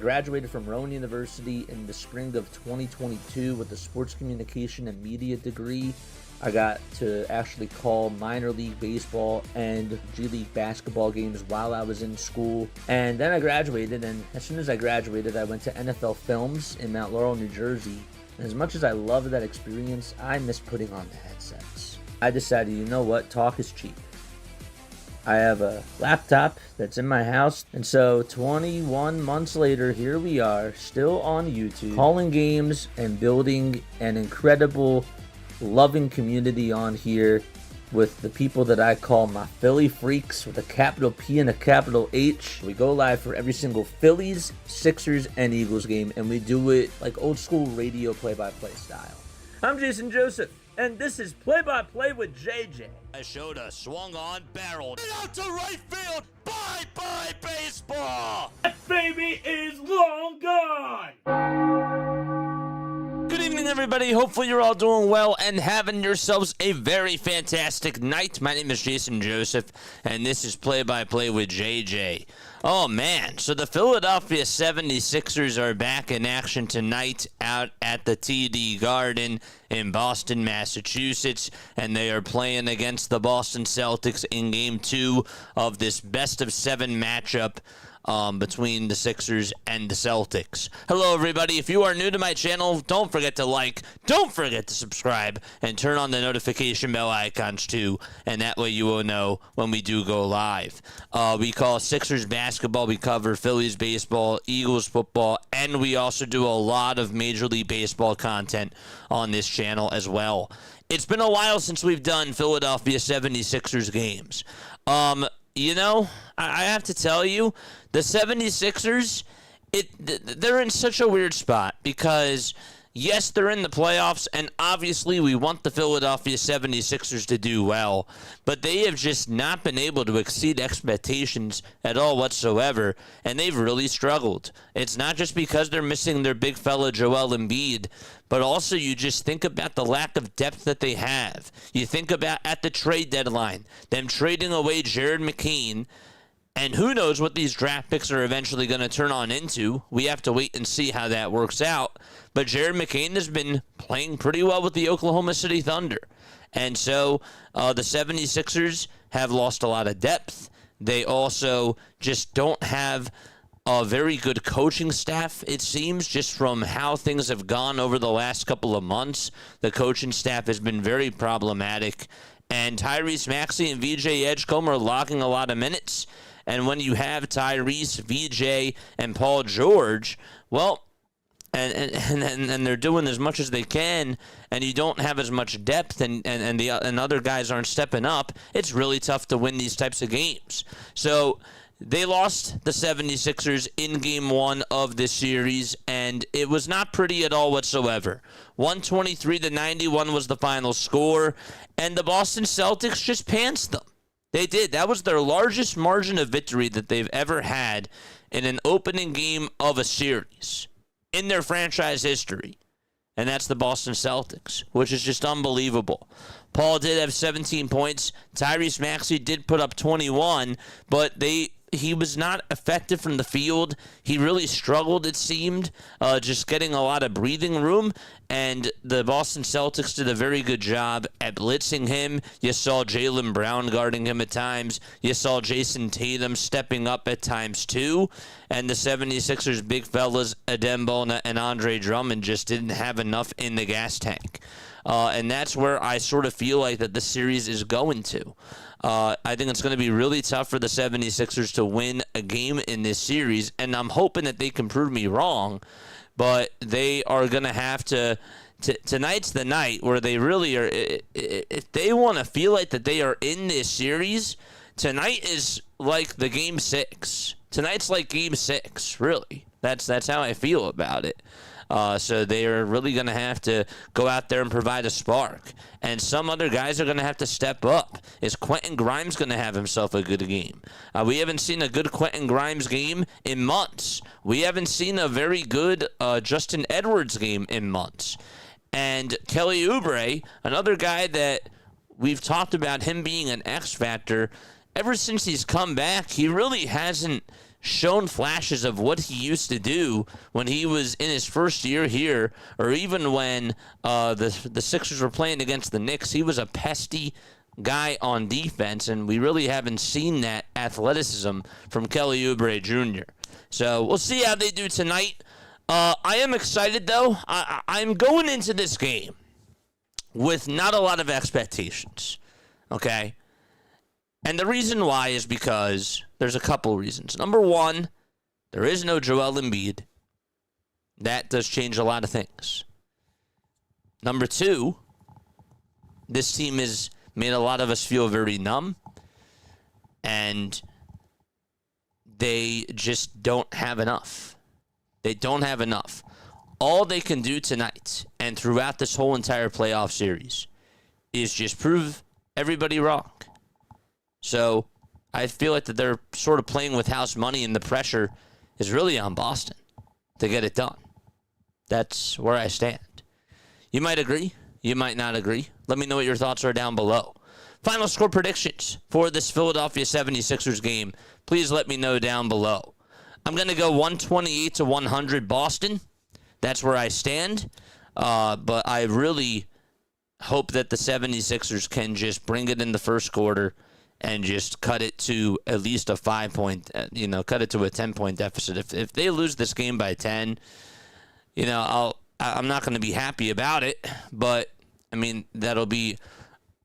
graduated from Rowan University in the spring of 2022 with a sports communication and media degree. I got to actually call minor league baseball and G League basketball games while I was in school. And then I graduated, and as soon as I graduated, I went to NFL Films in Mount Laurel, New Jersey. And as much as I loved that experience, I miss putting on the headsets. I decided, you know what, talk is cheap. I have a laptop that's in my house, and so 21 months later, here we are, still on YouTube, calling games and building an incredible, loving community on here with the people that I call my Philly freaks with a capital P and a capital H. We go live for every single Phillies, Sixers, and Eagles game, and we do it like old school radio play-by-play style. I'm Jason Joseph, and this is Play-by-Play with JJ. Showed swung on, barreled out to right field. Bye-bye baseball. That baby is long gone. Good evening, everybody. Hopefully you're all doing well and having yourselves a very fantastic night. My name is Jason Joseph, and this is Play-by-Play with JJ. Oh, man. So the Philadelphia 76ers are back in action tonight out at the TD Garden in Boston, Massachusetts, and they are playing against the Boston Celtics in Game 2 of this best-of-7 matchup between the Sixers and the Celtics. Hello, everybody. If you are new to my channel, don't forget to like, don't forget to subscribe, and turn on the notification bell icons too, and that way you will know when we do go live. We call Sixers basketball, we cover Phillies baseball, Eagles football, and we also do a lot of Major League Baseball content on this channel as well. It's been a while since we've done Philadelphia 76ers games. You know, I have to tell you, the 76ers, they're in such a weird spot because, yes, they're in the playoffs, and obviously we want the Philadelphia 76ers to do well, but they have just not been able to exceed expectations at all whatsoever, and they've really struggled. It's not just because they're missing their big fella Joel Embiid, but also you just think about the lack of depth that they have. You think about at the trade deadline, them trading away Jared McCain, and who knows what these draft picks are eventually going to turn on into. We have to wait and see how that works out. But Jared McCain has been playing pretty well with the Oklahoma City Thunder. And so the 76ers have lost a lot of depth. They also just don't have a very good coaching staff, it seems, just from how things have gone over the last couple of months. The coaching staff has been very problematic. And Tyrese Maxey and VJ Edgecombe are logging a lot of minutes. And when you have Tyrese, VJ, and Paul George, well, and they're doing as much as they can, and you don't have as much depth, and other guys aren't stepping up, it's really tough to win these types of games. So they lost the 76ers in Game 1 of this series, and it was not pretty at all whatsoever. 123-91 was the final score, and the Boston Celtics just pantsed them. They did. That was their largest margin of victory that they've ever had in an opening game of a series in their franchise history. And that's the Boston Celtics, which is just unbelievable. Paul did have 17 points. Tyrese Maxey did put up 21, but he was not effective from the field. He really struggled, it seemed, just getting a lot of breathing room. And the Boston Celtics did a very good job at blitzing him. You saw Jaylen Brown guarding him at times. You saw Jason Tatum stepping up at times too. And the 76ers big fellas, Adem and Andre Drummond, just didn't have enough in the gas tank. And that's where I sort of feel like that the series is going to. I think it's going to be really tough for the 76ers to win a game in this series, and I'm hoping that they can prove me wrong, but they are going to have to tonight's the night where they really are, if they want to feel like that they are in this series, tonight is like the Game 6. Tonight's like Game 6, really. That's how I feel about it. So they are really going to have to go out there and provide a spark. And some other guys are going to have to step up. Is Quentin Grimes going to have himself a good game? We haven't seen a good Quentin Grimes game in months. We haven't seen a very good Justin Edwards game in months. And Kelly Oubre, another guy that we've talked about him being an X factor, ever since he's come back, he really hasn't shown flashes of what he used to do when he was in his first year here, or even when the Sixers were playing against the Knicks. He was a pesky guy on defense, and we really haven't seen that athleticism from Kelly Oubre Jr. So we'll see how they do tonight. I am excited, though. I'm going into this game with not a lot of expectations, okay? And the reason why is because there's a couple reasons. Number one, there is no Joel Embiid. That does change a lot of things. Number two, this team has made a lot of us feel very numb, and they just don't have enough. They don't have enough. All they can do tonight and throughout this whole entire playoff series is just prove everybody wrong. So I feel like that they're sort of playing with house money, and the pressure is really on Boston to get it done. That's where I stand. You might agree. You might not agree. Let me know what your thoughts are down below. Final score predictions for this Philadelphia 76ers game. Please let me know down below. I'm going to go 128-100 Boston. That's where I stand. But I really hope that the 76ers can just bring it in the first quarter and just cut it to at least a 5-point, cut it to a 10-point deficit. If they lose this game by 10, I'm not going to be happy about it. But, I mean, that'll be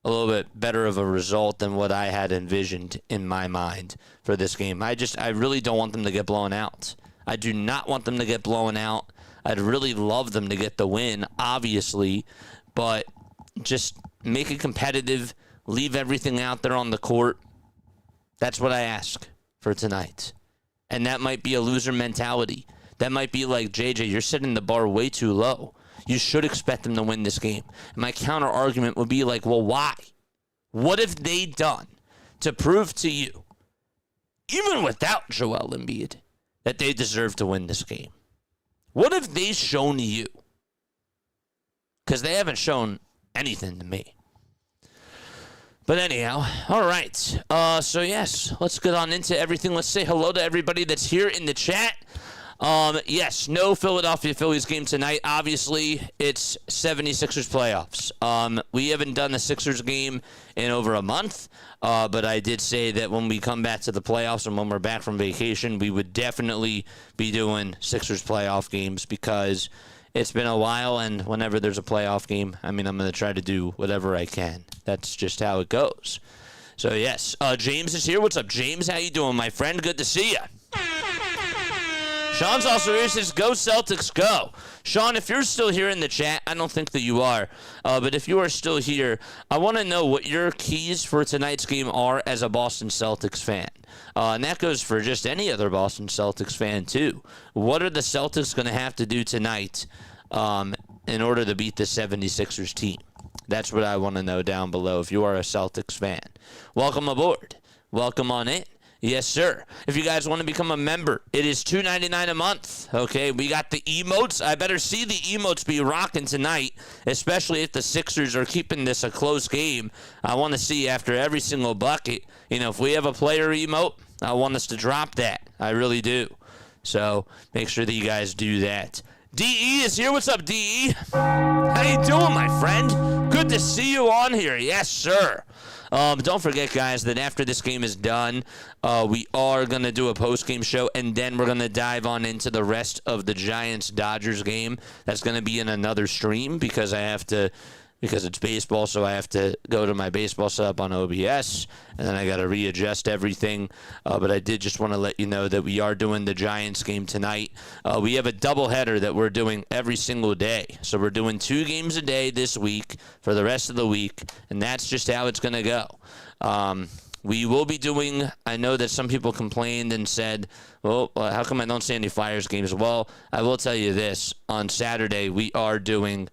a little bit better of a result than what I had envisioned in my mind for this game. I really don't want them to get blown out. I do not want them to get blown out. I'd really love them to get the win, obviously, but just make it competitive, leave everything out there on the court. That's what I ask for tonight. And that might be a loser mentality. That might be like, JJ, you're setting the bar way too low. You should expect them to win this game. And my counter argument would be like, well, why? What have they done to prove to you, even without Joel Embiid, that they deserve to win this game? What have they shown you? Because they haven't shown anything to me. But anyhow, all right. So yes, let's get on into everything. Let's say hello to everybody that's here in the chat. Yes, no Philadelphia Phillies game tonight. Obviously, it's 76ers playoffs. We haven't done a Sixers game in over a month, but I did say that when we come back to the playoffs and when we're back from vacation, we would definitely be doing Sixers playoff games because it's been a while, and whenever there's a playoff game, I mean, I'm going to try to do whatever I can. That's just how it goes. So, yes, James is here. What's up, James? How you doing, my friend? Good to see you. Sean's also here. Says, go Celtics, go. Sean, if you're still here in the chat, I don't think that you are, but if you are still here, I want to know what your keys for tonight's game are as a Boston Celtics fan. And that goes for just any other Boston Celtics fan, too. What are the Celtics going to have to do tonight in order to beat the 76ers team? That's what I want to know down below if you are a Celtics fan. Welcome aboard. Welcome on in. Yes, sir. If you guys want to become a member, it is $2.99 a month. Okay, we got the emotes. I better see the emotes be rocking tonight, especially if the Sixers are keeping this a close game. I want to see after every single bucket, if we have a player emote, I want us to drop that. I really do. So make sure that you guys do that. DE is here. What's up, DE? How you doing, my friend? Good to see you on here. Yes, sir. Don't forget, guys, that after this game is done, we are going to do a post-game show, and then we're going to dive on into the rest of the Giants-Dodgers game. That's going to be in another stream because it's baseball, so I have to go to my baseball setup on OBS, and then I got to readjust everything. But I did just want to let you know that we are doing the Giants game tonight. We have a doubleheader that we're doing every single day. So we're doing 2 games a day this week for the rest of the week, and that's just how it's going to go. We will be doing, I know that some people complained and said, well, how come I don't see any Flyers games? Well, I will tell you this. On Saturday, we are doing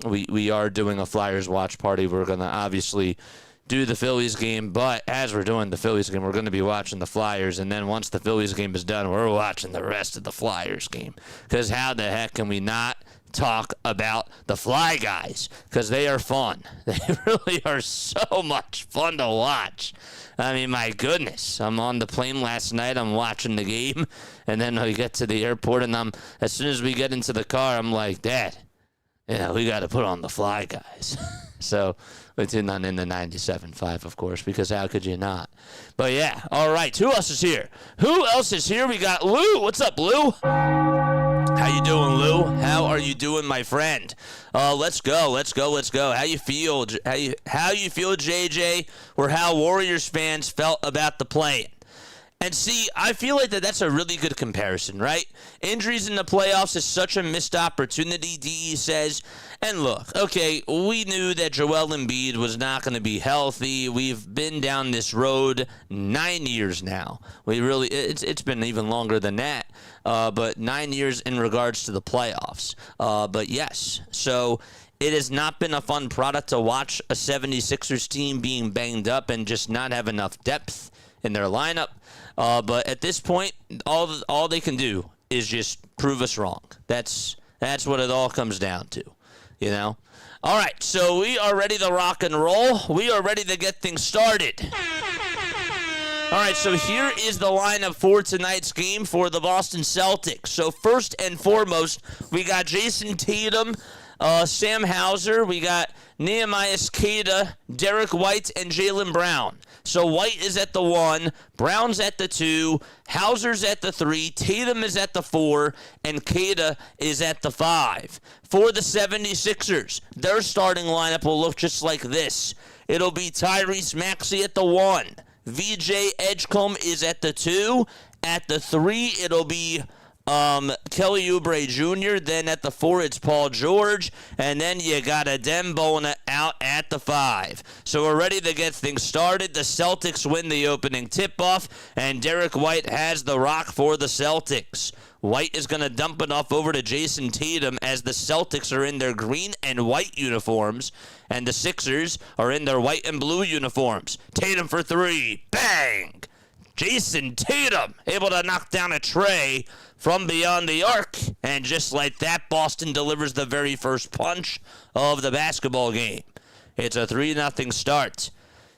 we are doing a Flyers watch party. We're going to obviously do the Phillies game, but as we're doing the Phillies game, we're going to be watching the Flyers, and then once the Phillies game is done, we're watching the rest of the Flyers game. Because how the heck can we not talk about the Fly Guys because they are fun. They really are so much fun to watch. I mean, my goodness. I'm on the plane last night. I'm watching the game, and then we get to the airport, and as soon as we get into the car, I'm like, Dad, we got to put on the Fly Guys. So we tuned on in the 97.5, of course, because how could you not? But yeah, all right. Who else is here? We got Lou. What's up, Lou? How you doing, Lou? How are you doing, my friend? Let's go. How you feel? How you feel, JJ? Or how Warriors fans felt about the play-in? And see, I feel like that's a really good comparison, right? Injuries in the playoffs is such a missed opportunity, DE says. And look, okay, we knew that Joel Embiid was not going to be healthy. We've been down this road 9 years now. It's been even longer than that, but 9 years in regards to the playoffs. But yes, so it has not been a fun product to watch a 76ers team being banged up and just not have enough depth in their lineup. But at this point, all they can do is just prove us wrong. That's what it all comes down to, All right, so we are ready to rock and roll. We are ready to get things started. All right, so here is the lineup for tonight's game for the Boston Celtics. So first and foremost, we got Jason Tatum, Sam Hauser. We got Nehemiah Queta, Derek White, and Jaylen Brown. So White is at the 1, Brown's at the 2, Hauser's at the 3, Tatum is at the 4, and Queta is at the 5. For the 76ers, their starting lineup will look just like this. It'll be Tyrese Maxey at the 1. VJ Edgecombe is at the 2. At the 3, it'll be Kelly Oubre Jr. Then at the 4, it's Paul George. And then you got Adem Bona out at the 5. So we're ready to get things started. The Celtics win the opening tip-off, and Derek White has the rock for the Celtics. White is going to dump it off over to Jason Tatum as the Celtics are in their green and white uniforms, and the Sixers are in their white and blue uniforms. Tatum for 3. Bang! Jason Tatum able to knock down a tray from beyond the arc, and just like that, Boston delivers the very first punch of the basketball game. It's a 3-0 start.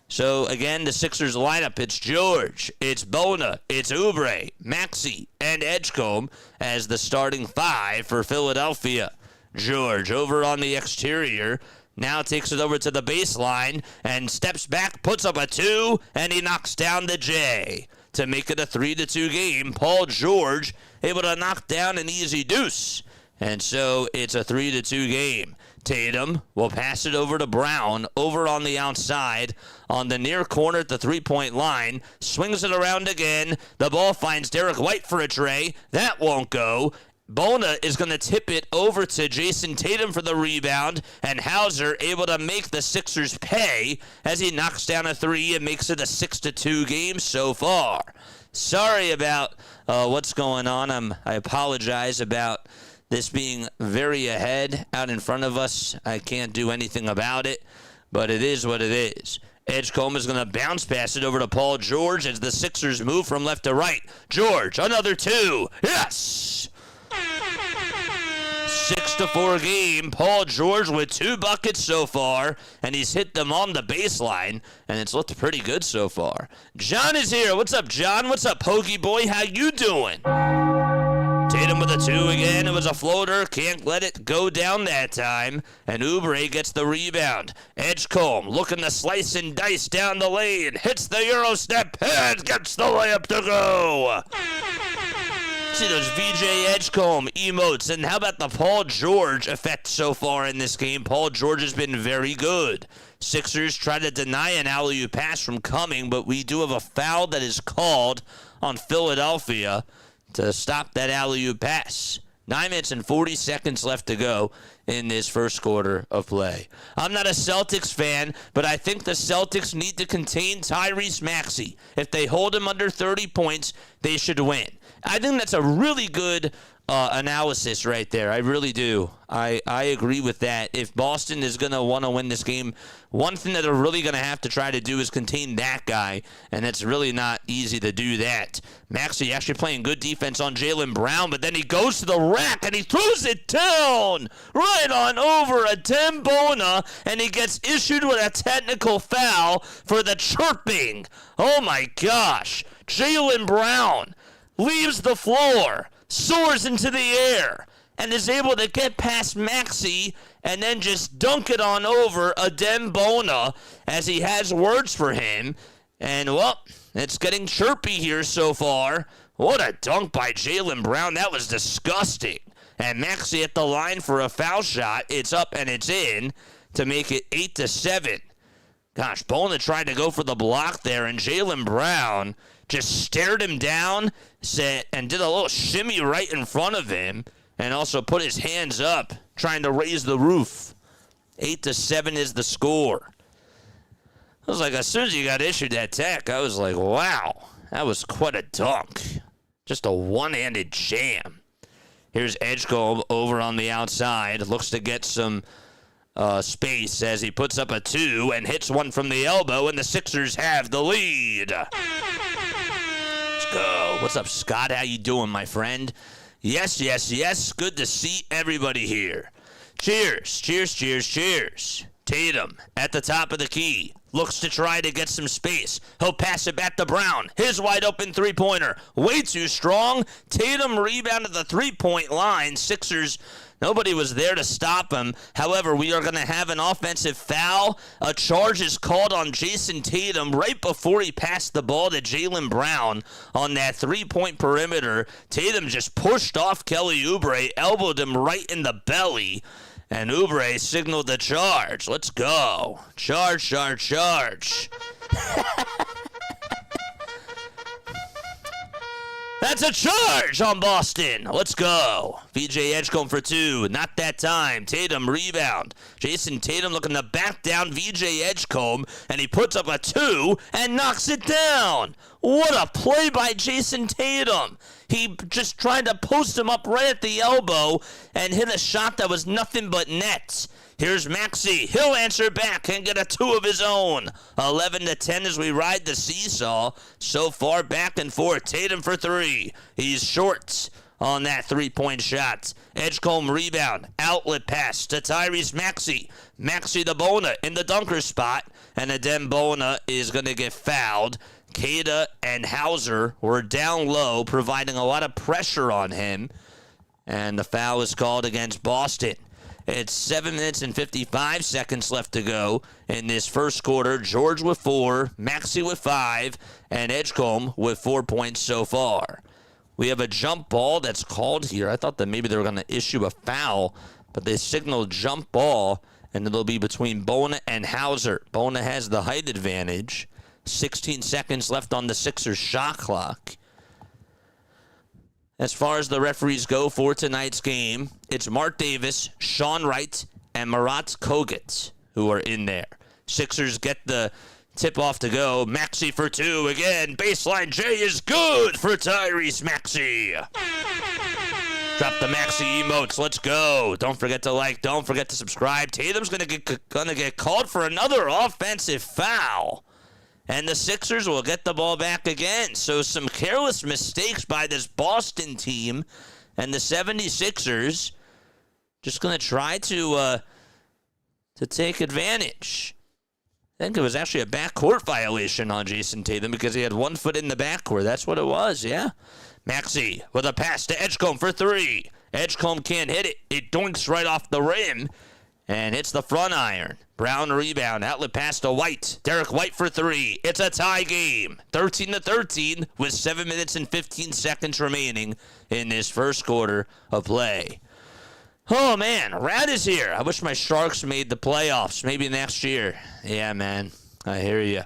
So, again, the Sixers lineup, it's George, it's Bona, it's Oubre, Maxey, and Edgecombe as the starting 5 for Philadelphia. George over on the exterior, now takes it over to the baseline and steps back, puts up a 2, and he knocks down the J to make it a 3-2 game. Paul George able to knock down an easy deuce. And so it's a 3-2 game. Tatum will pass it over to Brown over on the outside on the near corner at the three-point line. Swings it around again. The ball finds Derek White for a tray. That won't go. Bona is going to tip it over to Jason Tatum for the rebound, and Hauser able to make the Sixers pay as he knocks down a 3 and makes it a 6-2 game so far. Sorry about what's going on. I apologize about this being very ahead out in front of us. I can't do anything about it, but it is what it is. Edgecombe is going to bounce pass it over to Paul George as the Sixers move from left to right. George, another 2. Yes! 6-4 game. Paul George with 2 buckets so far, and he's hit them on the baseline, and it's looked pretty good so far. John is here. What's up, John? What's up, Pokey Boy? How you doing? Tatum with a 2 again. It was a floater. Can't let it go down that time. And Oubre gets the rebound. Edgecombe looking to slice and dice down the lane. Hits the Euro step and gets the layup to go. See those VJ Edgecombe emotes. And how about the Paul George effect so far in this game? Paul George has been very good. Sixers try to deny an alley-oop pass from coming, but we do have a foul that is called on Philadelphia to stop that alley-oop pass. 9 minutes and 40 seconds left to go in this first quarter of play. I'm not a Celtics fan, but I think the Celtics need to contain Tyrese Maxey. If they hold him under 30 points, they should win. I think that's a really good analysis right there. I really do. I agree with that. If Boston is going to want to win this game, one thing that they're really going to have to try to do is contain that guy, and it's really not easy to do that. Maxey actually playing good defense on Jaylen Brown, but then he goes to the rack, and he throws it down right on over a Dembona, and he gets issued with a technical foul for the chirping. Oh, my gosh. Jaylen Brown leaves the floor, soars into the air, and is able to get past Maxey and then just dunk it on over a Dembona as he has words for him. And, well, it's getting chirpy here so far. What a dunk by Jaylen Brown. That was disgusting. And Maxey at the line for a foul shot. It's up and it's in to make it 8-7. Gosh, Bona tried to go for the block there, and Jaylen Brown just stared him down and did a little shimmy right in front of him, and also put his hands up, trying to raise the roof. 8-7 is the score. I was like, as soon as you got issued that tech, I was like, wow, that was quite a dunk. Just a one-handed jam. Here's Edgecombe over on the outside. Looks to get some space as he puts up a 2 and hits one from the elbow, and the Sixers have the lead. Let's go. What's up, Scott? How you doing, my friend? Yes, yes, yes. Good to see everybody here. Cheers, cheers, cheers, cheers. Tatum at the top of the key. Looks to try to get some space. He'll pass it back to Brown. His wide open three-pointer. Way too strong. Tatum rebounded the three-point line. Sixers, nobody was there to stop him. However, we are going to have an offensive foul. A charge is called on Jason Tatum right before he passed the ball to Jaylen Brown on that three-point perimeter. Tatum just pushed off Kelly Oubre, elbowed him right in the belly. And Oubre signaled the charge. Let's go. Charge, charge, charge. That's a charge on Boston. Let's go. VJ Edgecombe for 2. Not that time. Tatum rebound. Jason Tatum looking to back down VJ Edgecombe, and he puts up a 2 and knocks it down. What a play by Jason Tatum. He just tried to post him up right at the elbow and hit a shot that was nothing but net. Here's Maxey. He'll answer back and get a 2 of his own. 11-10 as we ride the seesaw. So far back and forth. Tatum for 3. He's short on that three-point shot. Edgecombe rebound. Outlet pass to Tyrese Maxey. Maxey to Bona in the dunker spot. And then Bona is going to get fouled. Cada and Hauser were down low, providing a lot of pressure on him. And the foul is called against Boston. It's 7 minutes and 55 seconds left to go in this first quarter. George with 4, Maxey with 5, and Edgecombe with 4 points so far. We have a jump ball that's called here. I thought that maybe they were going to issue a foul, but they signaled jump ball, and it'll be between Bona and Hauser. Bona has the height advantage. 16 seconds left on the Sixers shot clock. As far as the referees go for tonight's game, it's Mark Davis, Sean Wright, and Marat Kogut who are in there. Sixers get the tip-off to go. Maxey for 2 again. Baseline J is good for Tyrese Maxey. Drop the Maxey emotes. Let's go. Don't forget to like. Don't forget to subscribe. Tatum's gonna get called for another offensive foul. And the Sixers will get the ball back again. So some careless mistakes by this Boston team. And the 76ers just going to try to take advantage. I think it was actually a backcourt violation on Jason Tatum because he had 1 foot in the backcourt. That's what it was, yeah. Maxey with a pass to Edgecombe for 3. Edgecombe can't hit it. It doinks right off the rim and hits the front iron. Brown rebound, outlet pass to White. Derek White for 3. It's a tie game. 13-13 with 7 minutes and 15 seconds remaining in this first quarter of play. Oh, man, Rad is here. I wish my Sharks made the playoffs. Maybe next year. Yeah, man, I hear you.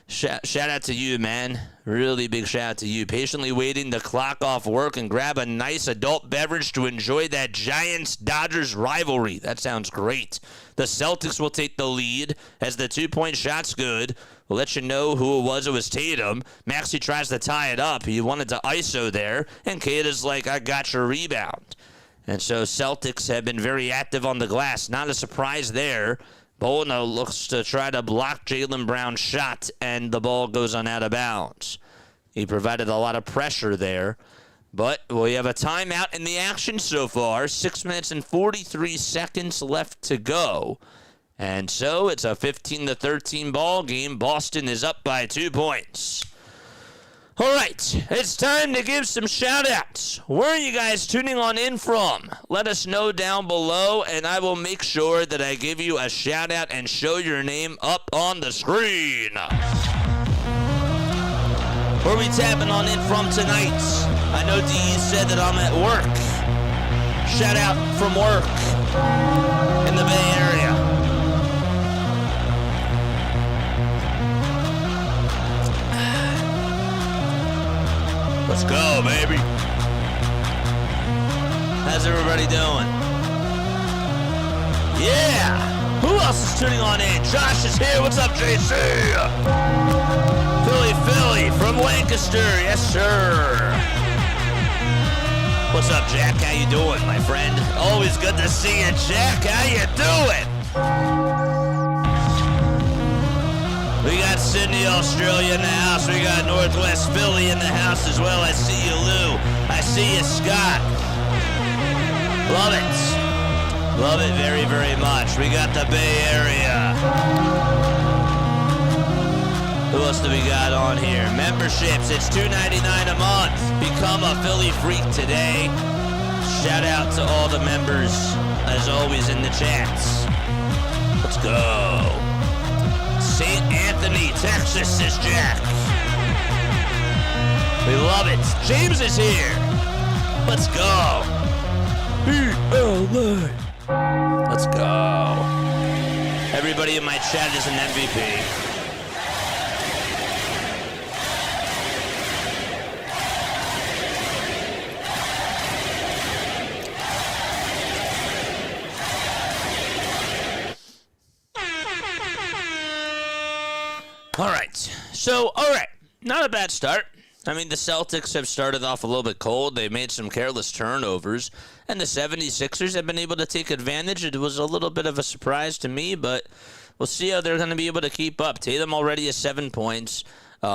Shout out to you, man. Really big shout out to you. Patiently waiting to clock off work and grab a nice adult beverage to enjoy that Giants-Dodgers rivalry. That sounds great. The Celtics will take the lead as the 2-point shot's good. We'll let you know who it was. It was Tatum. Maxey tries to tie it up. He wanted to ISO there, and Keita's like, I got your rebound. And so Celtics have been very active on the glass. Not a surprise there. Bolna looks to try to block Jaylen Brown's shot, and the ball goes on out of bounds. He provided a lot of pressure there. But we have a timeout in the action so far. 6 minutes and 43 seconds left to go. And so it's a 15-13 ball game. Boston is up by 2 points. All right, it's time to give some shout-outs. Where are you guys tuning on in from? Let us know down below, and I will make sure that I give you a shout-out and show your name up on the screen. Where are we tapping on in from tonight? I know DE said that I'm at work. Shout-out from work in the Bay Area. Let's go, baby. How's everybody doing? Yeah! Who else is tuning on in? Josh is here. What's up, JC? Philly from Lancaster. Yes, sir. What's up, Jack? How you doing, my friend? Always good to see you, Jack. How you doing? We got Sydney, Australia in the house. We got Northwest Philly in the house as well. I see you, Lou. I see you, Scott. Love it. Love it very, very much. We got the Bay Area. Who else do we got on here? Memberships. It's $2.99 a month. Become a Philly freak today. Shout out to all the members, as always, in the chats. Let's go. St. Anthony, Texas, says Jack. We love it. James is here. Let's go. PLA. Let's go. Everybody in my chat is an MVP. All right. Not a bad start. I mean, the Celtics have started off a little bit cold. They made some careless turnovers. And the 76ers have been able to take advantage. It was a little bit of a surprise to me, but we'll see how they're going to be able to keep up. Tatum already has 7 points.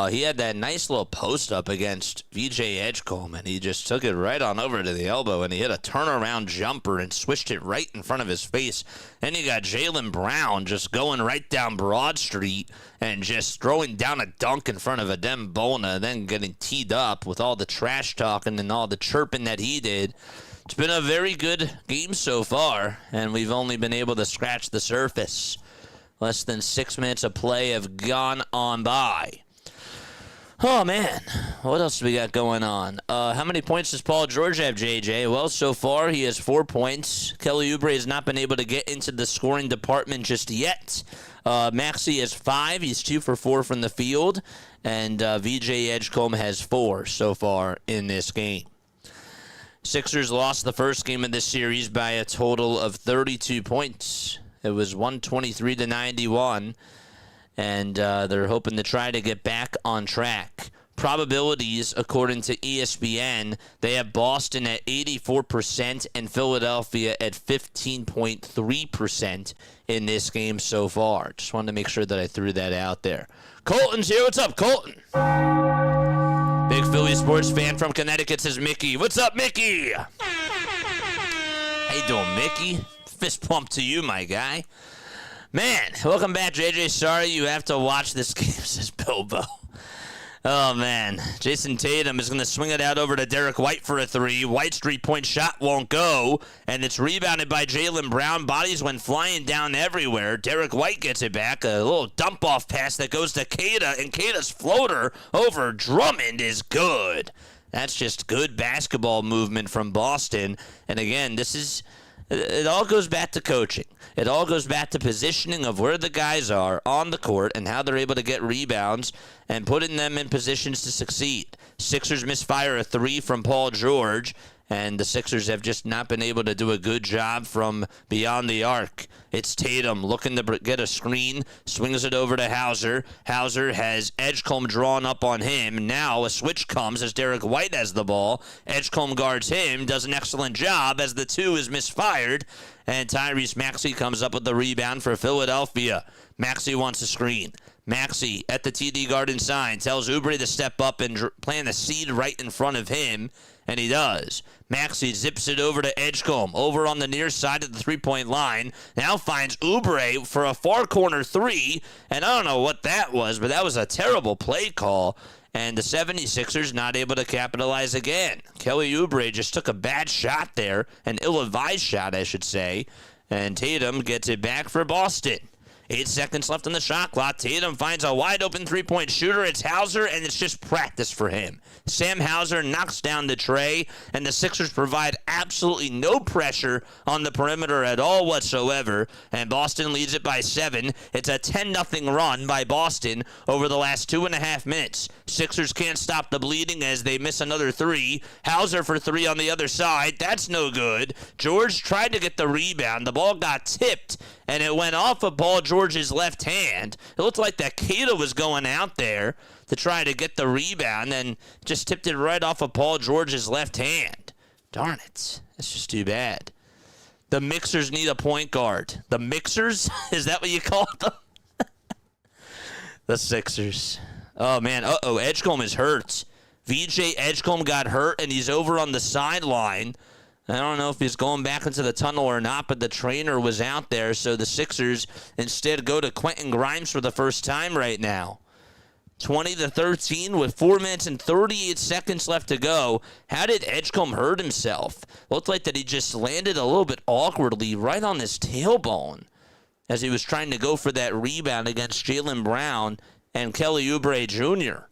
He had that nice little post-up against VJ Edgecombe, and he just took it right on over to the elbow, and he hit a turnaround jumper and swished it right in front of his face. Then you got Jaylen Brown just going right down Broad Street and just throwing down a dunk in front of Adem Bona, and then getting teed up with all the trash talking and all the chirping that he did. It's been a very good game so far, and we've only been able to scratch the surface. Less than 6 minutes of play have gone on by. Oh, man. What else do we got going on? How many points does Paul George have, JJ? Well, so far he has 4 points. Kelly Oubre has not been able to get into the scoring department just yet. Maxey has 5. He's 2 for 4 from the field. And VJ Edgecombe has 4 so far in this game. Sixers lost the first game of this series by a total of 32 points. It was 123-91. And they're hoping to try to get back on track. Probabilities, according to ESPN, they have Boston at 84% and Philadelphia at 15.3% in this game so far. Just wanted to make sure that I threw that out there. Colton's here. What's up, Colton? Big Philly sports fan from Connecticut, says Mickey. What's up, Mickey? How you doing, Mickey? Fist pump to you, my guy. Man, welcome back, JJ. Sorry you have to watch this game, says Bilbo. Oh, man. Jason Tatum is going to swing it out over to Derek White for a 3. White's 3-point shot won't go, and it's rebounded by Jaylen Brown. Bodies went flying down everywhere. Derek White gets it back. A little dump-off pass that goes to Keita, and Keita's floater over Drummond is good. That's just good basketball movement from Boston. And, again, it all goes back to coaching. It all goes back to positioning of where the guys are on the court and how they're able to get rebounds and putting them in positions to succeed. Sixers misfire a 3 from Paul George, and the Sixers have just not been able to do a good job from beyond the arc. It's Tatum looking to get a screen, swings it over to Hauser. Hauser has Edgecombe drawn up on him. Now a switch comes as Derek White has the ball. Edgecombe guards him, does an excellent job as the two is misfired, and Tyrese Maxey comes up with the rebound for Philadelphia. Maxey wants a screen. Maxey at the TD Garden sign tells Oubre to step up and plant a seed right in front of him, and he does. Maxey zips it over to Edgecombe, over on the near side of the three-point line. Now finds Oubre for a far corner three, and I don't know what that was, but that was a terrible play call, and the 76ers not able to capitalize again. Kelly Oubre just took a bad shot there, an ill-advised shot, I should say, and Tatum gets it back for Boston. 8 seconds left on the shot clock. Tatum finds a wide-open three-point shooter. It's Hauser, and it's just practice for him. Sam Hauser knocks down the tray, and the Sixers provide absolutely no pressure on the perimeter at all whatsoever, and Boston leads it by 7. It's a 10-0 run by Boston over the last 2.5 minutes. Sixers can't stop the bleeding as they miss another 3. Hauser for 3 on the other side. That's no good. George tried to get the rebound. The ball got tipped, and it went off of Paul George's left hand. It looked like that Cato was going out there to try to get the rebound and just tipped it right off of Paul George's left hand. Darn it. That's just too bad. The Mixers need a point guard. The Mixers? Is that what you call them? The Sixers. Oh, man. Uh-oh. Edgecombe is hurt. VJ Edgecombe got hurt, and he's over on the sideline. I don't know if he's going back into the tunnel or not, but the trainer was out there, so the Sixers instead go to Quentin Grimes for the first time right now. 20-13 with 4 minutes and 38 seconds left to go. How did Edgecombe hurt himself? Looked like that he just landed a little bit awkwardly right on his tailbone as he was trying to go for that rebound against Jaylen Brown and Kelly Oubre Jr.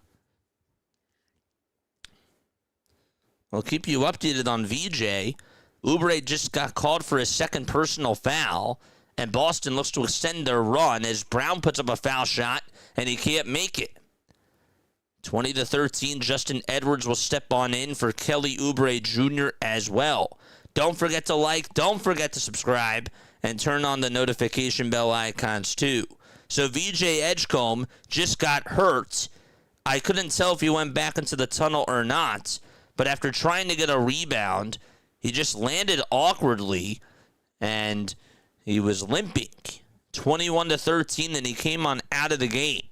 We'll keep you updated on VJ. Oubre just got called for his second personal foul, and Boston looks to extend their run as Brown puts up a foul shot, and he can't make it. 20-13, Justin Edwards will step on in for Kelly Oubre Jr. as well. Don't forget to like, don't forget to subscribe, and turn on the notification bell icons too. So VJ Edgecombe just got hurt. I couldn't tell if he went back into the tunnel or not, but after trying to get a rebound, he just landed awkwardly, and he was limping. 21-13, and he came on out of the game.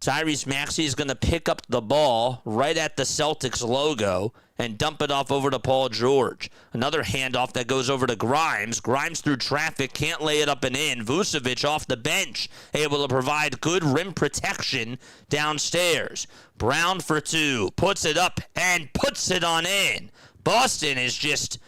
Tyrese Maxey is going to pick up the ball right at the Celtics logo and dump it off over to Paul George. Another handoff that goes over to Grimes. Grimes through traffic, can't lay it up and in. Vucevic off the bench, able to provide good rim protection downstairs. Brown for 2, puts it up and puts it on in. Boston is just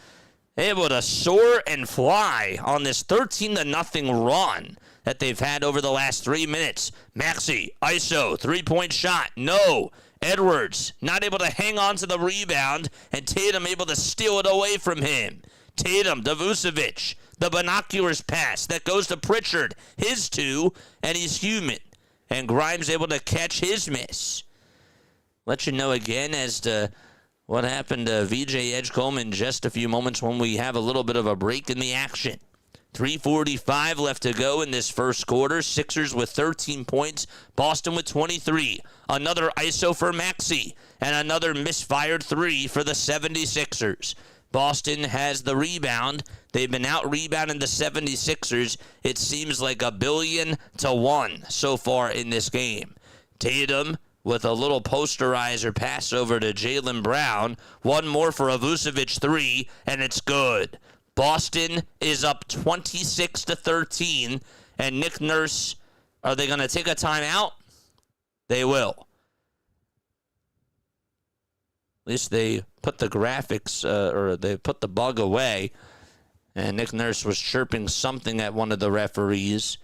able to soar and fly on this 13-0 run that they've had over the last 3 minutes. Maxey, ISO, three-point shot, no. Edwards, not able to hang on to the rebound, and Tatum able to steal it away from him. Tatum to Vucevic, the binoculars pass that goes to Pritchard, his 2, and he's human. And Grimes able to catch his miss. Let you know again as to what happened to VJ Edgecombe in just a few moments when we have a little bit of a break in the action. 3:45 left to go in this first quarter. Sixers with 13 points. Boston with 23. Another ISO for Maxey. And another misfired 3 for the 76ers. Boston has the rebound. They've been out-rebounding the 76ers. It seems like 1,000,000,000 so far in this game. Tatum with a little posterizer pass over to Jaylen Brown. One more for a Vucevic 3, and it's good. Boston is up 26-13, and Nick Nurse, are they going to take a timeout? They will. At least they put the graphics, or they put the bug away, and Nick Nurse was chirping something at one of the referees.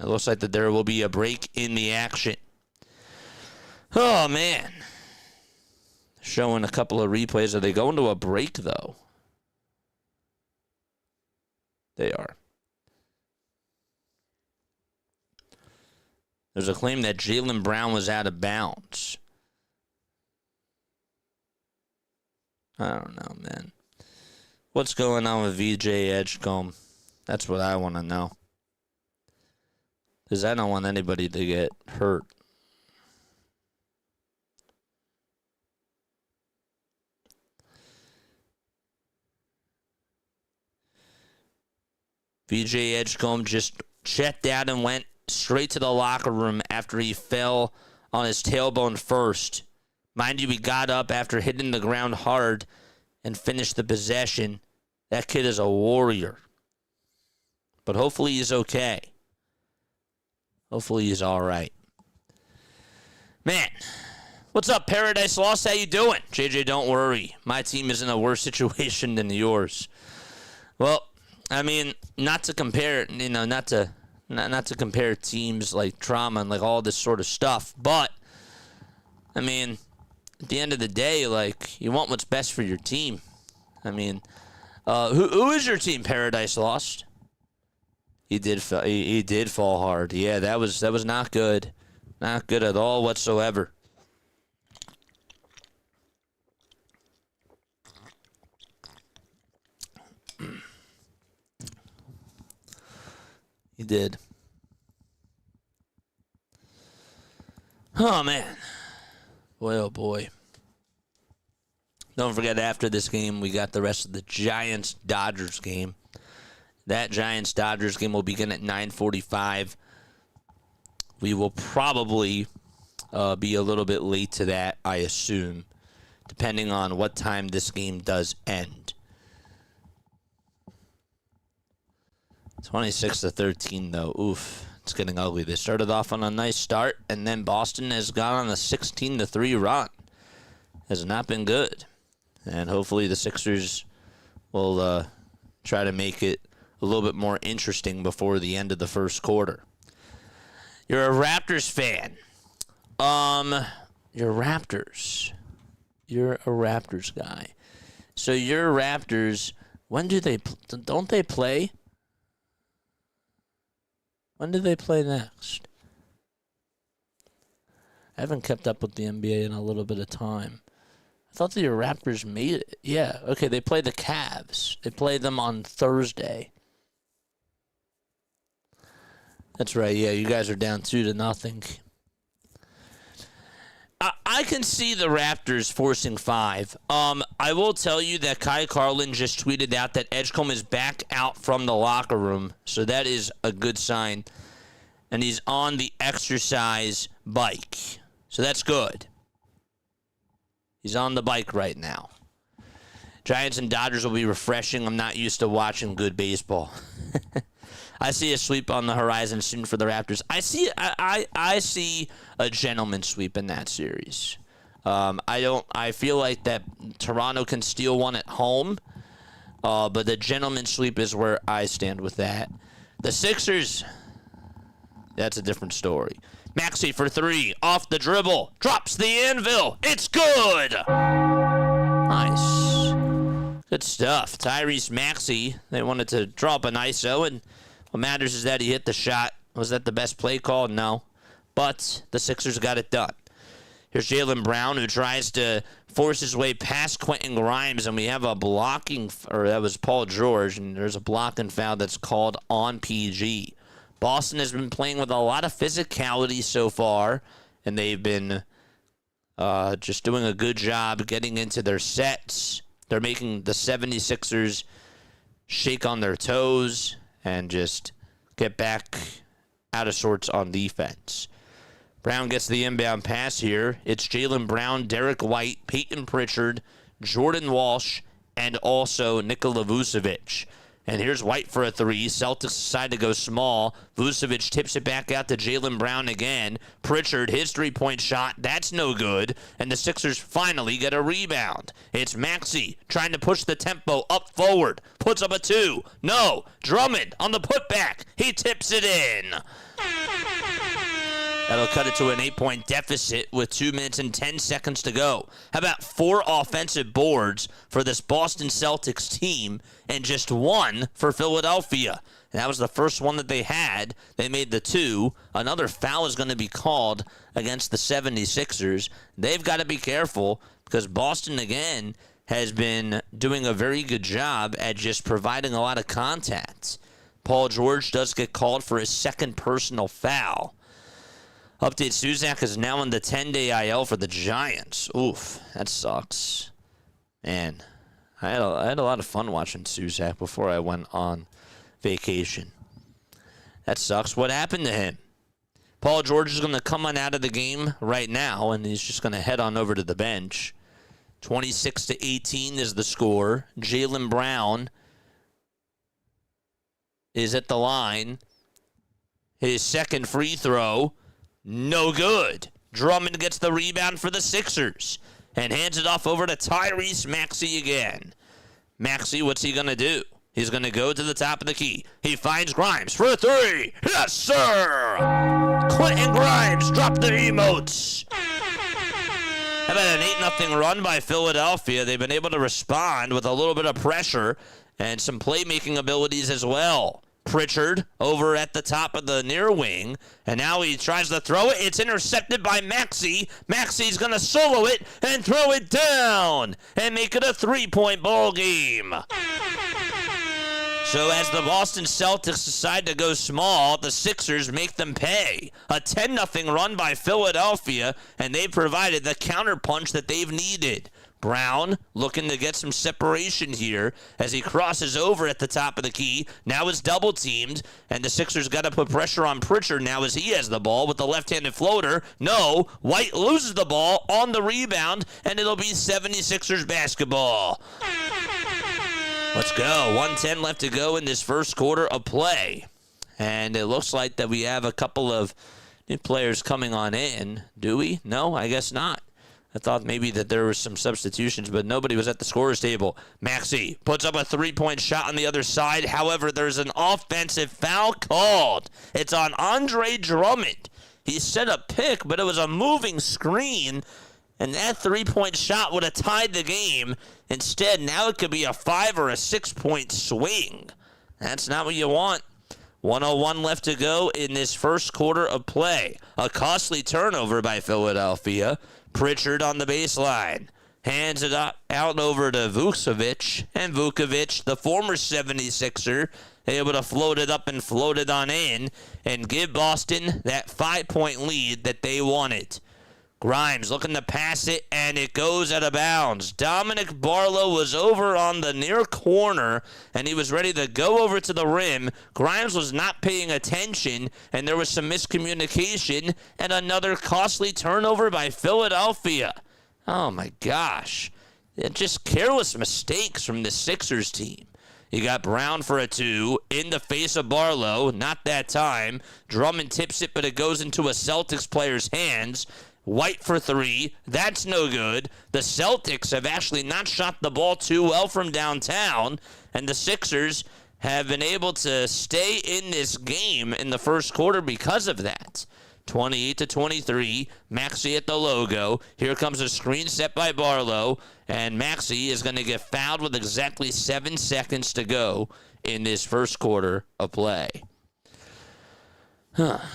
It looks like that there will be a break in the action. Oh, man. Showing a couple of replays. Are they going to a break, though? They are. There's a claim that Jaylen Brown was out of bounds. I don't know, man. What's going on with VJ Edgecombe? That's what I want to know. Because I don't want anybody to get hurt. VJ Edgecombe just checked out and went straight to the locker room after he fell on his tailbone first. Mind you, he got up after hitting the ground hard and finished the possession. That kid is a warrior. But hopefully he's okay. Hopefully he's all right. Man, what's up, Paradise Lost? How you doing? JJ, don't worry. My team is in a worse situation than yours. Well, I mean, not to compare, not to compare teams like trauma and like all this sort of stuff, but I mean, at the end of the day, like, you want what's best for your team. I mean, who is your team, Paradise Lost? He did fall hard. Yeah, that was not good. Not good at all whatsoever. He did. Oh, man. Boy, oh, boy. Don't forget, after this game, we got the rest of the Giants-Dodgers game. That Giants-Dodgers game will begin at 9:45. We will probably be a little bit late to that, I assume, depending on what time this game does end. 26-13, though. Oof, it's getting ugly. They started off on a nice start, and then Boston has gone on a 16-3 run. Has not been good. And hopefully the Sixers will try to make it a little bit more interesting before the end of the first quarter. You're a Raptors fan. You're Raptors. You're a Raptors guy. So your Raptors, when do they, don't they play? When do they play next? I haven't kept up with the NBA in a little bit of time. I thought the Raptors made it. Yeah, okay, they play the Cavs. They play them on Thursday. That's right, yeah, you guys are down 2-0. I can see the Raptors forcing 5. I will tell you that Kai Carlin just tweeted out that Edgecombe is back out from the locker room, so that is a good sign. And he's on the exercise bike, so that's good. He's on the bike right now. Giants and Dodgers will be refreshing. I'm not used to watching good baseball. I see a sweep on the horizon soon for the Raptors. I see a gentleman sweep in that series. I feel like that Toronto can steal one at home, but the gentleman sweep is where I stand with that. The Sixers, that's a different story. Maxey for 3, off the dribble, drops the anvil. It's good. Nice. Good stuff. Tyrese Maxey, they wanted to draw up an ISO, and what matters is that he hit the shot. Was that the best play call? No. But the Sixers got it done. Here's Jaylen Brown, who tries to force his way past Quentin Grimes, and we have a blocking, or that was Paul George, and there's a blocking foul that's called on PG. Boston has been playing with a lot of physicality so far, and they've been just doing a good job getting into their sets. They're making the 76ers shake on their toes and just get back out of sorts on defense. Brown gets the inbound pass here. It's Jaylen Brown, Derek White, Peyton Pritchard, Jordan Walsh, and also Nikola Vucevic. And here's White for a 3. Celtics decide to go small. Vucevic tips it back out to Jaylen Brown again. Pritchard, his three-point shot, that's no good. And the Sixers finally get a rebound. It's Maxey trying to push the tempo up forward. Puts up a 2. No. Drummond on the putback. He tips it in. That'll cut it to an 8-point deficit with 2 minutes and 10 seconds to go. How about 4 offensive boards for this Boston Celtics team and just 1 for Philadelphia? And that was the first one that they had. They made the 2. Another foul is going to be called against the 76ers. They've got to be careful because Boston, again, has been doing a very good job at just providing a lot of contact. Paul George does get called for his second personal foul. Update, Suzak is now on the 10-day IL for the Giants. Oof, that sucks. Man, I had a lot of fun watching Suzak before I went on vacation. That sucks. What happened to him? Paul George is going to come on out of the game right now, and he's just going to head on over to the bench. 26-18 is the score. Jaylen Brown is at the line. His second free throw, no good. Drummond gets the rebound for the Sixers and hands it off over to Tyrese Maxey again. Maxey, what's he going to do? He's going to go to the top of the key. He finds Grimes for a three. Yes, sir! Quentin Grimes dropped the emotes. How about an 8-0 run by Philadelphia? They've been able to respond with a little bit of pressure and some playmaking abilities as well. Pritchard over at the top of the near wing, and now he tries to throw it. It's intercepted by Maxey. Maxey's going to solo it and throw it down and make it a 3-point ball game. So as the Boston Celtics decide to go small, the Sixers make them pay. A 10-0 run by Philadelphia, and they provided the counterpunch that they've needed. Brown looking to get some separation here as he crosses over at the top of the key. Now is double teamed, and the Sixers got to put pressure on Pritchard now as he has the ball with the left-handed floater. No, White loses the ball on the rebound, and it'll be 76ers basketball. Let's go. 1:10 left to go in this first quarter of play. And it looks like that we have a couple of new players coming on in. Do we? No, I guess not. I thought maybe that there were some substitutions, but nobody was at the scorer's table. Maxey puts up a 3-point shot on the other side. However, there's an offensive foul called. It's on Andre Drummond. He set a pick, but it was a moving screen, and that 3-point shot would have tied the game. Instead, now it could be a 5 or a 6-point swing. That's not what you want. 1:01 left to go in this first quarter of play. A costly turnover by Philadelphia. Pritchard on the baseline. Hands it out over to Vucevic. And Vucevic, the former 76er, able to float it up and float it on in and give Boston that 5-point lead that they wanted. Grimes looking to pass it, and it goes out of bounds. Dominic Barlow was over on the near corner, and he was ready to go over to the rim. Grimes was not paying attention, and there was some miscommunication, and another costly turnover by Philadelphia. Oh, my gosh. Just careless mistakes from the Sixers team. You got Brown for a 2 in the face of Barlow. Not that time. Drummond tips it, but it goes into a Celtics player's hands. White for 3. That's no good. The Celtics have actually not shot the ball too well from downtown, and the Sixers have been able to stay in this game in the first quarter because of that. 28-23, Maxey at the logo. Here comes a screen set by Barlow, and Maxey is going to get fouled with exactly 7 seconds to go in this first quarter of play.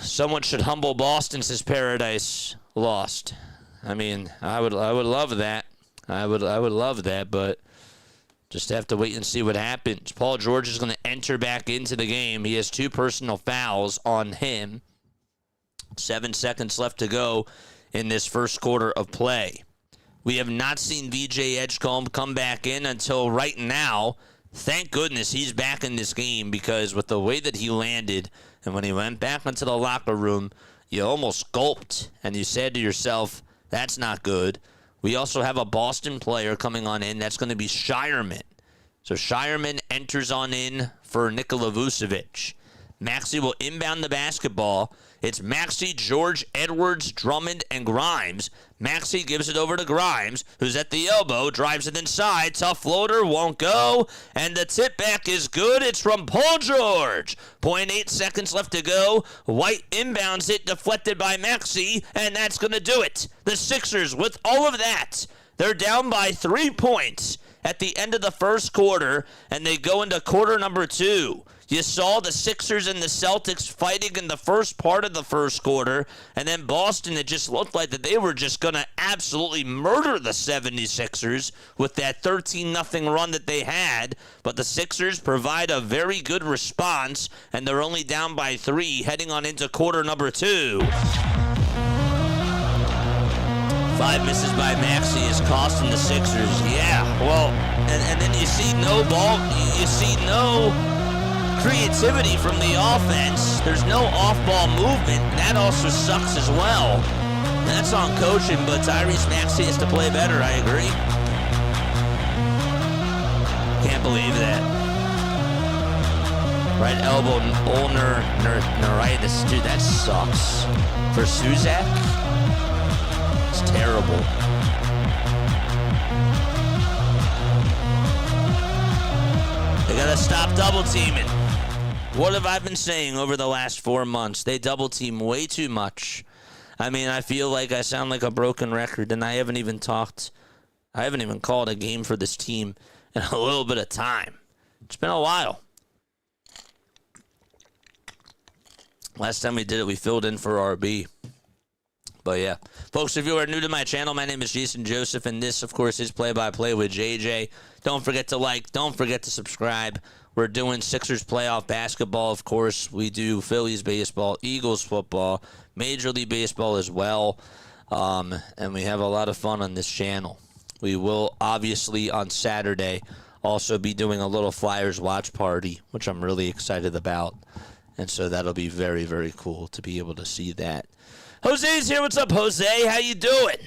Someone should humble Boston, says Paradise Lost. I mean, I would love that. I would love that, but just have to wait and see what happens. Paul George is going to enter back into the game. He has 2 personal fouls on him. 7 seconds left to go in this first quarter of play. We have not seen VJ Edgecombe come back in until right now. Thank goodness he's back in this game, because with the way that he landed and when he went back into the locker room, you almost gulped and you said to yourself, that's not good. We also have a Boston player coming on in. That's going to be Shireman. So Shireman enters on in for Nikola Vucevic. Maxey will inbound the basketball. It's Maxey, George, Edwards, Drummond, and Grimes. Maxey gives it over to Grimes, who's at the elbow, drives it inside. Tough floater, won't go. And the tip back is good. It's from Paul George. 0.8 seconds left to go. White inbounds it, deflected by Maxey, and that's going to do it. The Sixers, with all of that, they're down by 3 points at the end of the first quarter, and they go into quarter number 2. You saw the Sixers and the Celtics fighting in the first part of the first quarter, and then Boston, it just looked like that they were just going to absolutely murder the 76ers with that 13-0 run that they had. But the Sixers provide a very good response, and they're only down by 3 heading on into quarter number 2. 5 misses by Maxey is costing the Sixers. Yeah, well, and then you see no ball, you see no creativity from the offense. There's no off-ball movement. That also sucks as well. That's on coaching, but Tyrese Maxey has to play better. I agree. Can't believe that. Right elbow, ulnar neuritis. Dude, that sucks. For Suzak, it's terrible. They gotta stop double teaming. What have I been saying over the last 4 months? They double team way too much. I mean, I feel like I sound like a broken record, and I haven't even called a game for this team in a little bit of time. It's been a while. Last time we did it, we filled in for RB. But yeah, folks, if you are new to my channel, my name is Jason Joseph, and this, of course, is Play-by-Play with JJ. Don't forget to like, don't forget to subscribe. We're doing Sixers playoff basketball, of course. We do Phillies baseball, Eagles football, Major League Baseball as well, and we have a lot of fun on this channel. We will, obviously, on Saturday, also be doing a little Flyers watch party, which I'm really excited about, and so that'll be very, very cool to be able to see that. Jose's here. What's up, Jose? How you doing?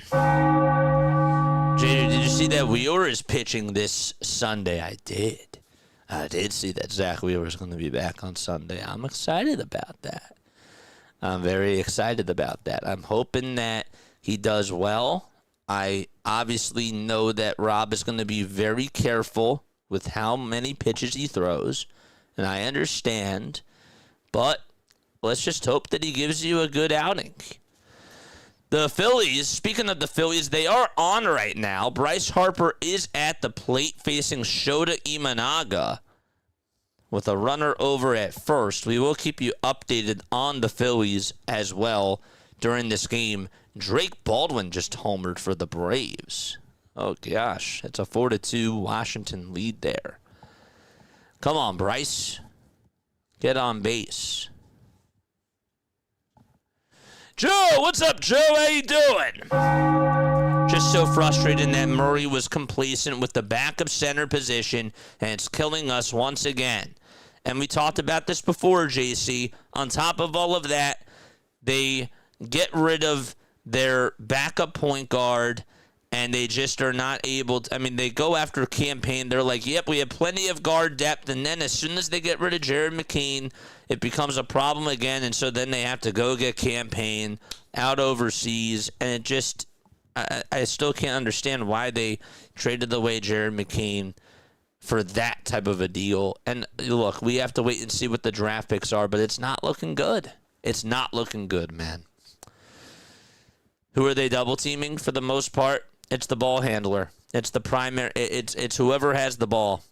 Jay, did you see that Wheeler is pitching this Sunday? I did see that Zach Wheeler is going to be back on Sunday. I'm excited about that. I'm very excited about that. I'm hoping that he does well. I obviously know that Rob is going to be very careful with how many pitches he throws, and I understand, but let's just hope that he gives you a good outing. The Phillies, speaking of the Phillies, they are on right now. Bryce Harper is at the plate facing Shota Imanaga with a runner over at first. We will keep you updated on the Phillies as well during this game. Drake Baldwin just homered for the Braves. Oh, gosh. It's a 4-2 Washington lead there. Come on, Bryce. Get on base. Joe, what's up, Joe? How you doing? Just so frustrated that Murray was complacent with the backup center position, and it's killing us once again. And we talked about this before, JC. On top of all of that, they get rid of their backup point guard, and they just are not able to. I mean, they go after Campaign. They're like, yep, we have plenty of guard depth. And then as soon as they get rid of Jared McCain, it becomes a problem again. And so then they have to go get Campaign out overseas. And it just, I still can't understand why they traded away Jared McCain for that type of a deal. And look, we have to wait and see what the draft picks are, but it's not looking good. It's not looking good, man. Who are they double teaming for the most part? It's the ball handler. It's the primary. It's whoever has the ball.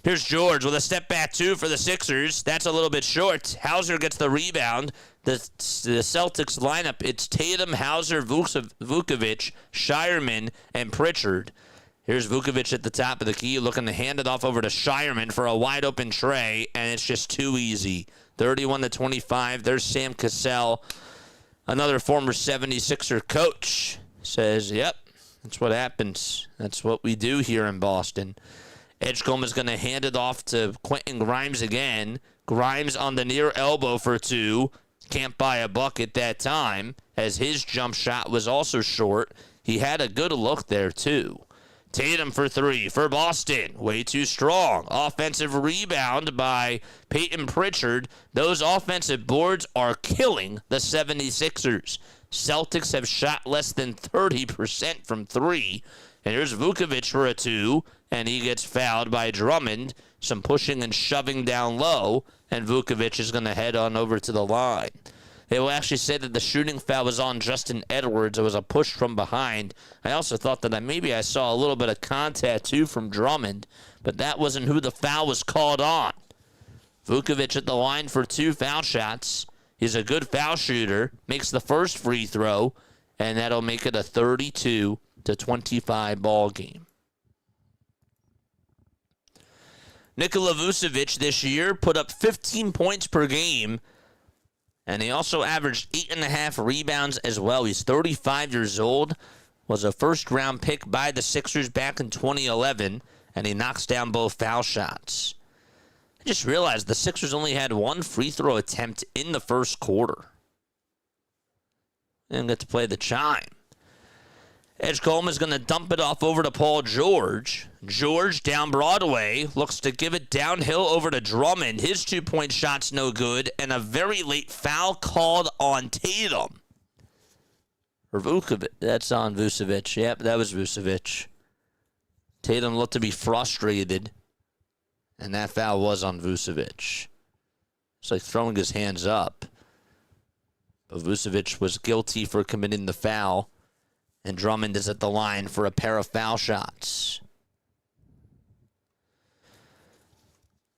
Here's George with a step back 2 for the Sixers. That's a little bit short. Hauser gets the rebound. The Celtics lineup, it's Tatum, Hauser, Vukovic, Shireman, and Pritchard. Here's Vukovic at the top of the key, looking to hand it off over to Shireman for a wide-open tray, and it's just too easy. 31-25. There's Sam Cassell, another former 76er coach, says, yep, that's what happens. That's what we do here in Boston. Edgecombe is going to hand it off to Quentin Grimes again. Grimes on the near elbow for 2. Can't buy a bucket that time, as his jump shot was also short. He had a good look there, too. Tatum for 3 for Boston. Way too strong. Offensive rebound by Peyton Pritchard. Those offensive boards are killing the 76ers. Celtics have shot less than 30% from 3. And here's Vukovic for a 2, and he gets fouled by Drummond. Some pushing and shoving down low, and Vukovic is going to head on over to the line. They will actually say that the shooting foul was on Justin Edwards. It was a push from behind. I also thought that maybe I saw a little bit of contact, too, from Drummond, but that wasn't who the foul was called on. Vukovic at the line for 2 foul shots. He's a good foul shooter. Makes the first free throw, and that'll make it a 32-25 ball game. Nikola Vucevic this year put up 15 points per game, and he also averaged 8.5 rebounds as well. He's 35 years old, was a first-round pick by the Sixers back in 2011, and he knocks down both foul shots. I just realized the Sixers only had 1 free throw attempt in the first quarter. Didn't get to play the chime. Edgecombe is going to dump it off over to Paul George. George down Broadway looks to give it downhill over to Drummond. His 2-point shot's no good, and a very late foul called on Tatum. Or Vukovic. That's on Vucevic. Yep, that was Vucevic. Tatum looked to be frustrated, and that foul was on Vucevic. It's like throwing his hands up. But Vucevic was guilty for committing the foul, and Drummond is at the line for a pair of foul shots.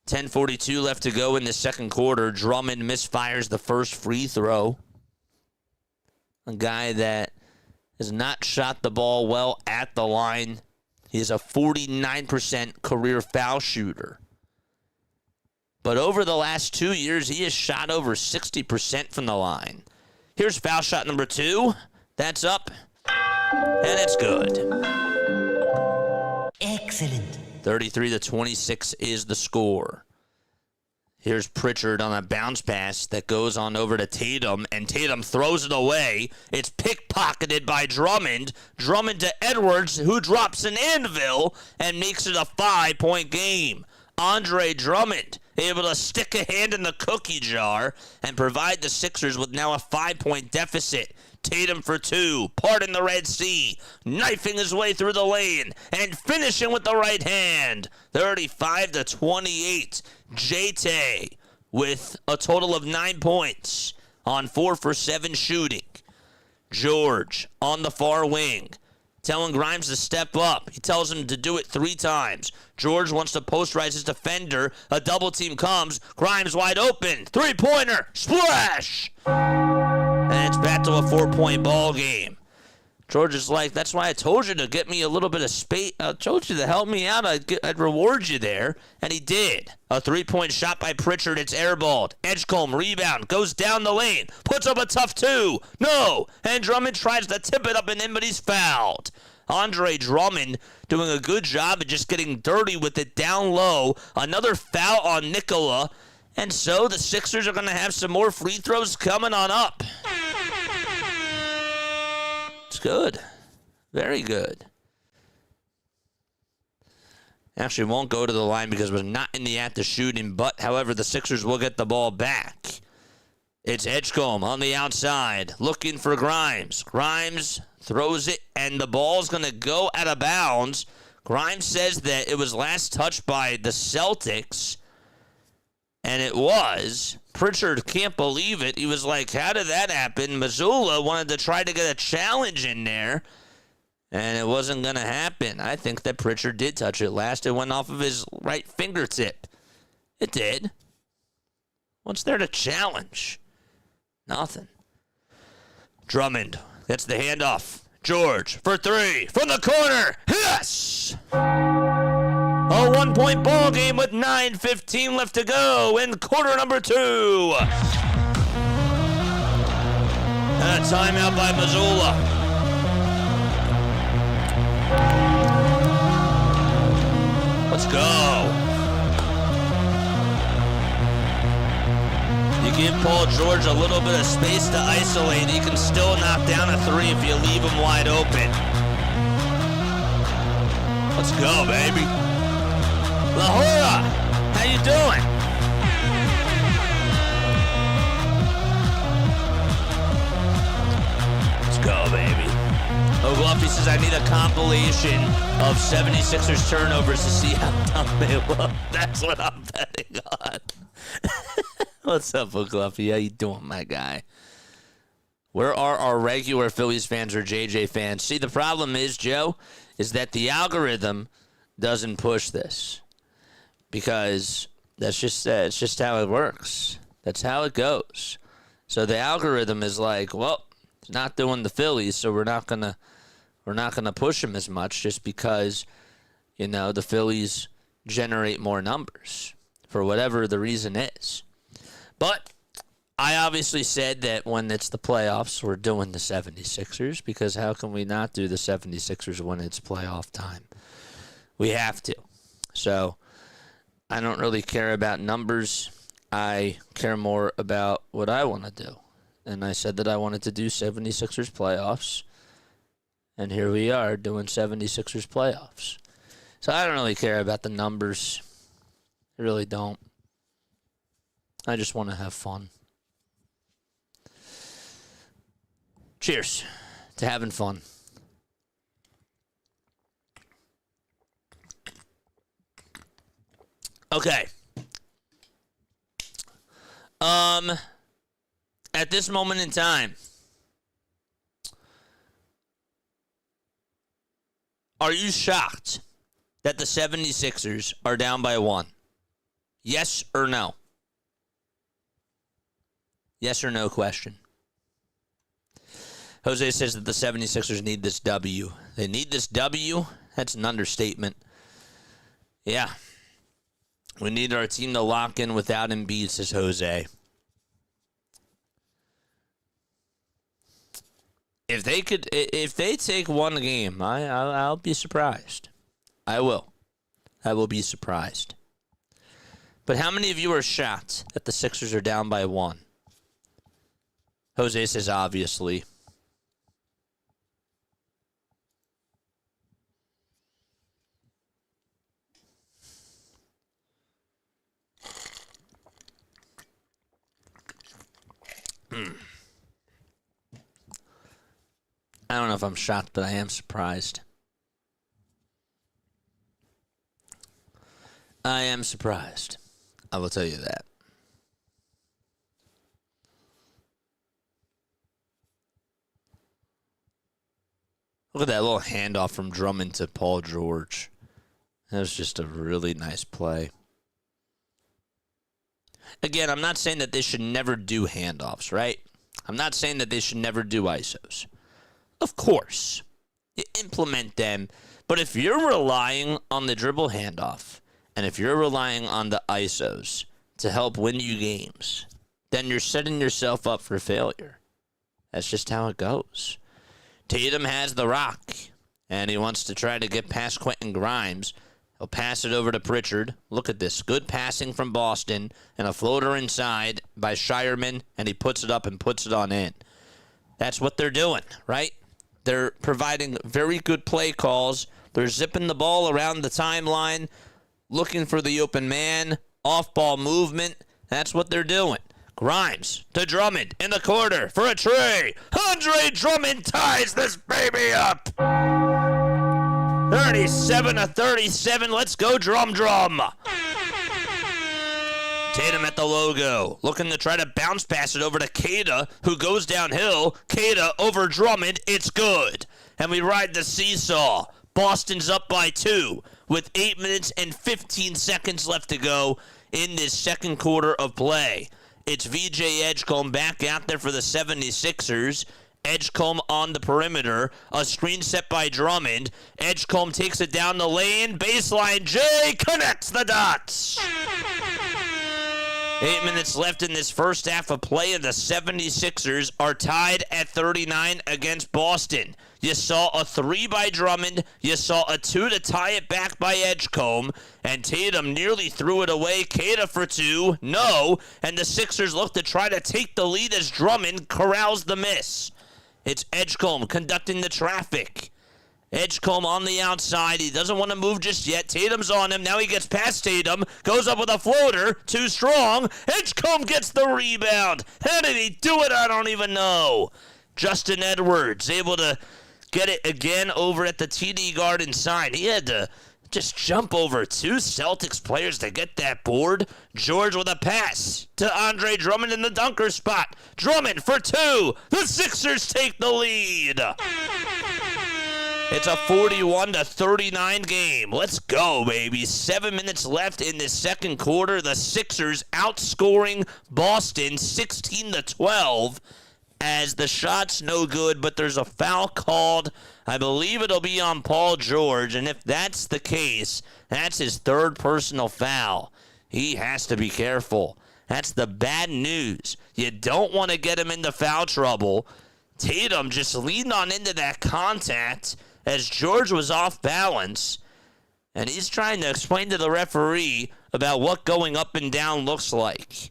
10:42 left to go in the second quarter. Drummond misfires the first free throw. A guy that has not shot the ball well at the line. He is a 49% career foul shooter. But over the last 2 years, he has shot over 60% from the line. Here's foul shot number 2. That's up. And it's good. Excellent. 33-26 is the score. Here's Pritchard on a bounce pass that goes on over to Tatum, and Tatum throws it away. It's pickpocketed by Drummond. Drummond to Edwards, who drops an anvil and makes it a 5-point game. Andre Drummond able to stick a hand in the cookie jar and provide the Sixers with now a 5-point deficit. Tatum for 2, parting the Red Sea, knifing his way through the lane, and finishing with the right hand. 35-28. J-Tay with a total of 9 points on 4 for 7 shooting. George on the far wing, telling Grimes to step up. He tells him to do it 3 times. George wants to posterize his defender. A double team comes. Grimes wide open. 3-pointer. Splash! And it's back to a 4-point ball game. George is like, that's why I told you to get me a little bit of space. I told you to help me out. I'd reward you there. And he did. A 3-point shot by Pritchard. It's airballed. Edgecombe rebound. Goes down the lane. Puts up a tough 2. No. And Drummond tries to tip it up and in, but he's fouled. Andre Drummond doing a good job of just getting dirty with it down low. Another foul on Nikola. And so the Sixers are going to have some more free throws coming on up. It's good. Very good. Actually won't go to the line because we're not in the act of shooting, but, however, the Sixers will get the ball back. It's Edgecombe on the outside, looking for Grimes. Grimes throws it, and the ball's going to go out of bounds. Grimes says that it was last touched by the Celtics, and it was. Pritchard can't believe it. He was like, how did that happen? Missoula wanted to try to get a challenge in there, and it wasn't going to happen. I think that Pritchard did touch it last. It went off of his right fingertip. It did. What's there to challenge? Nothing. Drummond. That's the handoff. George for 3 from the corner. Yes! A 1-point ball game with 9:15 left to go in quarter number 2. And a timeout by Missoula. Let's go. You give Paul George a little bit of space to isolate. He can still knock down a 3 if you leave him wide open. Let's go, baby. Lahora, how you doing? Let's go, baby. O'Gluffy says, I need a compilation of 76ers turnovers to see how dumb they look. That's what I'm betting on. What's up, O'Gluffy? How you doing, my guy? Where are our regular Phillies fans or JJ fans? See, the problem is, Joe, is that the algorithm doesn't push this. Because That's just how it works. That's how it goes. So the algorithm is like, well, it's not doing the Phillies, so we're not gonna push him as much just because, the Phillies generate more numbers for whatever the reason is. But I obviously said that when it's the playoffs, we're doing the 76ers, because how can we not do the 76ers when it's playoff time? We have to. So I don't really care about numbers. I care more about what I want to do. And I said that I wanted to do 76ers playoffs. And here we are doing 76ers playoffs. So I don't really care about the numbers. I really don't. I just want to have fun. Cheers to having fun. Okay. At this moment in time, are you shocked that the 76ers are down by 1? Yes or no? Yes or no question. Jose says that the 76ers need this W. They need this W? That's an understatement. Yeah. We need our team to lock in without Embiid, says Jose. If they take one game, I'll be surprised. I will be surprised. But how many of you are shocked that the Sixers are down by 1? Jose says obviously. I don't know if I'm shocked, but I am surprised. I am surprised. I will tell you that. Look at that little handoff from Drummond to Paul George. That was just a really nice play. Again, I'm not saying that they should never do handoffs, right? I'm not saying that they should never do ISOs. Of course, you implement them. But if you're relying on the dribble handoff, and if you're relying on the ISOs to help win you games, then you're setting yourself up for failure. That's just how it goes. Tatum has the rock, and he wants to try to get past Quentin Grimes. He'll pass it over to Pritchard. Look at this. Good passing from Boston, and a floater inside by Shireman, and he puts it up and puts it on in. That's what they're doing, right? They're providing very good play calls. They're zipping the ball around the timeline, looking for the open man, off-ball movement. That's what they're doing. Grimes to Drummond in the corner for a tray. Andre Drummond ties this baby up. 37-37. Let's go, Drum. Tatum at the logo, looking to try to bounce pass it over to Cada, who goes downhill. Cada over Drummond. It's good. And we ride the seesaw. Boston's up by 2 with 8 minutes and 15 seconds left to go in this second quarter of play. It's VJ Edgecombe back out there for the 76ers. Edgecombe on the perimeter. A screen set by Drummond. Edgecombe takes it down the lane. Baseline. Jay connects the dots. 8 minutes left in this first half of play, and the 76ers are tied at 39 against Boston. You saw a 3 by Drummond. You saw a 2 to tie it back by Edgecombe. And Tatum nearly threw it away. Cada for 2. No. And the Sixers look to try to take the lead as Drummond corrals the miss. It's Edgecombe conducting the traffic. Edgecombe on the outside. He doesn't want to move just yet. Tatum's on him. Now he gets past Tatum. Goes up with a floater. Too strong. Edgecombe gets the rebound. How did he do it? I don't even know. Justin Edwards able to get it again over at the TD Garden side. He had to just jump over 2 Celtics players to get that board. George with a pass to Andre Drummond in the dunker spot. Drummond for 2. The Sixers take the lead. It's a 41-39 game. Let's go, baby. 7 minutes left in the second quarter. The Sixers outscoring Boston 16-12 as the shot's no good, but there's a foul called. I believe it'll be on Paul George, and if that's the case, that's his third personal foul. He has to be careful. That's the bad news. You don't want to get him into foul trouble. Tatum just leaned on into that contact as George was off balance, and he's trying to explain to the referee about what going up and down looks like.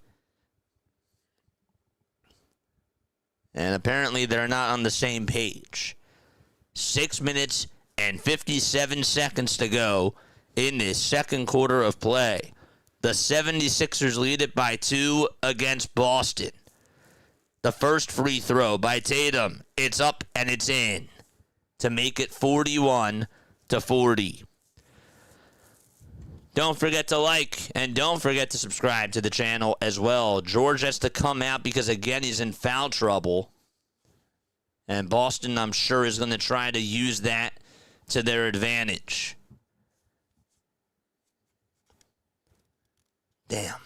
And apparently they're not on the same page. 6 minutes and 57 seconds to go in this second quarter of play. The 76ers lead it by 2 against Boston. The first free throw by Tatum. It's up and it's in to make it 41-40. Don't forget to like and don't forget to subscribe to the channel as well. George has to come out because, again, he's in foul trouble. And Boston, I'm sure, is going to try to use that to their advantage. Damn.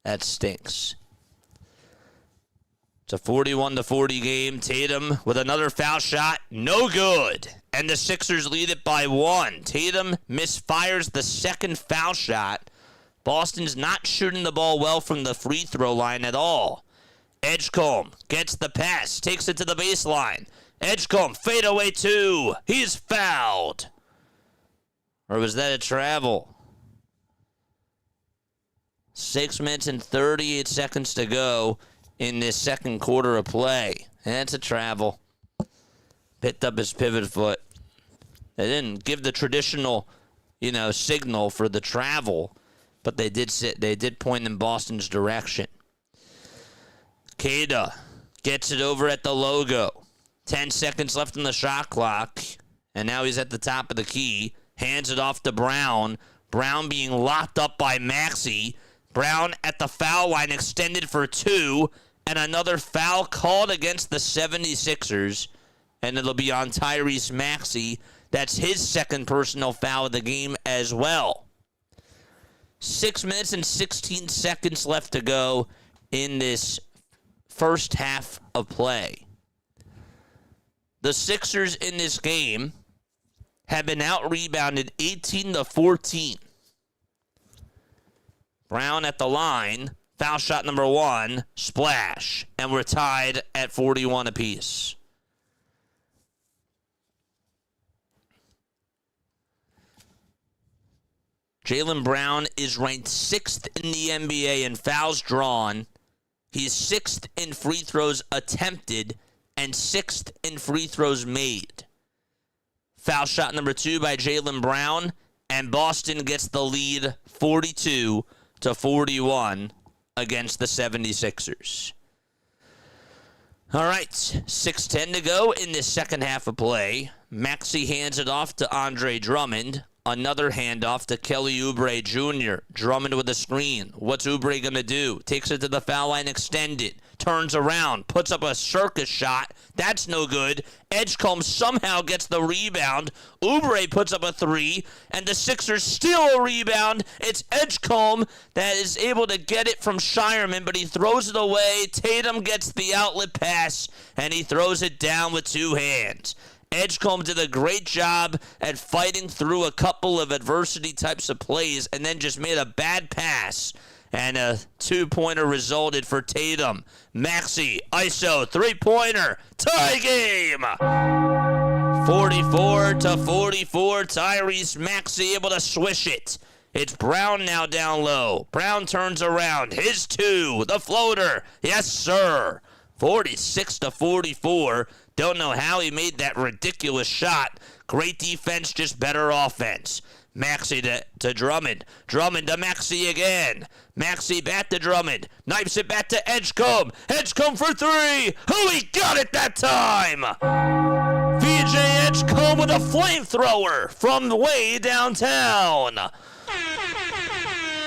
That stinks. It's a 41-40 game. Tatum with another foul shot. No good. And the Sixers lead it by 1. Tatum misfires the second foul shot. Boston's not shooting the ball well from the free throw line at all. Edgecombe gets the pass. Takes it to the baseline. Edgecombe, fadeaway 2. He's fouled. Or was that a travel? 6 minutes and 38 seconds to go in this second quarter of play. That's a travel. Picked up his pivot foot. They didn't give the traditional, signal for the travel, but they did point in Boston's direction. Cada gets it over at the logo. 10 seconds left on the shot clock, and now he's at the top of the key. Hands it off to Brown. Brown being locked up by Maxey. Brown at the foul line, extended for 2, and another foul called against the 76ers, and it'll be on Tyrese Maxey. That's his second personal foul of the game as well. 6 minutes and 16 seconds left to go in this first half of play. The Sixers in this game have been out-rebounded 18-14. Brown at the line. Foul shot number 1. Splash. And we're tied at 41 apiece. Jaylen Brown is ranked 6th in the NBA in fouls drawn. He's 6th in free throws attempted and 6th in free throws made. Foul shot number 2 by Jaylen Brown, and Boston gets the lead 42-41 against the 76ers. All right, 6:10 to go in this second half of play. Maxey hands it off to Andre Drummond. Another handoff to Kelly Oubre Jr. Drummond with a screen. What's Oubre going to do? Takes it to the foul line extended. Turns around. Puts up a circus shot. That's no good. Edgecombe somehow gets the rebound. Oubre puts up a 3. And the Sixers steal a rebound. It's Edgecombe that is able to get it from Shireman, but he throws it away. Tatum gets the outlet pass, and he throws it down with 2 hands. Edgecombe did a great job at fighting through a couple of adversity types of plays and then just made a bad pass. And a 2-pointer resulted for Tatum. Maxey, ISO, 3-pointer, tie game! 44-44, Tyrese Maxey able to swish it. It's Brown now down low. Brown turns around. His 2, the floater. Yes, sir. 46-44. Don't know how he made that ridiculous shot. Great defense, just better offense. Maxey to Drummond. Drummond to Maxey again. Maxey back to Drummond. Knifes it back to Edgecombe. Edgecombe for 3. Oh, he got it that time! VJ Edgecombe with a flamethrower from way downtown.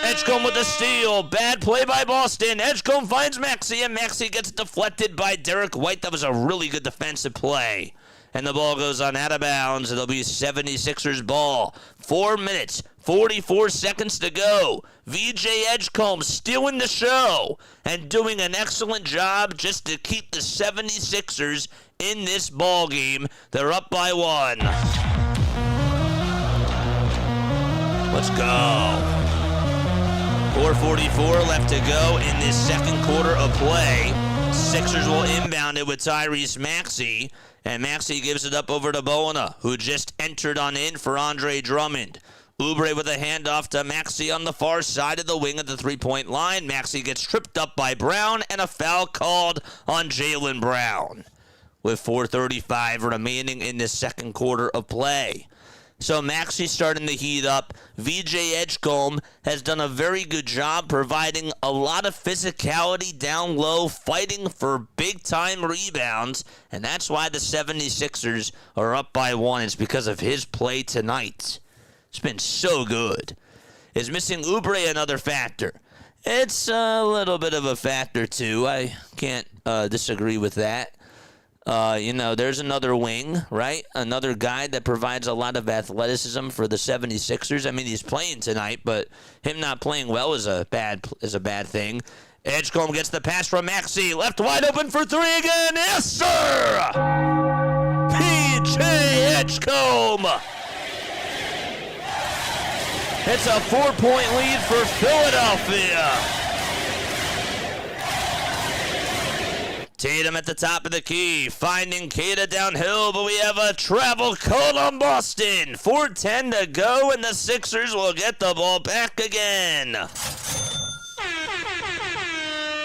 Edgecombe with the steal. Bad play by Boston. Edgecombe finds Maxey, and Maxey gets deflected by Derek White. That was a really good defensive play. and the ball goes on out of bounds. It'll be 76ers ball. 4 minutes, 44 seconds to go. VJ Edgecombe stealing the show and doing an excellent job just to keep the 76ers in this ball game. They're up by 1. Let's go. 4:44 left to go in this second quarter of play. Sixers will inbound it with Tyrese Maxey, and Maxey gives it up over to Bona, who just entered on in for Andre Drummond. Oubre with a handoff to Maxey on the far side of the wing at the three-point line. Maxey gets tripped up by Brown, and a foul called on Jaylen Brown with 4:35 remaining in this second quarter of play. So Maxey's starting to heat up. VJ Edgecombe has done a very good job providing a lot of physicality down low, fighting for big-time rebounds, and that's why the 76ers are up by 1. It's because of his play tonight. It's been so good. Is missing Oubre another factor? It's a little bit of a factor, too. I can't disagree with that. There's another wing, right? Another guy that provides a lot of athleticism for the 76ers. I mean, he's playing tonight, but him not playing well is a bad thing. Edgecombe gets the pass from Maxey. Left wide open for 3 again. Yes, sir! PJ Edgecombe! It's a 4-point lead for Philadelphia. Tatum at the top of the key, finding Kata downhill, but we have a travel call on Boston. 4:10 to go, and the Sixers will get the ball back again.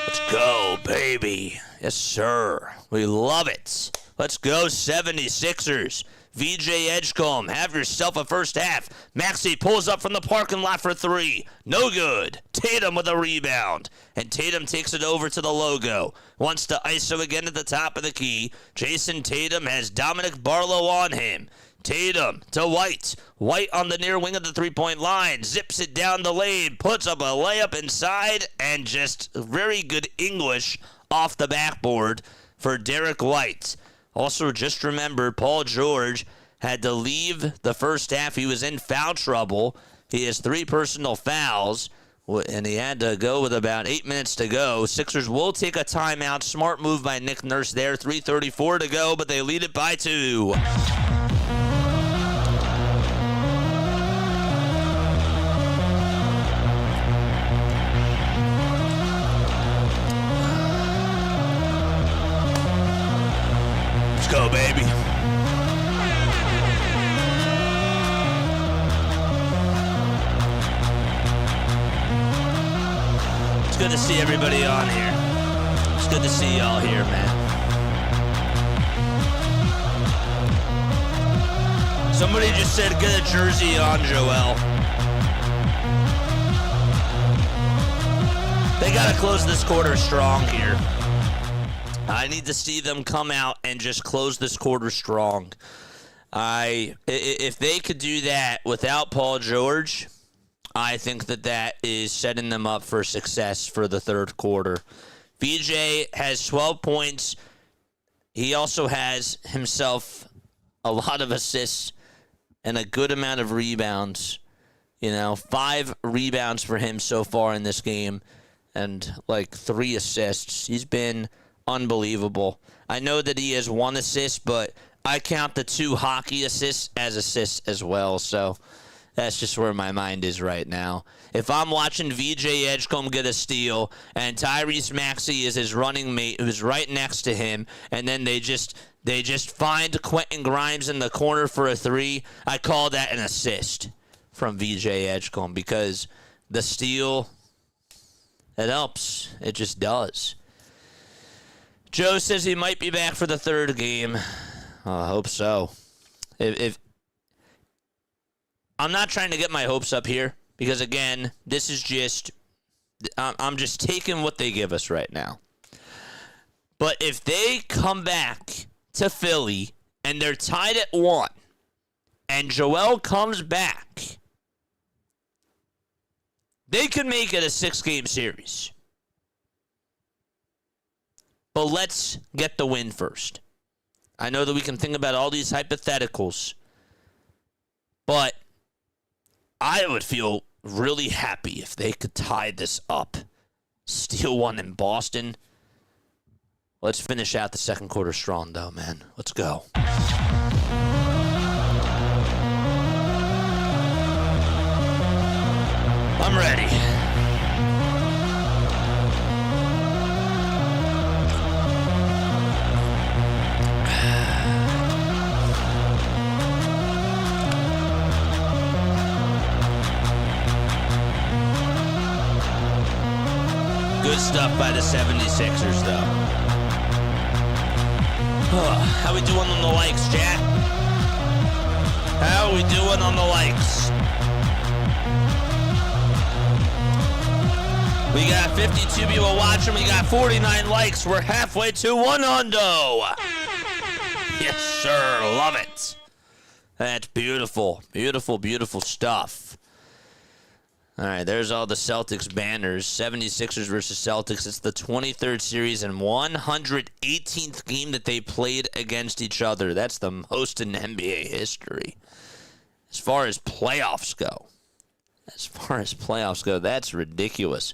Let's go, baby. Yes, sir. We love it. Let's go, 76ers. VJ Edgecombe, have yourself a first half. Maxey pulls up from the parking lot for 3. No good. Tatum with a rebound. And Tatum takes it over to the logo. Wants to ISO again at the top of the key. Jason Tatum has Dominic Barlow on him. Tatum to White. White on the near wing of the three-point line. Zips it down the lane. Puts up a layup inside. And just very good English off the backboard for Derek White. Also, just remember, Paul George had to leave the first half. He was in foul trouble. He has 3 personal fouls, and he had to go with about 8 minutes to go. Sixers will take a timeout. Smart move by Nick Nurse there. 3:34 to go, but they lead it by 2. Let's go, baby. It's good to see everybody on here. It's good to see y'all here, man. Somebody just said, get a jersey on, Joel. They got to close this quarter strong here. I need to see them come out and just close this quarter strong. If they could do that without Paul George, I think that is setting them up for success for the third quarter. VJ has 12 points. He also has himself a lot of assists and a good amount of rebounds. 5 rebounds for him so far in this game and 3 assists. He's been unbelievable. I know that he has 1 assist, but I count the 2 hockey assists as well, so that's just where my mind is right now. If I'm watching VJ Edgecombe get a steal and Tyrese Maxey is his running mate who's right next to him, and then they just find Quentin Grimes in the corner for a 3, I call that an assist from VJ Edgecombe because the steal, it helps. It just does. Joe says he might be back for the third game. I hope so. If I'm not trying to get my hopes up here because, again, this is just I'm just taking what they give us right now. But if they come back to Philly and they're tied at 1 and Joel comes back, they could make it a 6-game series. But let's get the win first. I know that we can think about all these hypotheticals, but I would feel really happy if they could tie this up. Steal one in Boston. Let's finish out the second quarter strong, though, man. Let's go. I'm ready. Good stuff by the 76ers, though. How we doing on the likes, chat? How we doing on the likes? We got 52 people watching. We got 49 likes. We're halfway to 100. Yes, sir. Love it. That's beautiful. Beautiful, beautiful stuff. All right, there's all the Celtics banners. 76ers versus Celtics. It's the 23rd series and 118th game that they played against each other. That's the most in NBA history. As far as playoffs go, that's ridiculous.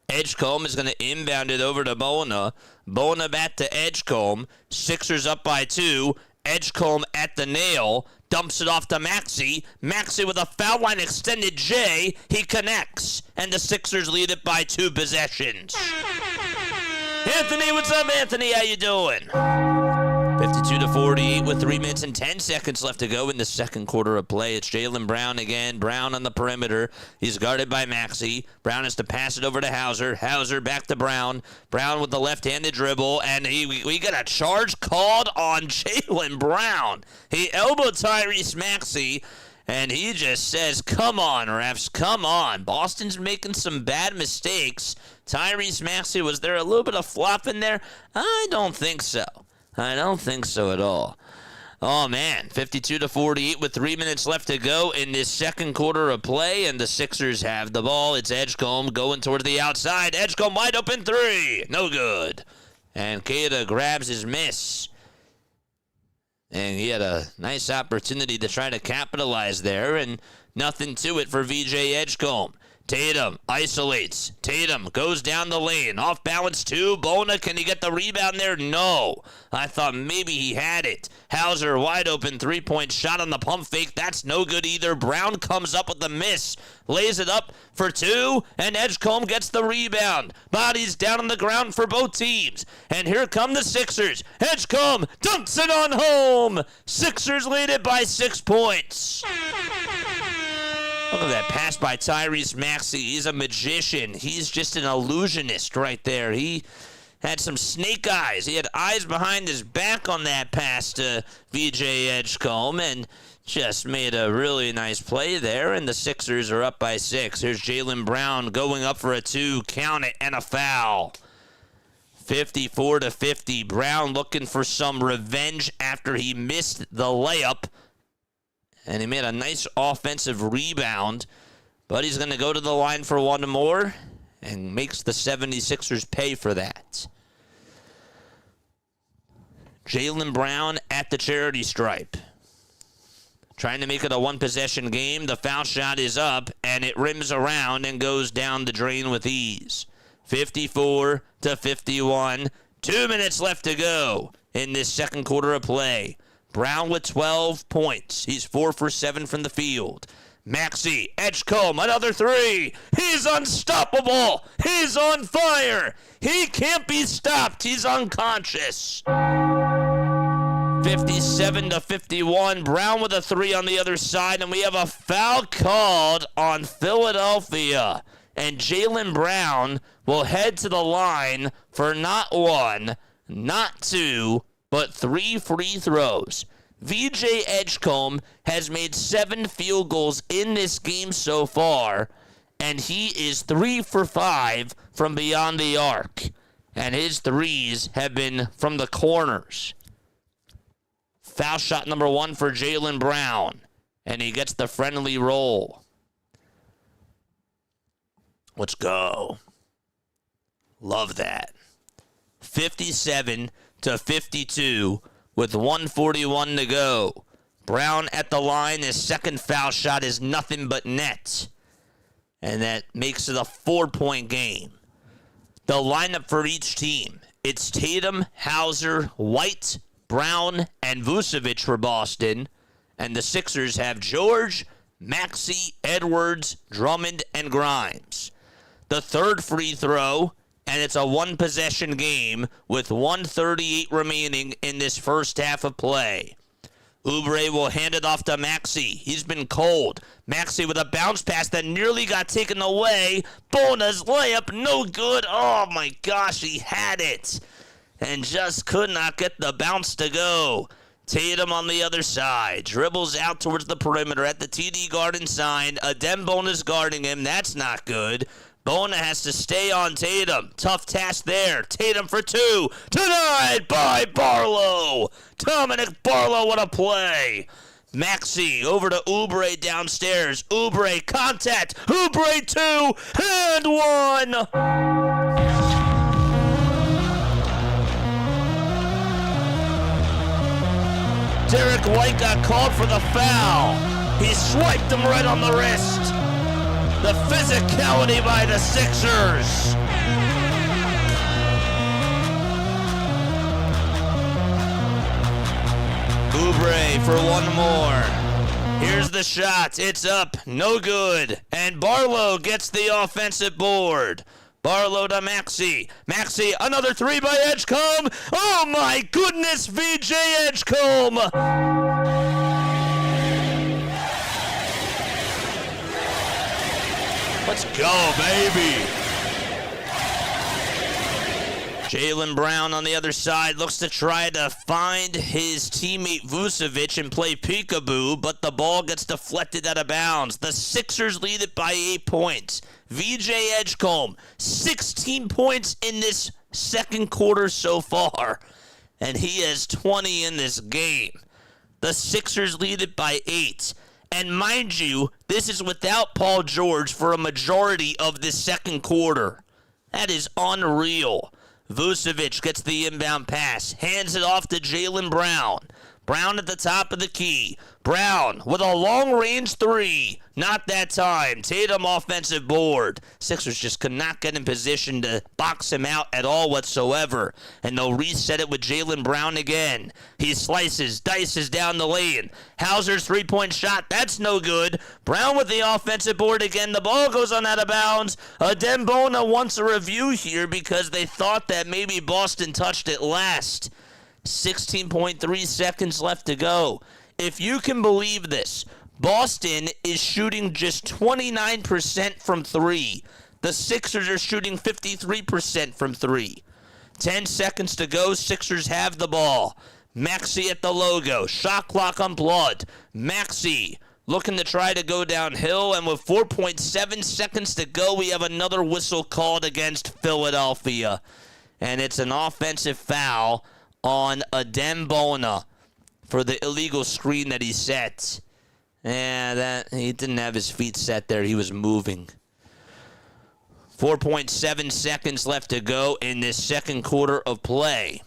Edgecombe is going to inbound it over to Bona. Bona back to Edgecombe. Sixers up by 2. Edgecombe at the nail. Dumps it off to Maxey. Maxey with a foul line extended J. He connects. And the Sixers lead it by 2 possessions. Anthony, what's up, Anthony? How you doing? 52-48 with 3 minutes and 10 seconds left to go in the second quarter of play. It's Jaylen Brown again. Brown on the perimeter. He's guarded by Maxey. Brown has to pass it over to Hauser. Hauser back to Brown. Brown with the left-handed dribble. And we got a charge called on Jaylen Brown. He elbowed Tyrese Maxey. And he just says, come on, refs, come on. Boston's making some bad mistakes. Tyrese Maxey, was there a little bit of flop in there? I don't think so. I don't think so at all. Oh, man, 52-48 with 3 minutes left to go in this second quarter of play, and the Sixers have the ball. It's Edgecombe going toward the outside. Edgecombe wide open 3. No good. And Queta grabs his miss. And he had a nice opportunity to try to capitalize there, and nothing to it for VJ Edgecombe. Tatum isolates. Tatum goes down the lane. Off balance 2. Bona, can he get the rebound there? No. I thought maybe he had it. Hauser wide open 3-point shot on the pump fake. That's no good either. Brown comes up with the miss. Lays it up for 2. And Edgecombe gets the rebound. Bodies down on the ground for both teams. And here come the Sixers. Edgecombe dunks it on home. Sixers lead it by 6 points. Look at that pass by Tyrese Maxey. He's a magician. He's just an illusionist right there. He had some snake eyes. He had eyes behind his back on that pass to VJ Edgecombe and just made a really nice play there. And the Sixers are up by 6. Here's Jaylen Brown going up for a 2. Count it, and a foul. 54-50. Brown looking for some revenge after he missed the layup. And he made a nice offensive rebound. But he's going to go to the line for one more and makes the 76ers pay for that. Jaylen Brown at the charity stripe. Trying to make it a one-possession game. The foul shot is up, and it rims around and goes down the drain with ease. 54-51. 2 minutes left to go in this second quarter of play. Brown with 12 points. He's 4 for 7 from the field. Maxey, Edgecombe, another 3. He's unstoppable. He's on fire. He can't be stopped. He's unconscious. 57-51. Brown with a 3 on the other side, and we have a foul called on Philadelphia. And Jaylen Brown will head to the line for not 1, not 2, but 3 free throws. VJ Edgecombe has made 7 field goals in this game so far, and he is 3 for 5 from beyond the arc. And his threes have been from the corners. Foul shot number 1 for Jaylen Brown, and he gets the friendly roll. Let's go. Love that. 57-52 with 1:41 to go. Brown at the line. His second foul shot is nothing but net. And that makes it a 4-point game. The lineup for each team. It's Tatum, Hauser, White, Brown, and Vucevic for Boston. And the Sixers have George, Maxey, Edwards, Drummond, and Grimes. The third free throw, and it's a one-possession game with 1:38 remaining in this first half of play. Oubre will hand it off to Maxey. He's been cold. Maxey with a bounce pass that nearly got taken away. Bona's layup, no good. Oh my gosh, he had it. And just could not get the bounce to go. Tatum on the other side. Dribbles out towards the perimeter at the TD Garden sign. Adem Bona's guarding him. That's not good. Bona has to stay on Tatum. Tough task there. Tatum for two. Denied by Barlow. Dominic Barlow, what a play. Maxey over to Oubre downstairs. Oubre, contact. Oubre 2 and 1. Derek White got called for the foul. He swiped him right on the wrist. The physicality by the Sixers. Oubre for one more. Here's the shot. It's up. No good. And Barlow gets the offensive board. Barlow to Maxey. Maxey, another three by Edgecombe. Oh my goodness, VJ Edgecombe. Let's go, baby. Jaylen Brown on the other side looks to try to find his teammate Vucevic and play peekaboo, but the ball gets deflected out of bounds. The Sixers lead it by 8 points. VJ Edgecombe, 16 points in this second quarter so far, and he has 20 in this game. The Sixers lead it by 8. And mind you, this is without Paul George for a majority of this second quarter. That is unreal. Vucevic gets the inbound pass, hands it off to Jaylen Brown. Brown at the top of the key. Brown with a long-range three. Not that time. Tatum offensive board. Sixers just could not get in position to box him out at all whatsoever. And they'll reset it with Jaylen Brown again. He slices, dices down the lane. Hauser's three-point shot. That's no good. Brown with the offensive board again. The ball goes on out of bounds. Adem Bona wants a review here because they thought that maybe Boston touched it last. 16.3 seconds left to go. If you can believe this, Boston is shooting just 29% from three. The Sixers are shooting 53% from three. 10 seconds to go. Sixers have the ball. Maxey at the logo. Shot clock on blood. Maxey looking to try to go downhill, and with 4.7 seconds to go, we have another whistle called against Philadelphia. And it's an offensive foul on Adem Bona for the illegal screen that he set. That he didn't have his feet set there. He was moving. 4.7 seconds left to go in this second quarter of play.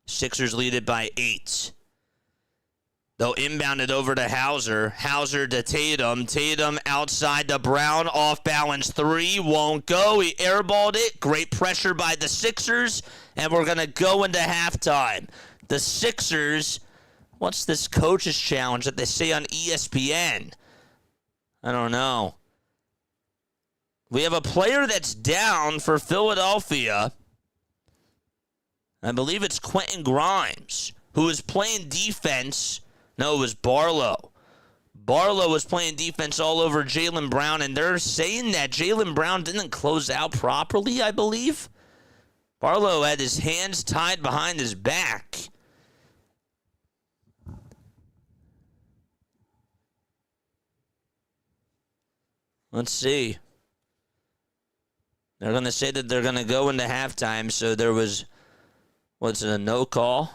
Sixers lead it by 8. They'll inbound it over to Hauser. Hauser to Tatum. Tatum outside to Brown. Off balance three. Won't go. He airballed it. Great pressure by the Sixers. And we're going to go into halftime. The Sixers, what's this coach's challenge that they say on ESPN? I don't know. We have a player that's down for Philadelphia. I believe it's Quentin Grimes, who is playing defense. No, it was Barlow. Barlow was playing defense all over Jaylen Brown, and they're saying that Jaylen Brown didn't close out properly, I believe. Barlow had his hands tied behind his back. Let's see. They're going to say that they're going to go into halftime, so there was, what's it, a no call?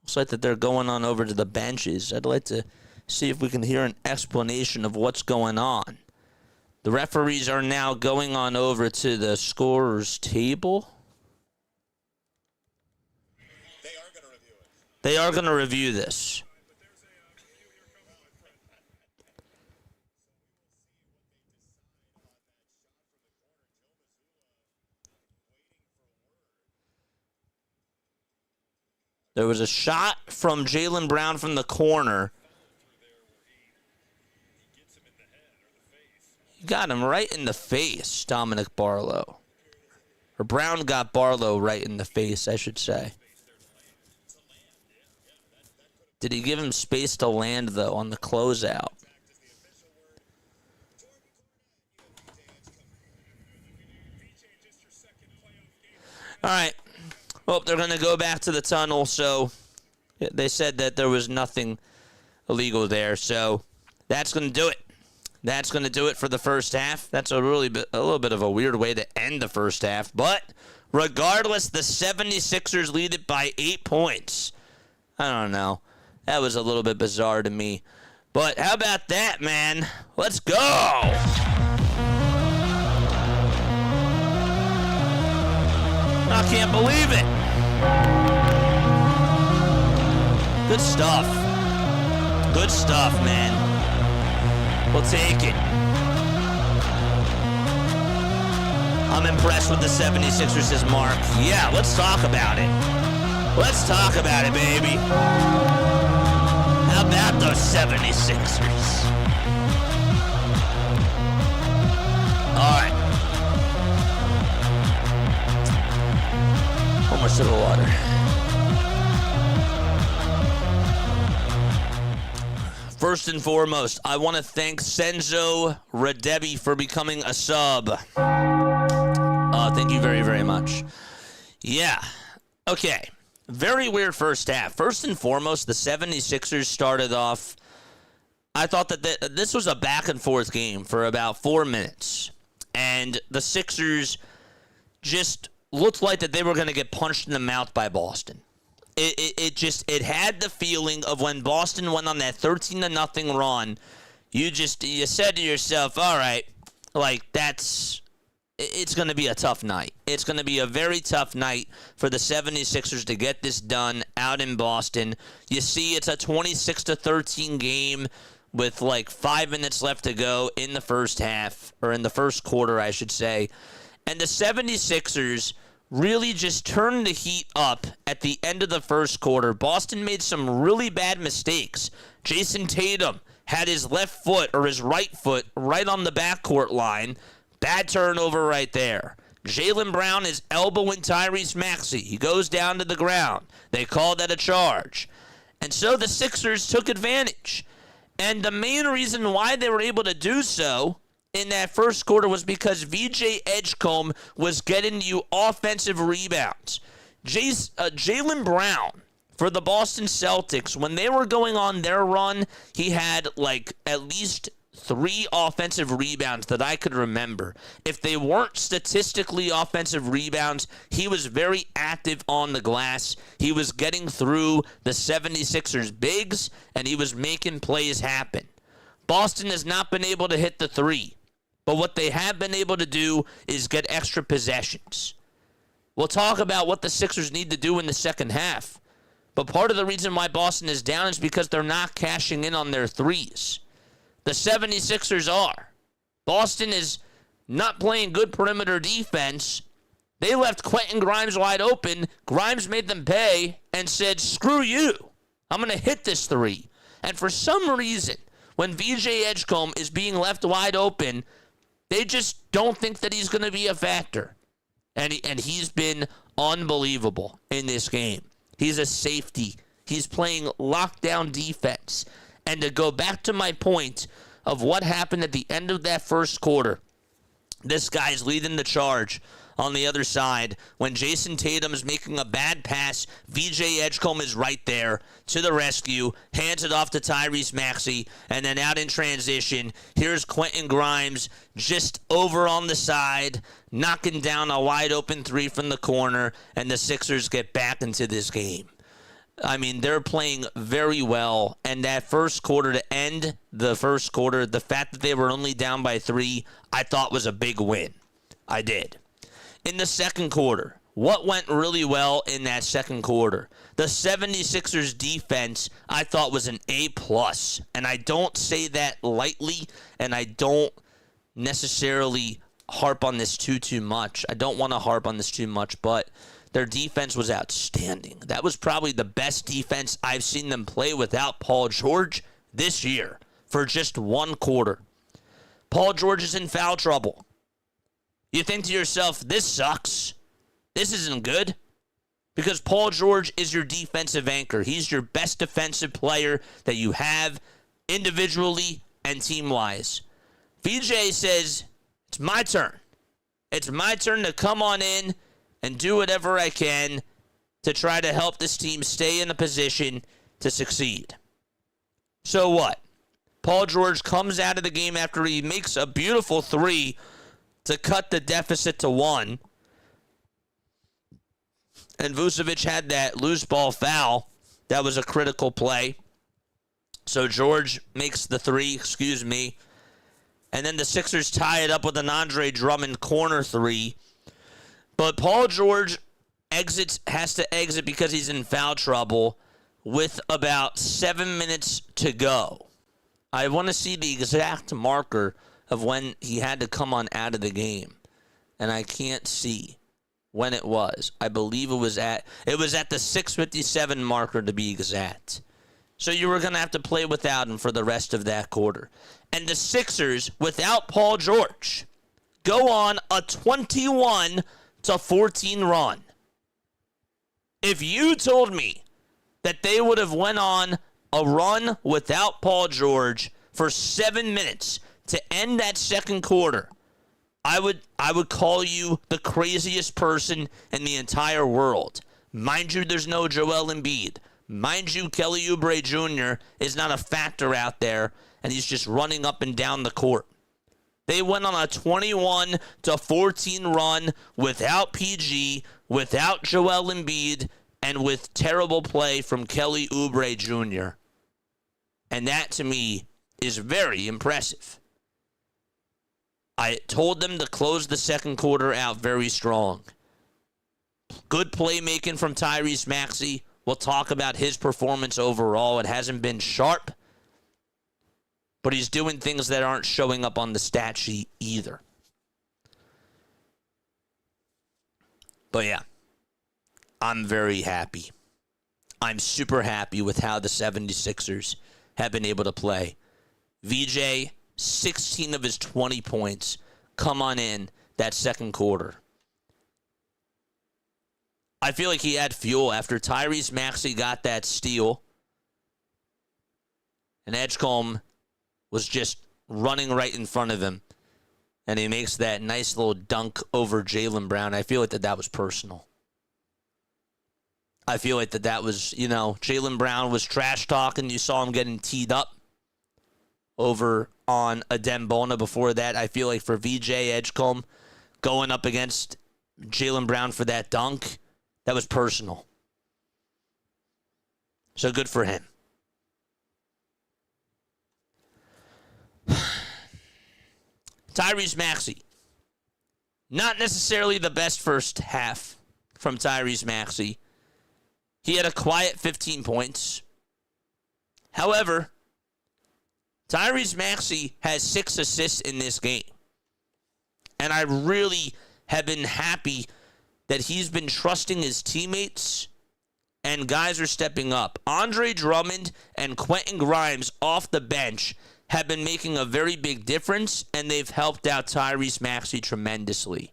Looks like that they're going on over to the benches. I'd like to see if we can hear an explanation of what's going on. The referees are now going on over to the scorer's table. They are going to review this. There was a shot from Jaylen Brown from the corner. He got him right in the face, Dominic Barlow. Or Brown got Barlow right in the face, I should say. Did he give him space to land, though, on the closeout? All right. Well, they're going to go back to the tunnel, so they said that there was nothing illegal there. So that's going to do it. That's going to do it for the first half. That's a little bit of a weird way to end the first half. But regardless, the 76ers lead it by 8 points. I don't know. That was a little bit bizarre to me. But how about that, man? Let's go! I can't believe it. Good stuff. Good stuff, man. We'll take it. I'm impressed with the 76ers, says Mark. Yeah, let's talk about it. Let's talk about it, baby. How about those 76ers? All right. One more sip of water. First and foremost, I want to thank Senzo Radebi for becoming a sub. Thank you very, very much. Yeah. Okay. Very weird first half. First and foremost, the 76ers started off. I thought that this was a back and forth game for about 4 minutes. And the Sixers just looked like that they were going to get punched in the mouth by Boston. It had the feeling of when Boston went on that 13-0 run, you said to yourself, all right, like it's going to be a tough night. It's going to be a very tough night for the 76ers to get this done out in Boston. You see, it's a 26-13 game with like 5 minutes left to go in the first half, or in the first quarter, I should say. And the 76ers really just turned the heat up at the end of the first quarter. Boston made some really bad mistakes. Jason Tatum had his left foot or his right foot right on the backcourt line. Bad turnover right there. Jaylen Brown is elbowing Tyrese Maxey. He goes down to the ground. They called that a charge. And so the Sixers took advantage. And the main reason why they were able to do so in that first quarter was because VJ Edgecombe was getting you offensive rebounds. Jaylen Brown for the Boston Celtics, when they were going on their run, he had like at least 3 offensive rebounds that I could remember. If they weren't statistically offensive rebounds, he was very active on the glass. He was getting through the 76ers bigs, and he was making plays happen. Boston has not been able to hit the 3. But what they have been able to do is get extra possessions. We'll talk about what the Sixers need to do in the second half. But part of the reason why Boston is down is because they're not cashing in on their threes. The 76ers are. Boston is not playing good perimeter defense. They left Quentin Grimes wide open. Grimes made them pay and said, screw you. I'm going to hit this 3. And for some reason, when VJ Edgecombe is being left wide open, they just don't think that he's going to be a factor. And he's been unbelievable in this game. He's a safety. He's playing lockdown defense. And to go back to my point of what happened at the end of that first quarter, this guy's leading the charge on the other side. When Jason Tatum is making a bad pass, VJ Edgecombe is right there to the rescue, hands it off to Tyrese Maxey, and then out in transition, here's Quentin Grimes just over on the side, knocking down a wide-open 3 from the corner, and the Sixers get back into this game. I mean, they're playing very well, and that first quarter to end the first quarter, the fact that they were only down by 3, I thought was a big win. I did. In the second quarter, what went really well in that second quarter. The 76ers defense, I thought, was an A+. And I don't say that lightly, and I don't necessarily harp on this too much. I don't want to harp on this too much, but their defense was outstanding. That was probably the best defense I've seen them play without Paul George this year for just one quarter. Paul George is in foul trouble. You think to yourself, this sucks. This isn't good. Because Paul George is your defensive anchor. He's your best defensive player that you have individually and team-wise. VJ says, it's my turn. It's my turn to come on in and do whatever I can to try to help this team stay in a position to succeed. So what? Paul George comes out of the game after he makes a beautiful three to cut the deficit to 1. And Vucevic had that loose ball foul. That was a critical play. So George makes the 3, And then the Sixers tie it up with an Andre Drummond corner 3. But Paul George has to exit because he's in foul trouble with about 7 minutes to go. I want to see the exact marker of when he had to come on out of the game. And I can't see when it was. I believe it was at the 6:57 marker to be exact. So you were going to have to play without him for the rest of that quarter. And the Sixers, without Paul George, go on a 21-14 run. If you told me that they would have went on a run without Paul George for 7 minutes to end that second quarter, I would call you the craziest person in the entire world. Mind you, there's no Joel Embiid. Mind you, Kelly Oubre Jr. is not a factor out there, and he's just running up and down the court. They went on a 21-14 run without PG, without Joel Embiid, and with terrible play from Kelly Oubre Jr. And that, to me, is very impressive. I told them to close the second quarter out very strong. Good playmaking from Tyrese Maxey. We'll talk about his performance overall. It hasn't been sharp, but he's doing things that aren't showing up on the stat sheet either. But yeah, I'm very happy. I'm super happy with how the 76ers have been able to play. VJ, 16 of his 20 points come on in that second quarter. I feel like he had fuel after Tyrese Maxey got that steal. And Edgecombe was just running right in front of him. And he makes that nice little dunk over Jaylen Brown. I feel like that was personal. I feel like that was, Jaylen Brown was trash talking. You saw him getting teed up over on Adem Bona before that. I feel like for VJ Edgecombe going up against Jaylen Brown for that dunk, that was personal. So good for him. Tyrese Maxey. Not necessarily the best first half from Tyrese Maxey. He had a quiet 15 points. However, Tyrese Maxey has 6 assists in this game. And I really have been happy that he's been trusting his teammates and guys are stepping up. Andre Drummond and Quentin Grimes off the bench have been making a very big difference, and they've helped out Tyrese Maxey tremendously.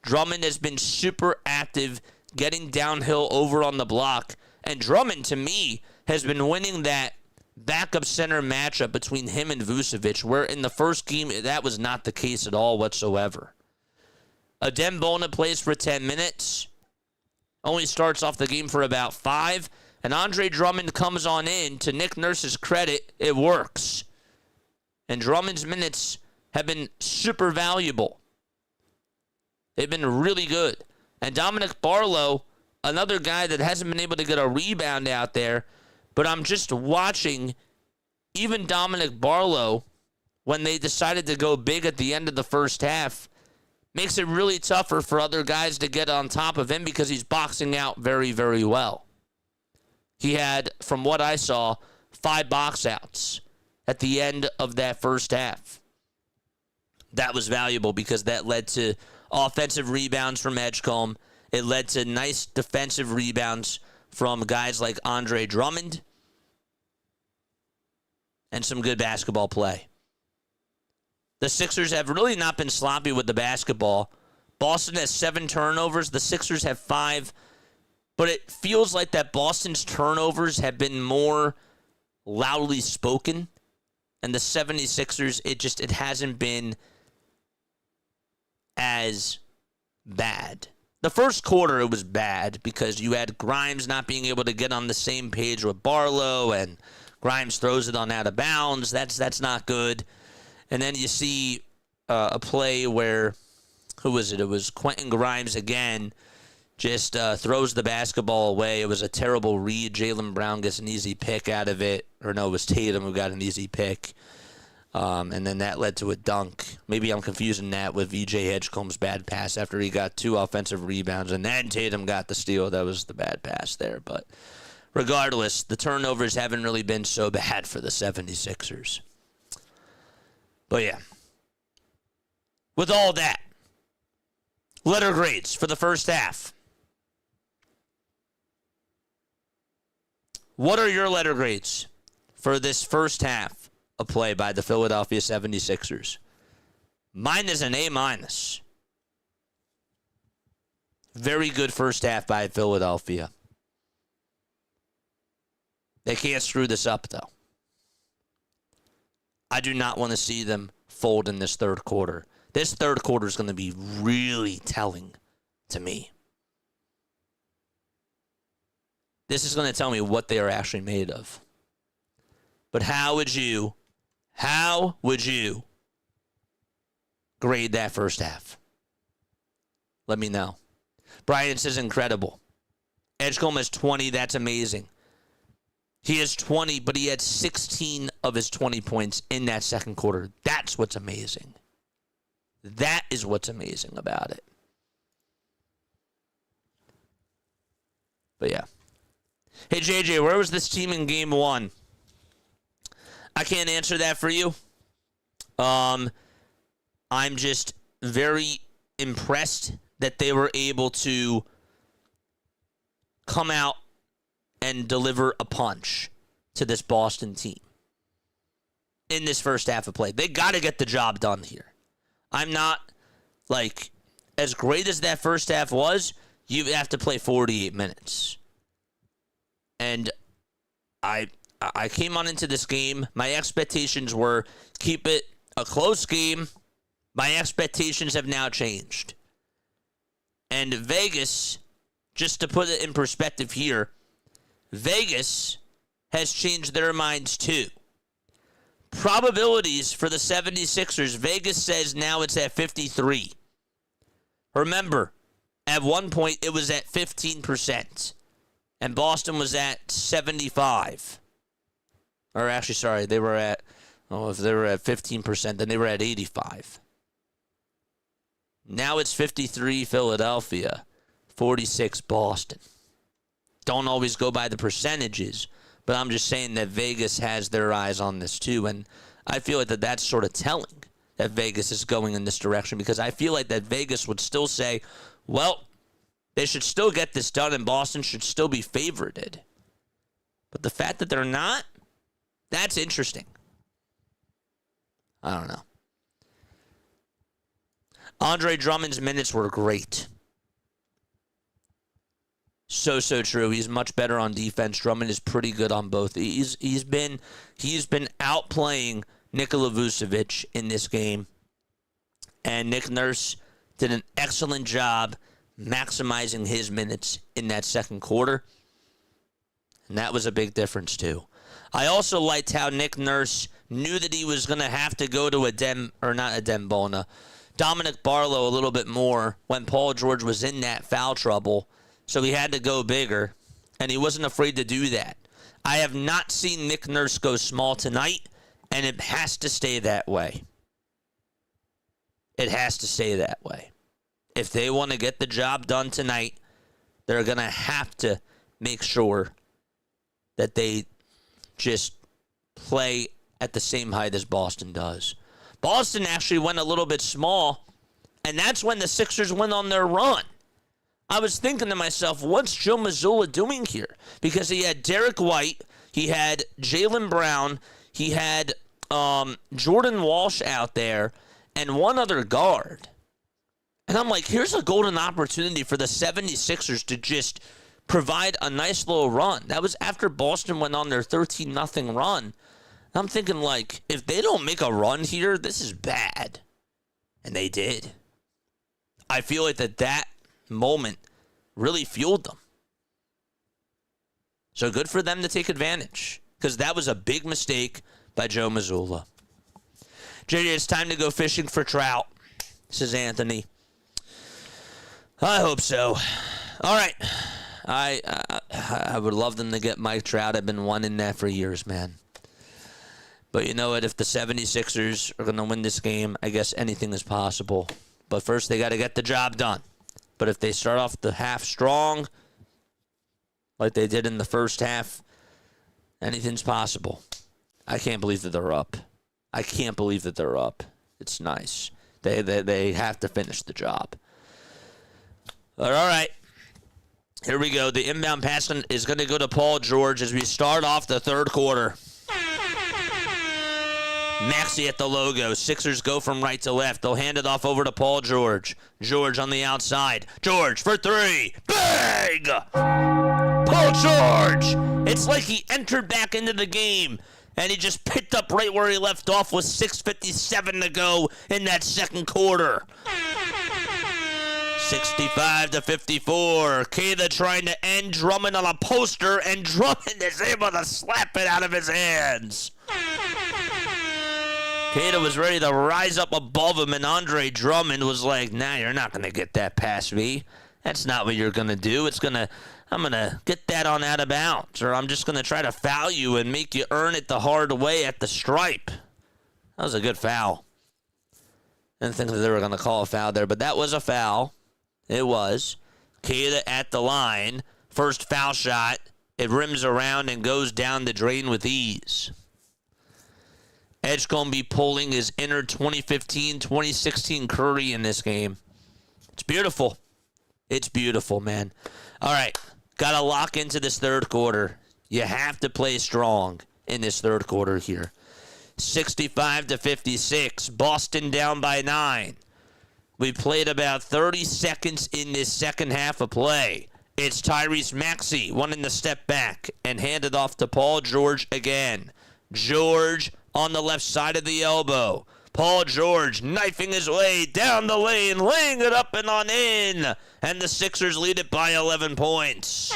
Drummond has been super active, getting downhill over on the block, and Drummond, to me, has been winning that backup center matchup between him and Vucevic, where in the first game, that was not the case at all whatsoever. Adem Bona plays for 10 minutes, only starts off the game for about 5, and Andre Drummond comes on in. To Nick Nurse's credit, it works. And Drummond's minutes have been super valuable. They've been really good. And Dominic Barlow, another guy that hasn't been able to get a rebound out there, but I'm just watching even Dominic Barlow, when they decided to go big at the end of the first half, makes it really tougher for other guys to get on top of him because he's boxing out very, very well. He had, from what I saw, 5 box outs at the end of that first half. That was valuable because that led to offensive rebounds from Edgecombe. It led to nice defensive rebounds from guys like Andre Drummond and some good basketball play. The Sixers have really not been sloppy with the basketball. Boston has 7 turnovers. The Sixers have 5. But it feels like that Boston's turnovers have been more loudly spoken. And the 76ers, it hasn't been as bad. The first quarter, it was bad because you had Grimes not being able to get on the same page with Barlow, and Grimes throws it on out of bounds. That's not good. And then you see a play where, who was it? It was Quentin Grimes again, just throws the basketball away. It was a terrible read. Jaylen Brown gets an easy pick out of it. Or no, it was Tatum who got an easy pick. And then that led to a dunk. Maybe I'm confusing that with VJ Edgecombe's bad pass after he got 2 offensive rebounds. And then Tatum got the steal. That was the bad pass there. But regardless, the turnovers haven't really been so bad for the 76ers. But yeah. With all that, letter grades for the first half. What are your letter grades for this first half of play by the Philadelphia 76ers? Mine is an A-. Very good first half by Philadelphia. They can't screw this up, though. I do not want to see them fold in this third quarter. This third quarter is going to be really telling to me. This is going to tell me what they are actually made of. But how would you grade that first half? Let me know. Brian says incredible. Edgecombe has 20. That's amazing. He has 20, but he had 16 of his 20 points in that second quarter. That's what's amazing. That is what's amazing about it. But yeah. Hey, JJ, where was this team in game 1? I can't answer that for you. I'm just very impressed that they were able to come out and deliver a punch to this Boston team in this first half of play. They got to get the job done here. I'm not, as great as that first half was, you have to play 48 minutes. And I came on into this game. My expectations were keep it a close game. My expectations have now changed. And Vegas, just to put it in perspective here, Vegas has changed their minds too. Probabilities for the 76ers, Vegas says now it's at 53. Remember, at one point it was at 15%. And Boston was at 75. Or actually, sorry, they were at, if they were at 15%, then they were at 85. Now it's 53 Philadelphia, 46 Boston. Don't always go by the percentages, but I'm just saying that Vegas has their eyes on this too, and I feel like that's sort of telling that Vegas is going in this direction, because I feel like that Vegas would still say, well, they should still get this done and Boston should still be favorited. But the fact that they're not, that's interesting. I don't know. Andre Drummond's minutes were great. So true. He's much better on defense. Drummond is pretty good on both. He's been outplaying Nikola Vucevic in this game. And Nick Nurse did an excellent job maximizing his minutes in that second quarter. And that was a big difference too. I also liked how Nick Nurse knew that he was going to have to go to Dominic Barlow a little bit more when Paul George was in that foul trouble. So he had to go bigger, and he wasn't afraid to do that. I have not seen Nick Nurse go small tonight, and it has to stay that way. It has to stay that way. if they want to get the job done tonight, they're going to have to make sure that they just play at the same height as Boston does. Boston actually went a little bit small, and that's when the Sixers went on their run. I was thinking to myself, what's Joe Mazzulla doing here? Because he had Derek White, he had Jaylen Brown, he had Jordan Walsh out there, and one other guard. And I'm like, here's a golden opportunity for the 76ers to just provide a nice little run. That was after Boston went on their 13-0 run. And I'm thinking, like, if they don't make a run here, this is bad. And they did. I feel like that moment really fueled them. So good for them to take advantage, because that was a big mistake by Joe Mazzulla. JJ, it's time to go fishing for trout, says Anthony. I hope so. All right. I would love them to get Mike Trout. I've been wanting that for years, man. But you know what? If the 76ers are going to win this game, I guess anything is possible. But first, they got to get the job done. But if they start off the half strong, like they did in the first half, anything's possible. I can't believe that they're up. I can't believe that they're up. It's nice. They have to finish the job. All right. Here we go. The inbound passing is going to go to Paul George as we start off the third quarter. Maxey at the logo. Sixers go from right to left. They'll hand it off over to Paul George. George on the outside. George for three. Bang! Paul George! It's like he entered back into the game, and he just picked up right where he left off with 6:57 to go in that second quarter. 65-54. Kayla trying to end Drummond on a poster, and Drummond is able to slap it out of his hands. Kayla was ready to rise up above him, and Andre Drummond was like, nah, you're not going to get that past me. That's not what you're going to do. I'm going to get that on out of bounds, or I'm just going to try to foul you and make you earn it the hard way at the stripe. That was a good foul. I didn't think that they were going to call a foul there, but that was a foul. It was. Kayla at the line. First foul shot. It rims around and goes down the drain with ease. Edge going to be pulling his inner 2015-2016 Curry in this game. It's beautiful. It's beautiful, man. All right. Got to lock into this third quarter. You have to play strong in this third quarter here. 65-56. Boston down by 9. We played about 30 seconds in this second half of play. It's Tyrese Maxey wanting to step back and hand it off to Paul George again. George on the left side of the elbow. Paul George knifing his way down the lane, laying it up and on in. And the Sixers lead it by 11 points.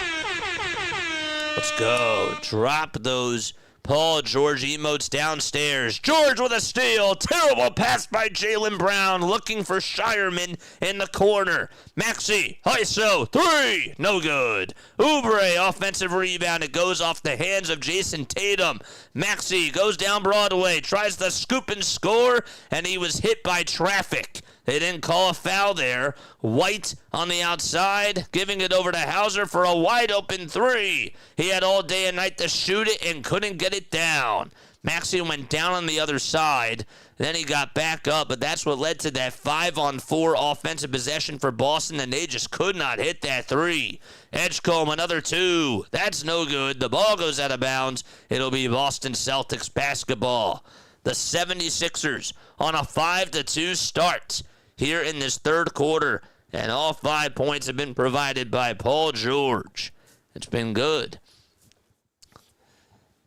Let's go. Drop those Paul George emotes downstairs. George with a steal. Terrible pass by Jaylen Brown, looking for Shireman in the corner. Maxey, ISO, three, no good. Oubre, offensive rebound. It goes off the hands of Jason Tatum. Maxey goes down Broadway, tries to scoop and score, and he was hit by traffic. They didn't call a foul there. White on the outside, giving it over to Hauser for a wide-open three. He had all day and night to shoot it and couldn't get it down. Maxey went down on the other side. Then he got back up, but that's what led to that 5-on-4 offensive possession for Boston, and they just could not hit that three. Edgecombe, another two. That's no good. The ball goes out of bounds. It'll be Boston Celtics basketball. The 76ers on a 5-2 start here in this third quarter, and all 5 points have been provided by Paul George. It's been good.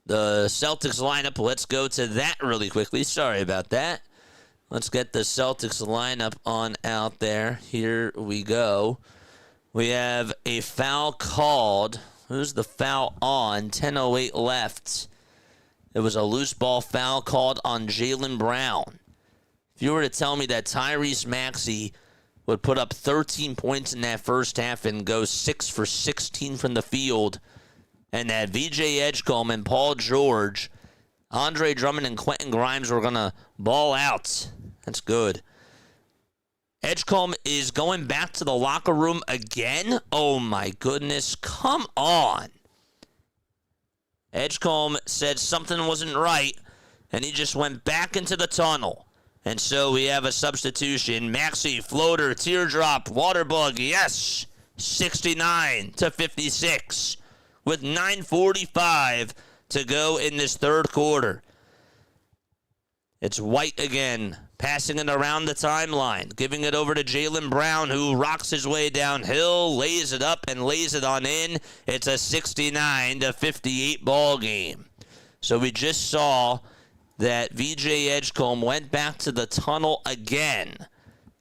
The Celtics lineup, let's go to that really quickly. Sorry about that. Let's get the Celtics lineup on out there. Here we go. We have a foul called. Who's the foul on? 10:08 left. It was a loose ball foul called on Jaylen Brown. If you were to tell me that Tyrese Maxey would put up 13 points in that first half and go 6 for 16 from the field, and that VJ Edgecombe and Paul George, Andre Drummond and Quentin Grimes were going to ball out, that's good. Edgecombe is going back to the locker room again. Oh, my goodness. Come on. Edgecombe said something wasn't right, and he just went back into the tunnel. And so we have a substitution. Maxey, floater, teardrop, water bug. Yes. 69-56 with 9:45 to go in this third quarter. It's White again, passing it around the timeline, giving it over to Jaylen Brown, who rocks his way downhill, lays it up, and lays it on in. It's a 69-58 ball game. So we just saw that VJ Edgecombe went back to the tunnel again.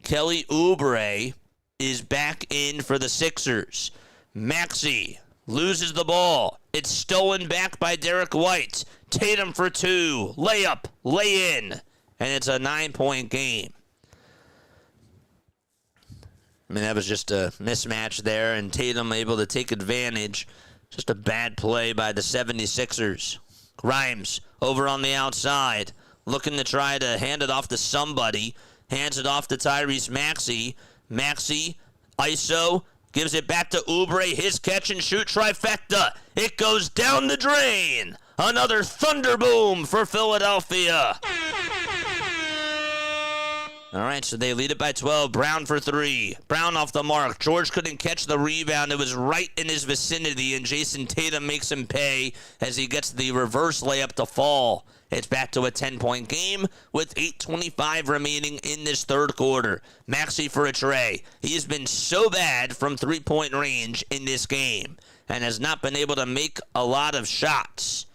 Kelly Oubre is back in for the Sixers. Maxey loses the ball. It's stolen back by Derek White. Tatum for two. Layup. Lay in. And it's a 9-point game. I mean, that was just a mismatch there, and Tatum able to take advantage. Just a bad play by the 76ers. Grimes over on the outside, looking to try to hand it off to somebody. Hands it off to Tyrese Maxey. Maxey, ISO, gives it back to Oubre. His catch and shoot trifecta. It goes down the drain. Another thunder boom for Philadelphia. All right, so they lead it by 12. Brown for three. Brown off the mark. George couldn't catch the rebound. It was right in his vicinity, and Jason Tatum makes him pay as he gets the reverse layup to fall. It's back to a 10-point game with 8:25 remaining in this third quarter. Maxey for a tray. He has been so bad from three-point range in this game and has not been able to make a lot of shots.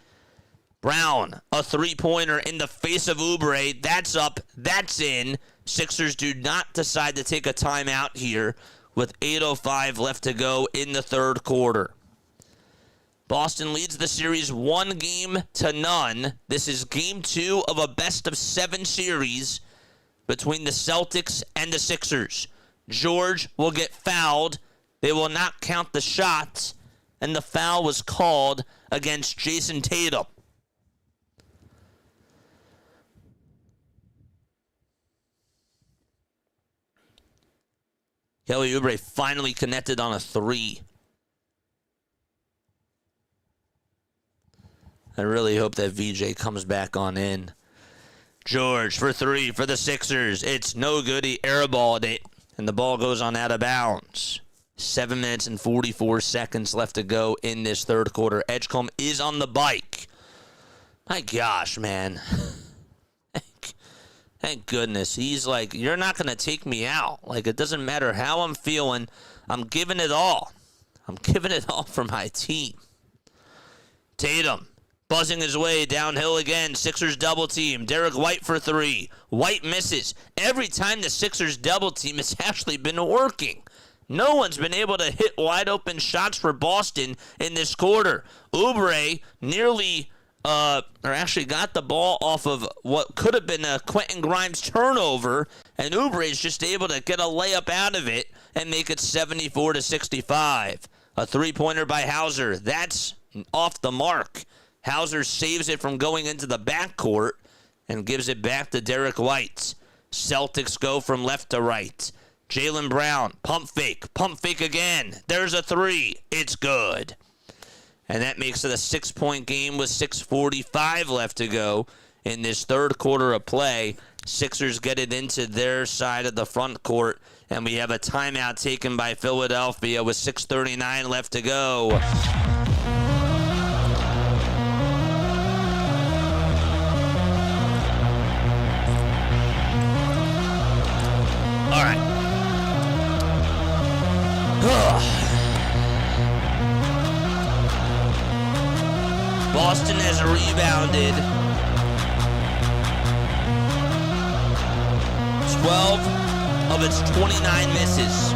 Brown, a three-pointer in the face of Oubre. That's up. That's in. Sixers do not decide to take a timeout here with 8:05 left to go in the third quarter. Boston leads the series 1-0. This is game 2 of a best-of-7 series between the Celtics and the Sixers. George will get fouled. They will not count the shots, and the foul was called against Jason Tatum. Kelly Oubre finally connected on a three. I really hope that VJ comes back on in. George for three for the Sixers. It's no good. He airballed it, and the ball goes on out of bounds. 7 minutes and 44 seconds left to go in this third quarter. Edgecombe is on the bike. My gosh, man. Thank goodness. He's like, you're not going to take me out. Like, it doesn't matter how I'm feeling. I'm giving it all. I'm giving it all for my team. Tatum buzzing his way downhill again. Sixers double team. Derek White for three. White misses. Every time the Sixers double team, it's actually been working. No one's been able to hit wide open shots for Boston in this quarter. Oubre nearly actually got the ball off of what could have been a Quentin Grimes turnover, and Oubre is just able to get a layup out of it and make it 74-65. A three-pointer by Hauser. That's off the mark. Hauser saves it from going into the backcourt and gives it back to Derek White. Celtics go from left to right. Jaylen Brown, pump fake again. There's a three. It's good. And that makes it a 6-point game with 6:45 left to go in this third quarter of play. Sixers get it into their side of the front court, and we have a timeout taken by Philadelphia with 6:39 left to go. All right. Boston has rebounded 12 of its 29 misses.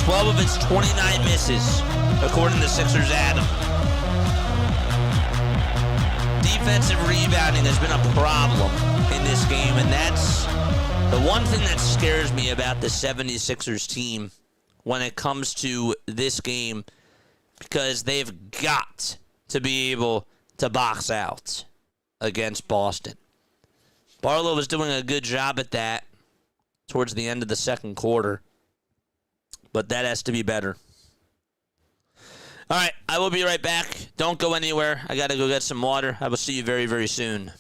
12 of its 29 misses, according to Sixers Adam. Defensive rebounding has been a problem in this game, and that's the one thing that scares me about the 76ers team when it comes to this game, because they've got to be able to box out against Boston. Barlow was doing a good job at that towards the end of the second quarter. But that has to be better. All right, I will be right back. Don't go anywhere. I got to go get some water. I will see you very, very soon.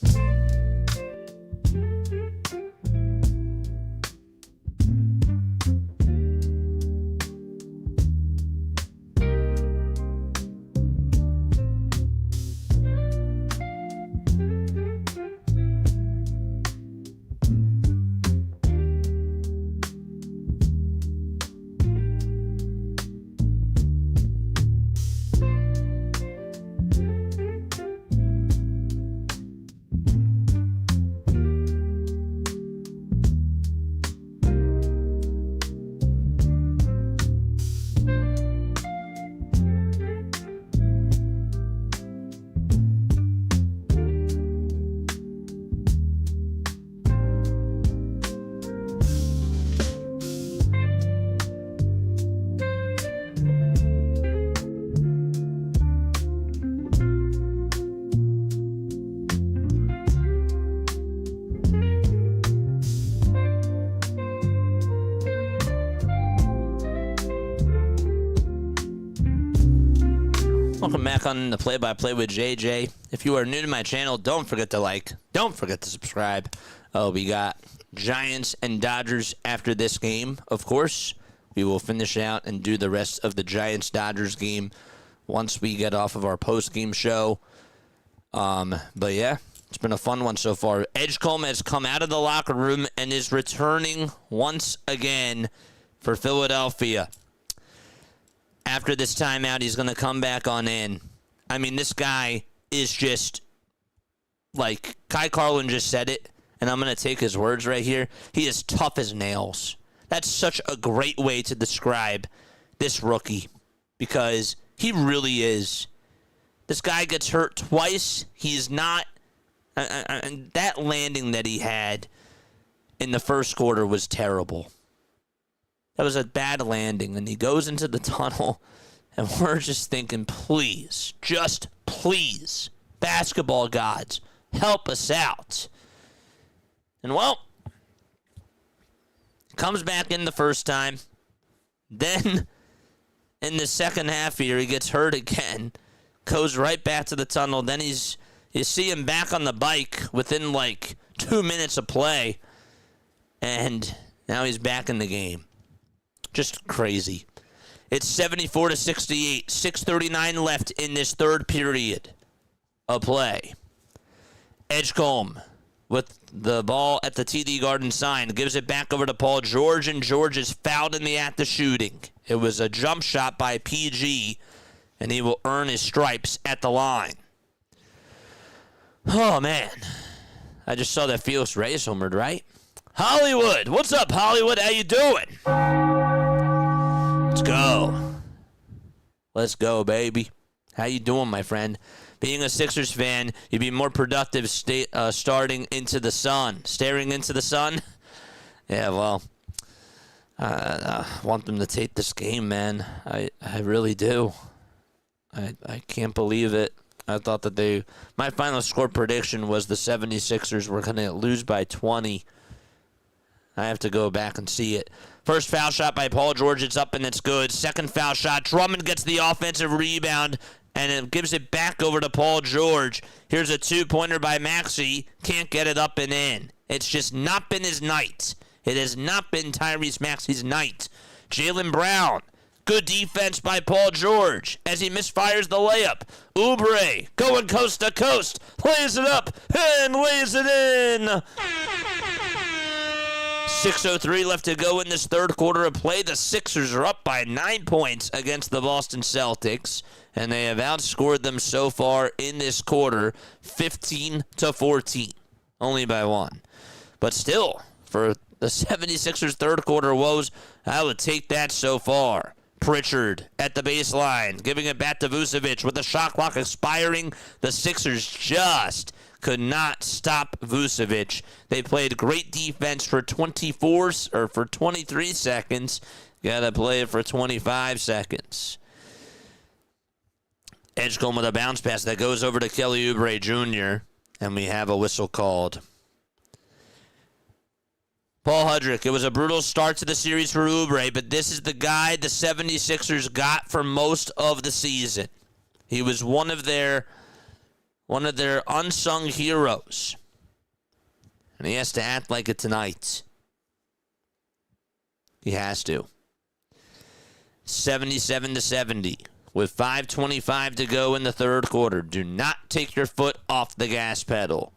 Welcome back on the Play-by-Play with JJ. If you are new to my channel, don't forget to like. Don't forget to subscribe. We got Giants and Dodgers after this game, of course. We will finish out and do the rest of the Giants-Dodgers game once we get off of our post-game show. But yeah, it's been a fun one so far. Edgecombe has come out of the locker room and is returning once again for Philadelphia. After this timeout, he's going to come back on in. I mean, this guy is just, like, Kai Carlin just said it, and I'm going to take his words right here. He is tough as nails. That's such a great way to describe this rookie, because he really is. This guy gets hurt twice. He's not, and that landing that he had in the first quarter was terrible. That was a bad landing, and he goes into the tunnel, and we're just thinking, please, just please, basketball gods, help us out. And, well, comes back in the first time. Then, in the second half here, he gets hurt again, goes right back to the tunnel. Then you see him back on the bike within, like, 2 minutes of play, and now he's back in the game. Just crazy. It's 74-68. 6:39 left in this third period of play. Edgecombe with the ball at the TD Garden sign gives it back over to Paul George, and George is fouled in the act of shooting. It was a jump shot by PG, and he will earn his stripes at the line. Oh, man. I just saw that Felix Reyes homered, right? Hollywood. What's up, Hollywood? How you doing? Let's go. Let's go, baby. How you doing, my friend? Being a Sixers fan, you'd be more productive starting into the sun. Staring into the sun? Yeah, well, I want them to take this game, man. I really do. I can't believe it. I thought that my final score prediction was the 76ers were going to lose by 20. I have to go back and see it. First foul shot by Paul George. It's up and it's good. Second foul shot. Drummond gets the offensive rebound, and it gives it back over to Paul George. Here's a two-pointer by Maxey. Can't get it up and in. It's just not been his night. It has not been Tyrese Maxey's night. Jaylen Brown. Good defense by Paul George as he misfires the layup. Oubre going coast to coast. Lays it up and lays it in. 6:03 left to go in this third quarter of play. The Sixers are up by 9 points against the Boston Celtics, and they have outscored them so far in this quarter 15-14, only by one. But still, for the 76ers third quarter woes, I would take that so far. Pritchard at the baseline, giving it back to Vucevic with the shot clock expiring. The Sixers just could not stop Vucevic. They played great defense for 23 seconds. Gotta play it for 25 seconds. Edgecombe with a bounce pass that goes over to Kelly Oubre Jr., and we have a whistle called. Paul Hudrick, it was a brutal start to the series for Oubre, but this is the guy the 76ers got for most of the season. He was one of their unsung heroes. And he has to act like it tonight. He has to. 77-70 with 5:25 to go in the third quarter. Do not take your foot off the gas pedal.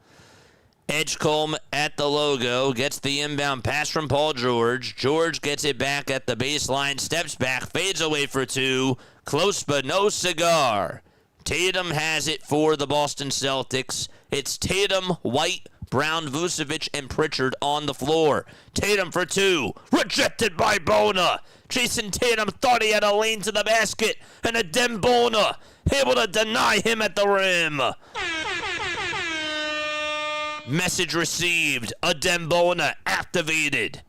Edgecombe at the logo gets the inbound pass from Paul George. George gets it back at the baseline, steps back, fades away for two. Close but no cigar. Tatum has it for the Boston Celtics. It's Tatum, White, Brown, Vucevic, and Pritchard on the floor. Tatum for two. Rejected by Bona. Jason Tatum thought he had a lane to the basket, and Adem Bona able to deny him at the rim. Message received. Adem Bona activated.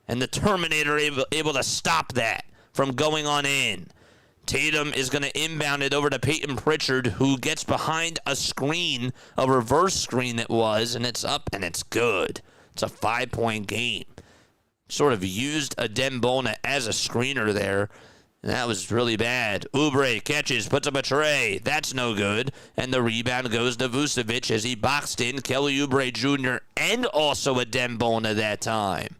And the Terminator able to stop that from going on in. Tatum is going to inbound it over to Peyton Pritchard, who gets behind a screen, a reverse screen it was, and it's up and it's good. It's a 5-point game. Sort of used Adem Bona as a screener there. And that was really bad. Oubre catches, puts up a tray. That's no good. And the rebound goes to Vucevic as he boxed in Kelly Oubre Jr. and also Adem Bona that time.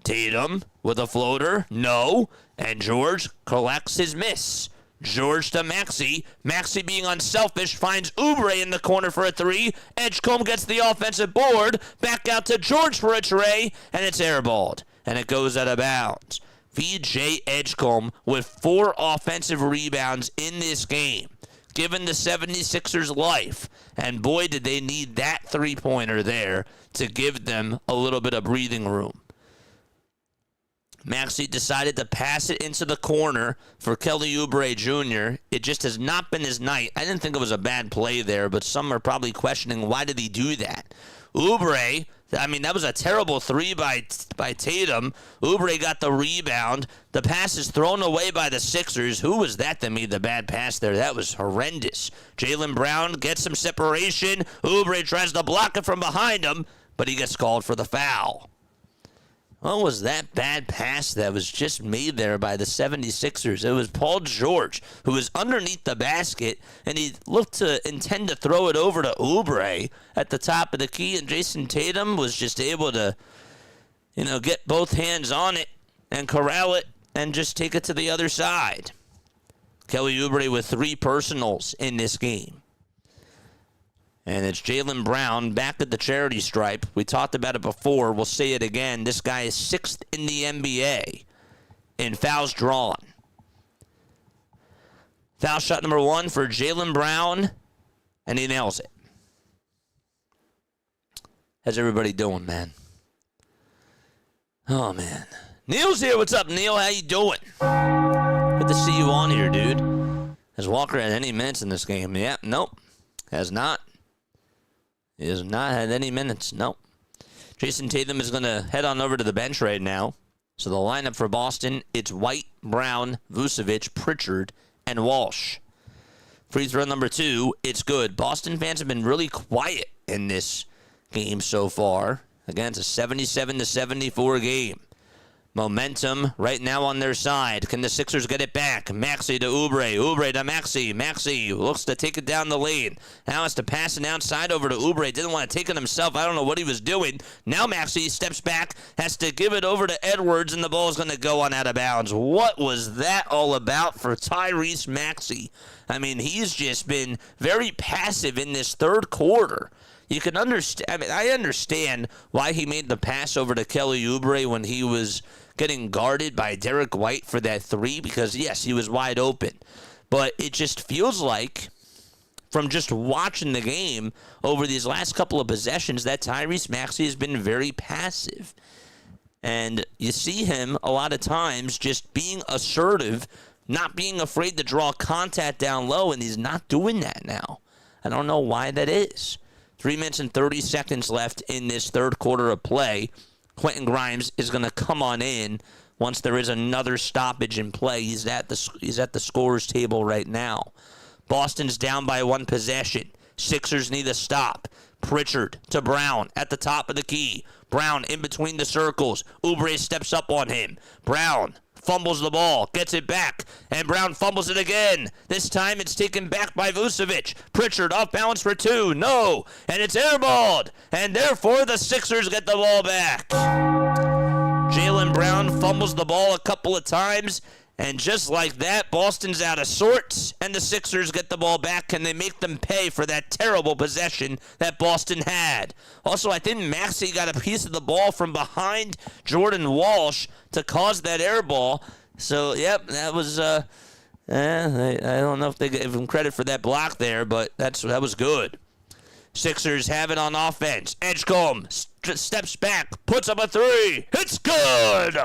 Tatum with a floater. No. And George collects his miss. George to Maxey. Maxey being unselfish finds Oubre in the corner for a three. Edgecombe gets the offensive board. Back out to George for a tray. And it's airballed. And it goes out of bounds. VJ Edgecombe with 4 offensive rebounds in this game, giving the 76ers life. And boy, did they need that three-pointer there to give them a little bit of breathing room. Maxey decided to pass it into the corner for Kelly Oubre Jr. It just has not been his night. I didn't think it was a bad play there, but some are probably questioning why did he do that. Oubre, I mean, that was a terrible three by Tatum. Oubre got the rebound. The pass is thrown away by the Sixers. Who was that made the bad pass there? That was horrendous. Jaylen Brown gets some separation. Oubre tries to block it from behind him, but he gets called for the foul. What was that bad pass that was just made there by the 76ers? It was Paul George, who was underneath the basket, and he looked to intend to throw it over to Oubre at the top of the key, and Jason Tatum was just able to, get both hands on it and corral it and just take it to the other side. Kelly Oubre with 3 personals in this game. And it's Jaylen Brown back at the charity stripe. We talked about it before. We'll say it again. This guy is 6th in the NBA in fouls drawn. Foul shot number 1 for Jaylen Brown, and he nails it. How's everybody doing, man? Oh, man. Neil's here. What's up, Neil? How you doing? Good to see you on here, dude. Has Walker had any minutes in this game? Yeah, nope. Has not. He has not had any minutes. No. Jason Tatum is going to head on over to the bench right now. So the lineup for Boston, it's White, Brown, Vucevic, Pritchard, and Walsh. Free throw number 2, it's good. Boston fans have been really quiet in this game so far. Again, it's a 77-74 game. Momentum right now on their side. Can the Sixers get it back? Maxey to Oubre. Oubre to Maxey. Maxey looks to take it down the lane. Now has to pass it outside over to Oubre. Didn't want to take it himself. I don't know what he was doing. Now Maxey steps back, has to give it over to Edwards, and the ball is going to go on out of bounds. What was that all about for Tyrese Maxey? I mean, he's just been very passive in this third quarter. You can understand. I mean, I understand why he made the pass over to Kelly Oubre when he was getting guarded by Derek White for that 3, because, yes, he was wide open. But it just feels like, from just watching the game over these last couple of possessions, that Tyrese Maxey has been very passive. And you see him a lot of times just being assertive, not being afraid to draw contact down low, and he's not doing that now. I don't know why that is. 3 minutes and 30 seconds left in this third quarter of play. Quentin Grimes is going to come on in once there is another stoppage in play. He's at the scorer's table right now. Boston's down by 1 possession. Sixers need a stop. Pritchard to Brown at the top of the key. Brown in between the circles. Oubre steps up on him. Brown fumbles the ball, gets it back, and Brown fumbles it again. This time it's taken back by Vucevic. Pritchard off balance for two. No, and it's airballed, and therefore the Sixers get the ball back. Jaylen Brown fumbles the ball a couple of times, and just like that, Boston's out of sorts, and the Sixers get the ball back, and they make them pay for that terrible possession that Boston had. Also, I think Maxey got a piece of the ball from behind Jordan Walsh to cause that air ball. So, yep, that was, I don't know if they give him credit for that block there, but that was good. Sixers have it on offense. Edgecombe steps back, puts up a three. It's good!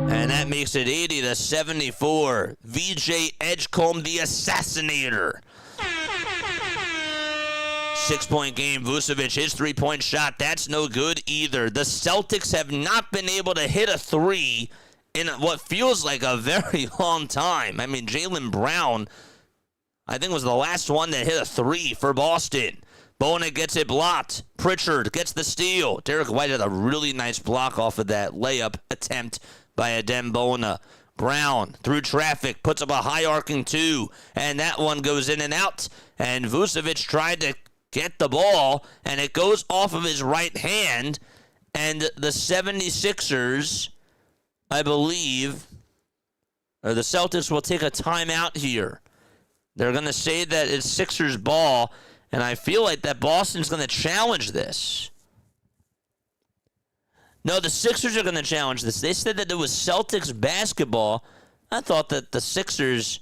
And that makes it 80-74. VJ Edgecombe, the assassinator. 6-point game. Vucevic, his three-point shot. That's no good either. The Celtics have not been able to hit a three in what feels like a very long time. I mean, Jaylen Brown, I think, was the last one that hit a three for Boston. Bona gets it blocked. Pritchard gets the steal. Derek White had a really nice block off of that layup attempt by Adem Bona. Brown, through traffic, puts up a high arcing two, and that one goes in and out. And Vucevic tried to get the ball, and it goes off of his right hand, and the 76ers, I believe, or the Celtics will take a timeout here. They're going to say that it's Sixers ball, and I feel like that Boston's going to challenge this. No, the Sixers are going to challenge this. They said that it was Celtics basketball. I thought that the Sixers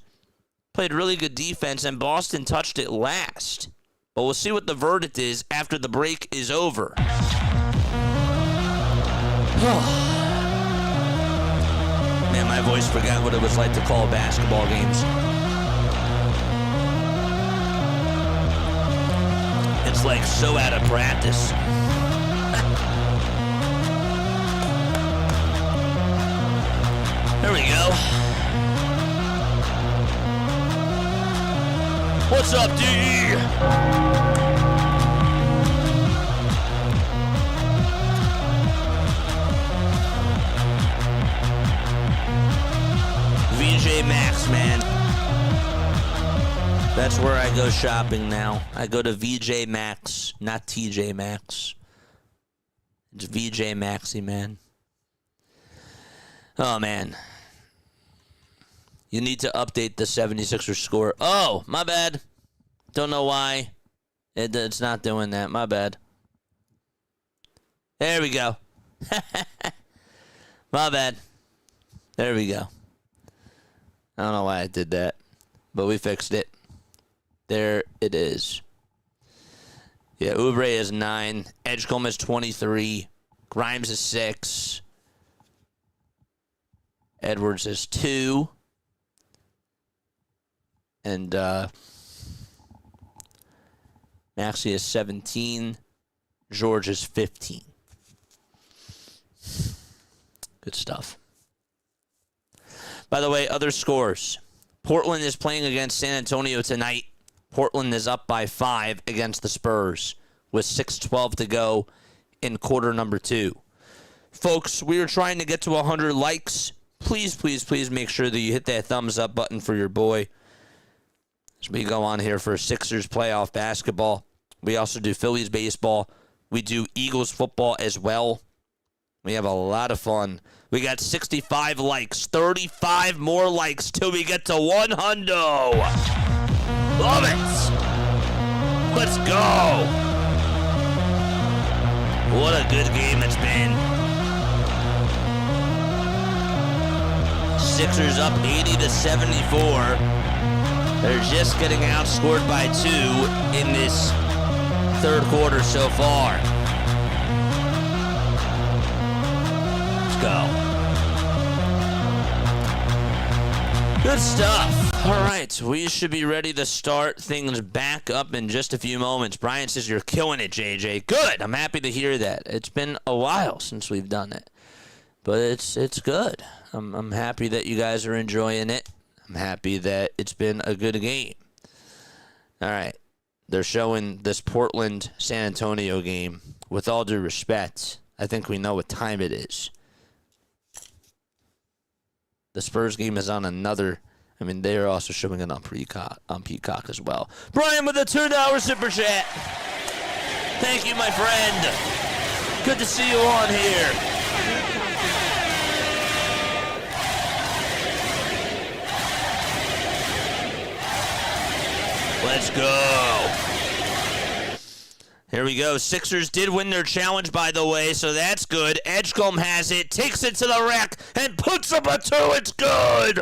played really good defense and Boston touched it last. But we'll see what the verdict is after the break is over. Man, my voice forgot what it was like to call basketball games. It's like so out of practice. There we go. What's up, D? VJ Max, man. That's where I go shopping now. I go to VJ Max, not TJ Maxx. It's VJ Maxey, man. Oh, man. You need to update the 76ers score. Oh, my bad. Don't know why. It's not doing that. My bad. There we go. My bad. There we go. I don't know why I did that, but we fixed it. There it is. Yeah, Oubre is 9. Edgecombe is 23. Grimes is 6. Edwards is 2. And Maxey is 17. George is 15. Good stuff. By the way, other scores. Portland is playing against San Antonio tonight. Portland is up by 5 against the Spurs with 6:12 to go in quarter number 2. Folks, we are trying to get to 100 likes. Please, please, please make sure that you hit that thumbs up button for your boy. As we go on here for Sixers playoff basketball. We also do Phillies baseball. We do Eagles football as well. We have a lot of fun. We got 65 likes, 35 more likes till we get to 100. Love it. Let's go. What a good game it's been. Sixers up 80-74. They're just getting outscored by 2 in this third quarter so far. Let's go. Good stuff. All right, we should be ready to start things back up in just a few moments. Brian says you're killing it, JJ. Good. I'm happy to hear that. It's been a while since we've done it, but it's good. I'm happy that you guys are enjoying it. I'm happy that it's been a good game. All right. they're showing this Portland-San Antonio game. With all due respect, I think we know what time it is. The Spurs game is on another. I mean, they are also showing it on Peacock as well. Brian with a $2 super chat. Thank you, my friend. Good to see you on here. Let's go. Here we go. Sixers did win their challenge, by the way, so that's good. Edgecombe has it, takes it to the rack, and puts up a 2. It's good.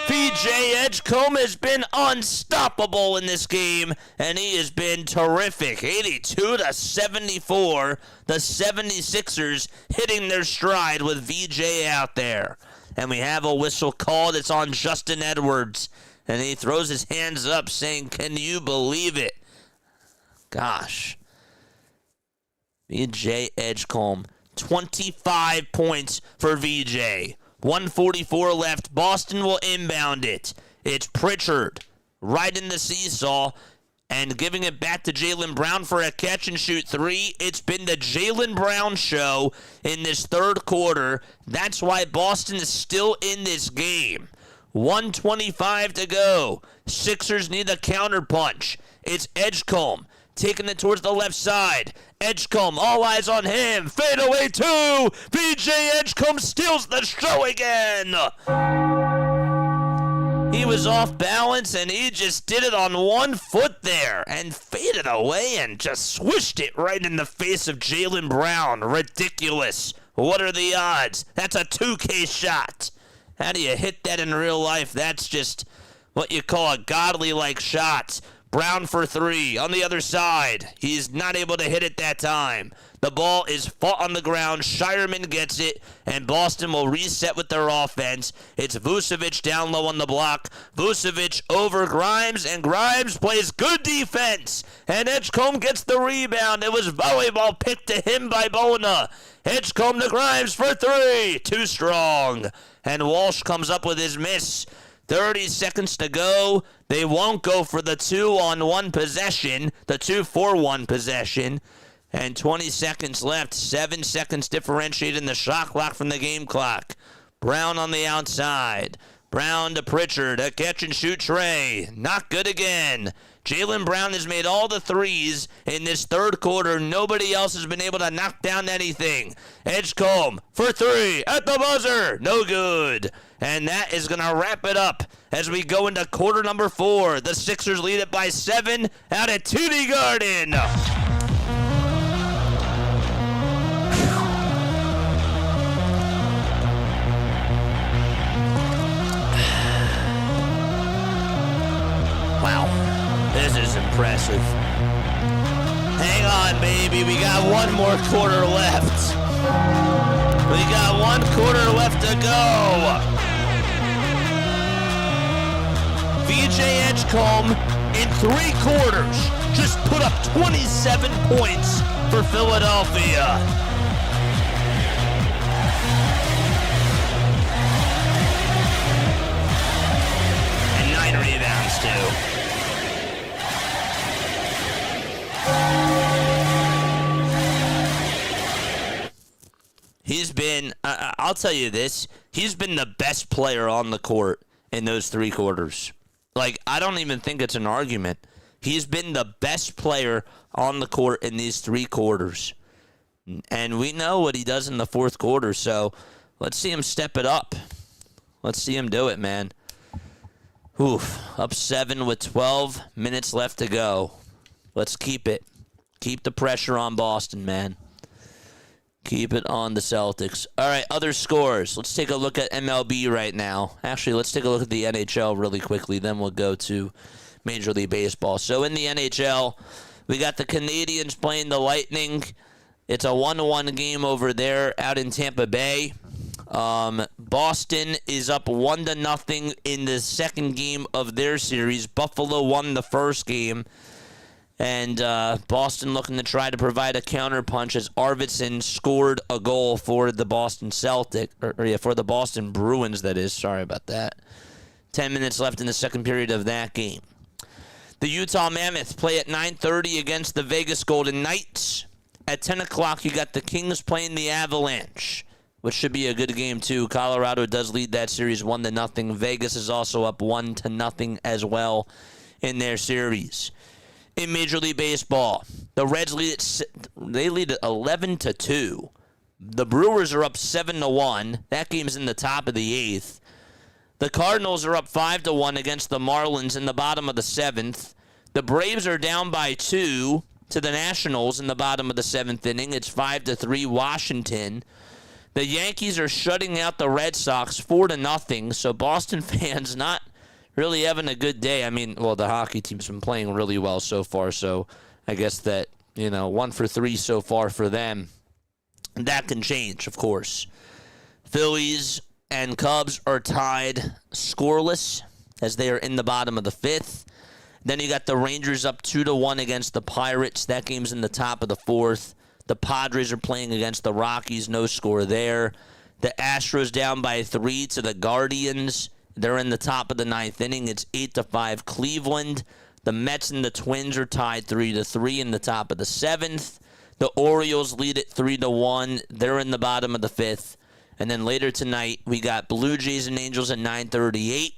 VJ Edgecombe has been unstoppable in this game, and he has been terrific. 82-74. The 76ers hitting their stride with VJ out there. And we have a whistle called. It's on Justin Edwards. And he throws his hands up saying, "Can you believe it?" Gosh. VJ Edgecombe, 25 points for VJ. 1:44 left. Boston will inbound it. It's Pritchard right in the seesaw and giving it back to Jaylen Brown for a catch-and-shoot 3. It's been the Jaylen Brown show in this third quarter. That's why Boston is still in this game. 1:25 to go. Sixers need a counterpunch. It's Edgecombe taking it towards the left side. Edgecombe, all eyes on him. Fade away 2. VJ Edgecombe steals the show again. He was off balance, and he just did it on 1 foot there and faded away and just swished it right in the face of Jaylen Brown. Ridiculous. What are the odds? That's a 2K shot. How do you hit that in real life? That's just what you call a godly-like shot. Brown for 3 on the other side. He's not able to hit it that time. The ball is fought on the ground. Shireman gets it, and Boston will reset with their offense. It's Vucevic down low on the block. Vucevic over Grimes, and Grimes plays good defense. And Edgecombe gets the rebound. It was volleyball picked to him by Bona. Edgecombe to Grimes for 3. Too strong. And Walsh comes up with his miss. 30 seconds to go. They won't go for the 2-on-1 possession, the 2-for-1 possession. And 20 seconds left. 7 seconds differentiating the shot clock from the game clock. Brown on the outside. Brown to Pritchard. A catch-and-shoot tray. Not good again. Jaylen Brown has made all the threes in this third quarter. Nobody else has been able to knock down anything. Edgecombe for 3 at the buzzer. No good. And that is going to wrap it up as we go into quarter number 4. The Sixers lead it by 7 out at TD Garden. Wow. This is impressive. Hang on, baby. We got 1 more quarter left. We got 1 quarter left to go. VJ Edgecombe in 3 quarters just put up 27 points for Philadelphia. And 9 rebounds, too. He's been, I'll tell you this, he's been the best player on the court in those 3 quarters. Like, I don't even think it's an argument. He's been the best player on the court in these 3 quarters. And we know what he does in the 4th quarter, so let's see him step it up. Let's see him do it, man. Oof, up 7 with 12 minutes left to go. Let's keep it. Keep the pressure on Boston, man. Keep it on the Celtics. All right, other scores. Let's take a look at MLB right now. Actually, let's take a look at the NHL really quickly. Then we'll go to Major League Baseball. So in the NHL, we got the Canadians playing the Lightning. It's a 1-1 game over there out in Tampa Bay. Boston is up 1-0 in the second game of their series. Buffalo won the first game. And Boston looking to try to provide a counterpunch as Arvidsson scored a goal for the Boston for the Boston Bruins, that is. Sorry about that. 10 minutes left in the second period of that game. The Utah Mammoth play at 9:30 against the Vegas Golden Knights. At 10 o'clock, you got the Kings playing the Avalanche, which should be a good game, too. Colorado does lead that series 1-0. Vegas is also up 1-0 as well in their series. In Major League Baseball, the Reds lead at 11-2. The Brewers are up 7-1. That game's in the top of the 8th. The Cardinals are up 5-1 against the Marlins in the bottom of the 7th. The Braves are down by 2 to the Nationals in the bottom of the 7th inning. It's 5-3 Washington. The Yankees are shutting out the Red Sox 4-0. So Boston fans not really having a good day. I mean, well, the hockey team's been playing really well so far, so I guess that, 1 for 3 so far for them. That can change, of course. Phillies and Cubs are tied scoreless as they are in the bottom of the 5th. Then you got the Rangers up 2-1 against the Pirates. That game's in the top of the 4th. The Padres are playing against the Rockies. No score there. The Astros down by 3 to the Guardians. They're in the top of the 9th inning. It's 8-5 Cleveland. The Mets and the Twins are tied 3-3 in the top of the 7th. The Orioles lead it 3-1. They're in the bottom of the 5th. And then later tonight, we got Blue Jays and Angels at 9:38.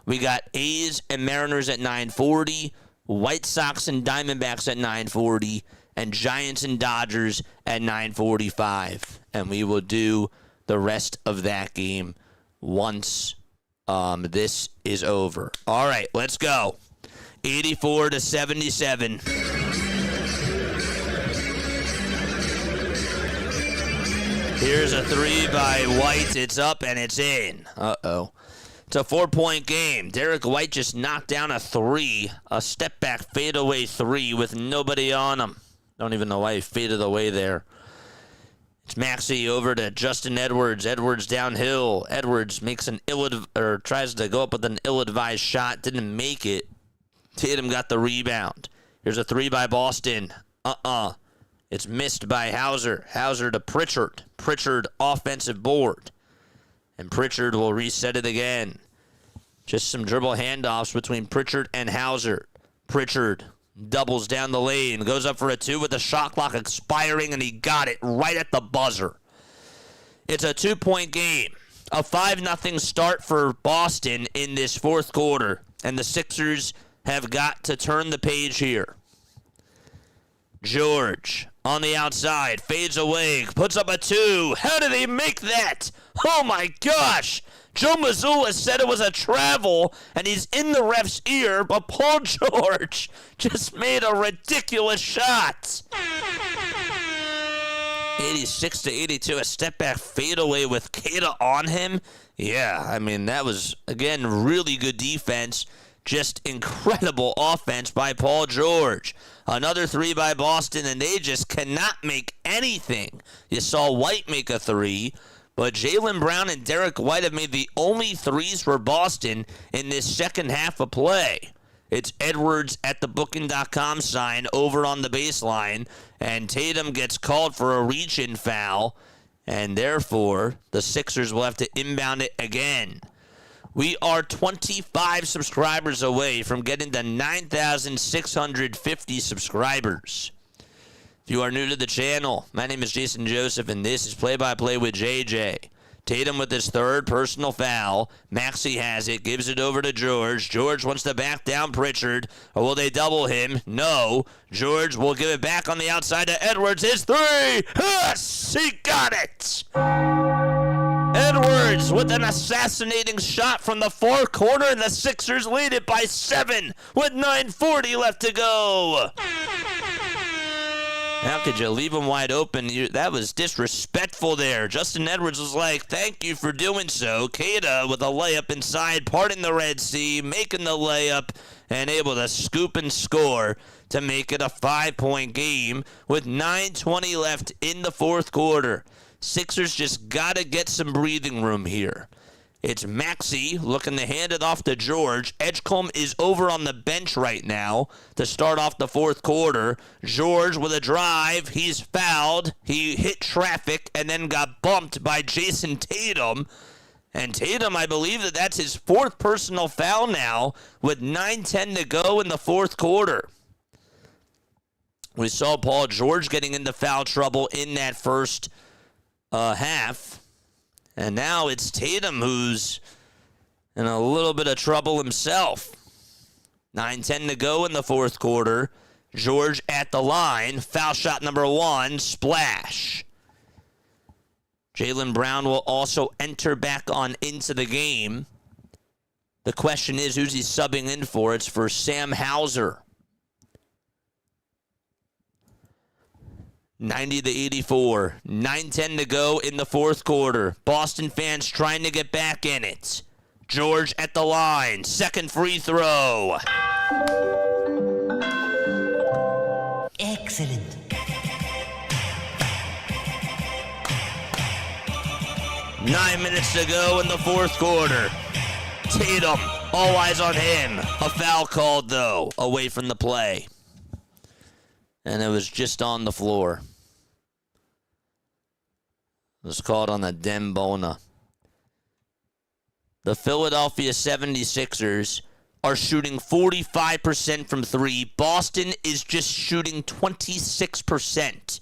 We got A's and Mariners at 9:40. White Sox and Diamondbacks at 9:40. And Giants and Dodgers at 9:45. And we will do the rest of that game once this is over. All right, let's go. 84-77. Here's a 3 by White. It's up and it's in. Uh-oh. It's a 4-point game. Derek White just knocked down a 3, a step-back fadeaway 3 with nobody on him. Don't even know why he faded away there. It's Maxey over to Justin Edwards. Edwards downhill. Edwards makes tries to go up with an ill-advised shot. Didn't make it. Tatum got the rebound. Here's a 3 by Boston. It's missed by Hauser. Hauser to Pritchard. Pritchard offensive board. And Pritchard will reset it again. Just some dribble handoffs between Pritchard and Hauser. Pritchard doubles down the lane. Goes up for a 2 with the shot clock expiring, and he got it right at the buzzer. It's a 2-point game. A 5-0 start for Boston in this 4th quarter. And the Sixers have got to turn the page here. George on the outside, fades away, puts up a 2. How did he make that? Oh my gosh! Joe Mazzulla said it was a travel, and he's in the ref's ear, but Paul George just made a ridiculous shot. 86-82, a step-back fadeaway with Keita on him. Yeah, I mean, that was, again, really good defense. Just incredible offense by Paul George. Another 3 by Boston, and they just cannot make anything. You saw White make a 3, but Jaylen Brown and Derek White have made the only 3s for Boston in this second half of play. It's Edwards at the Booking.com sign over on the baseline, and Tatum gets called for a reach-in foul, and therefore the Sixers will have to inbound it again. We are 25 subscribers away from getting to 9,650 subscribers. If you are new to the channel, my name is Jason Joseph, and this is Play-by-Play with JJ. Tatum with his 3rd personal foul. Maxey has it, gives it over to George. George wants to back down Pritchard. Or will they double him? No. George will give it back on the outside to Edwards. His 3! Yes! He got it! Edwards with an assassinating shot from the far corner, and the Sixers lead it by 7 with 9:40 left to go. How could you leave him wide open? That was disrespectful there. Justin Edwards was like, thank you for doing so. Keita with a layup inside, parting the Red Sea, making the layup, and able to scoop and score to make it a 5-point game with 9:20 left in the 4th quarter. Sixers just got to get some breathing room here. It's Maxey looking to hand it off to George. Edgecombe is over on the bench right now to start off the 4th quarter. George with a drive. He's fouled. He hit traffic and then got bumped by Jason Tatum. And Tatum, I believe that's his fourth personal foul now with 9:10 to go in the fourth quarter. We saw Paul George getting into foul trouble in that first half. And now it's Tatum who's in a little bit of trouble himself. 9:10 to go in the fourth quarter. George at the line. Foul shot number 1. Splash. Jaylen Brown will also enter back on into the game. The question is, who's he subbing in for? It's for Sam Hauser. 90-84. 9:10 to go in the fourth quarter. Boston fans trying to get back in it. George at the line. Second free throw. Excellent. Nine minutes to go in the fourth quarter. Tatum, all eyes on him. A foul called, though, away from the play. And it was just on the floor. It was called on the Dembona. The Philadelphia 76ers are shooting 45% from three. Boston is just shooting 26%.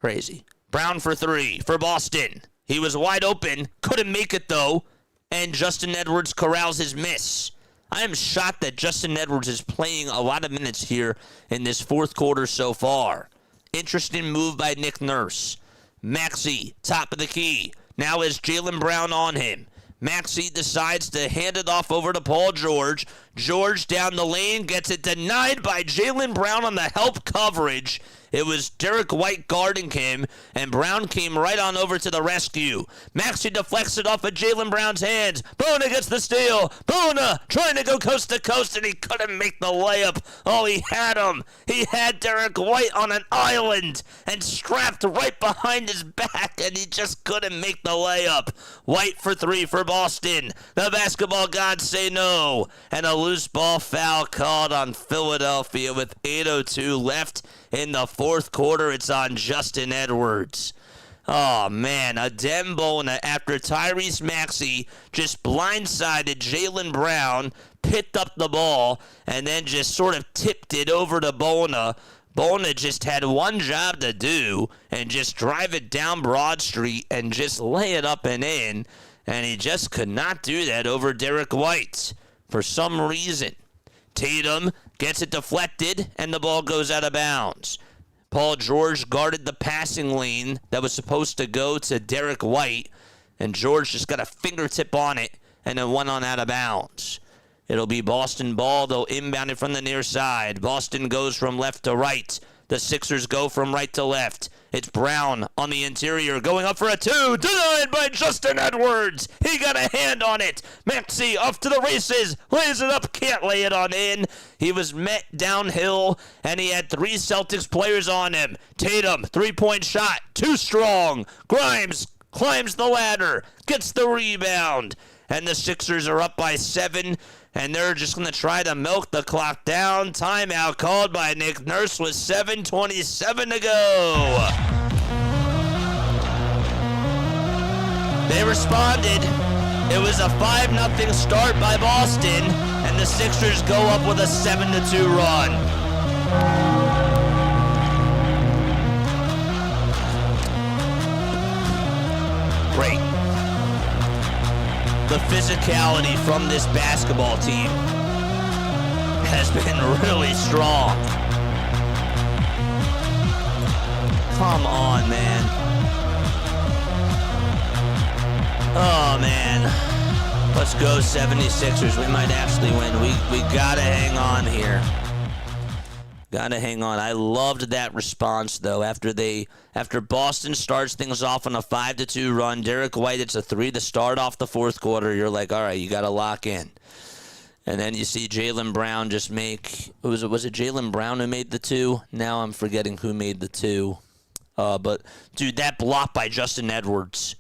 Crazy. Brown for three for Boston. He was wide open, couldn't make it though, and Justin Edwards corrals his miss. I am shocked that Justin Edwards is playing a lot of minutes here in this fourth quarter so far. Interesting move by Nick Nurse. Maxey, top of the key. Now is Jaylen Brown on him. Maxey decides to hand it off over to Paul George. George down the lane gets it denied by Jaylen Brown on the help coverage. It was Derek White guarding him, and Brown came right on over to the rescue. Maxey deflects it off of Jaylen Brown's hands. Bona gets the steal. Bona trying to go coast to coast, and he couldn't make the layup. Oh, he had him. He had Derek White on an island and strapped right behind his back, and he just couldn't make the layup. White for three for Boston. The basketball gods say no. And a loose ball foul called on Philadelphia with 8:02 left in the fourth quarter. It's on Justin Edwards. Oh, man, a Dembona after Tyrese Maxey just blindsided Jaylen Brown, picked up the ball, and then just sort of tipped it over to Bona. Bona just had one job to do and just drive it down Broad Street and just lay it up and in, and he just could not do that over Derek White for some reason. Tatum gets it deflected, and the ball goes out of bounds. Paul George guarded the passing lane that was supposed to go to Derek White, and George just got a fingertip on it, and it went on out of bounds. It'll be Boston ball, though inbounded from the near side. Boston goes from left to right. The Sixers go from right to left. It's Brown on the interior, going up for a two. Denied by Justin Edwards. He got a hand on it. Maxey off to the races. Lays it up, can't lay it on in. He was met downhill, and he had three Celtics players on him. Tatum, three-point shot, too strong. Grimes climbs the ladder, gets the rebound. And the Sixers are up by 7. And they're just going to try to milk the clock down. Timeout called by Nick Nurse with 7:27 to go. They responded. It was a 5-0 start by Boston. And the Sixers go up with a 7-2 run. Great. The physicality from this basketball team has been really strong. Come on, man. Oh, man. Let's go 76ers. We might actually win. We gotta hang on here. Gotta hang on. I loved that response, though. After Boston starts things off on a 5-2 run, Derek White, it's a 3 to start off the fourth quarter. You're like, all right, you gotta lock in. And then you see Jaylen Brown just make. Was it Jaylen Brown who made the 2? Now I'm forgetting who made the 2. But dude, that block by Justin Edwards.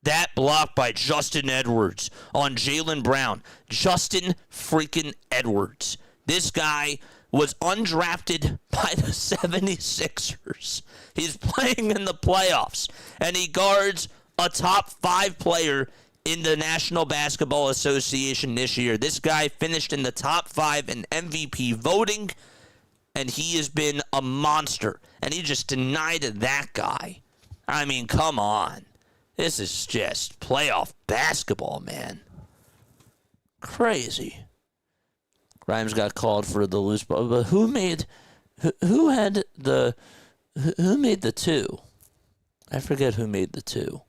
That block by Justin Edwards on Jaylen Brown. Justin freaking Edwards. This guy was undrafted by the 76ers. He's playing in the playoffs, and he guards a top 5 player in the National Basketball Association this year. This guy finished in the top 5 in MVP voting, and he has been a monster. And he just denied that guy. I mean, come on. This is just playoff basketball, man. Crazy. Grimes got called for the loose ball, but who made the 2? I forget who made the 2.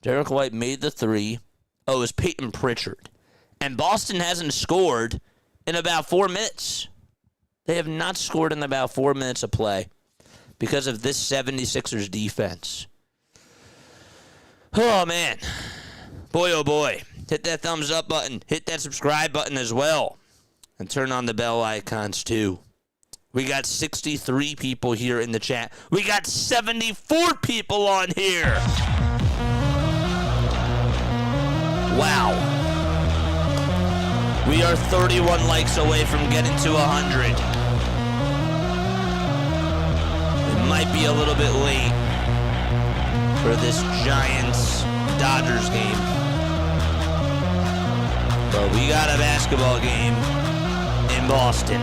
Derek White made the 3. Oh, it was Peyton Pritchard. And Boston hasn't scored in about 4 minutes. They have not scored in about 4 minutes of play because of this 76ers defense. Oh, man. Boy, oh, boy. Hit that thumbs up button. Hit that subscribe button as well. And turn on the bell icons, too. We got 63 people here in the chat. We got 74 people on here. Wow. We are 31 likes away from getting to 100. It might be a little bit late for this Giants-Dodgers game. But we got a basketball game in Boston.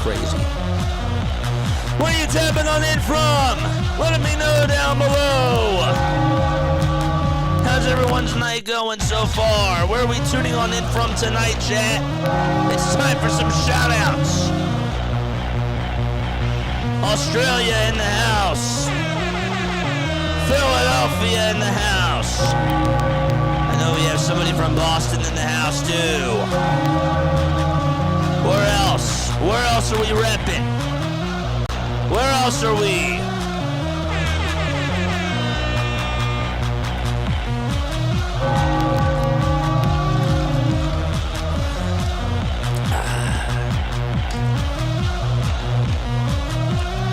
Crazy. Where you tapping on in from? Let me know down below. How's everyone's night going so far? Where are we tuning on in from tonight, chat? It's time for some shout-outs. Australia in the house. Philadelphia in the house. I know we have somebody from Boston in the house, too. Where else? Where else are we repping? Where else are we?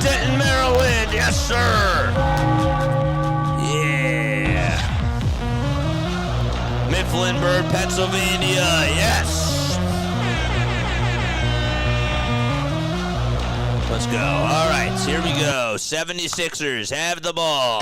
Denton, Maryland, yes, sir. Yeah. Mifflinburg, Pennsylvania, yes. Let's go. All right, here we go. 76ers have the ball.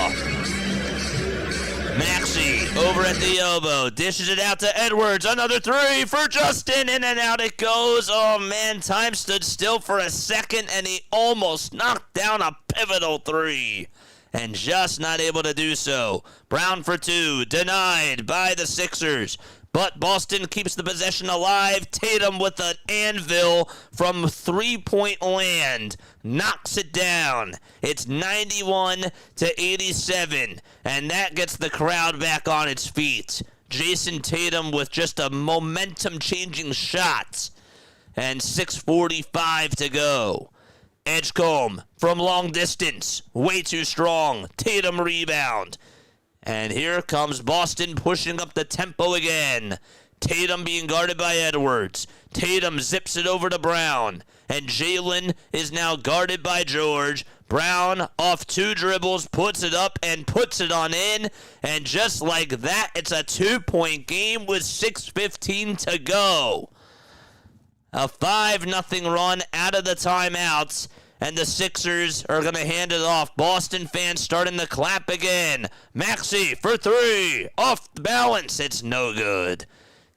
Maxey over at the elbow. Dishes it out to Edwards. Another 3 for Justin. In and out it goes. Oh, man. Time stood still for a second, and he almost knocked down a pivotal 3. And just not able to do so. Brown for 2. Denied by the Sixers. But Boston keeps the possession alive. Tatum with an anvil from 3-point land. Knocks it down. It's 91-87. And that gets the crowd back on its feet. Jason Tatum with just a momentum-changing shot. And 6:45 to go. Edgecombe from long distance. Way too strong. Tatum rebound. And here comes Boston pushing up the tempo again. Tatum being guarded by Edwards. Tatum zips it over to Brown. And Jalen is now guarded by George. Brown off 2 dribbles, puts it up and puts it on in. And just like that, it's a 2-point game with 6:15 to go. A 5-0 run out of the timeouts. And the Sixers are going to hand it off. Boston fans starting to clap again. Maxey for 3. Off the balance. It's no good.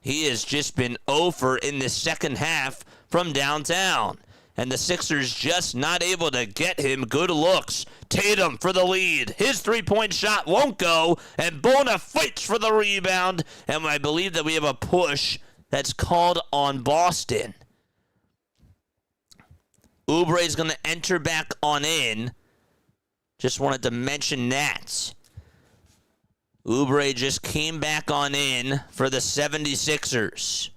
He has just been over in the second half from downtown. And the Sixers just not able to get him good looks. Tatum for the lead. His 3-point shot won't go. And Bona fights for the rebound. And I believe that we have a push that's called on Boston. Oubre is going to enter back on in. Just wanted to mention that. Oubre just came back on in for the 76ers.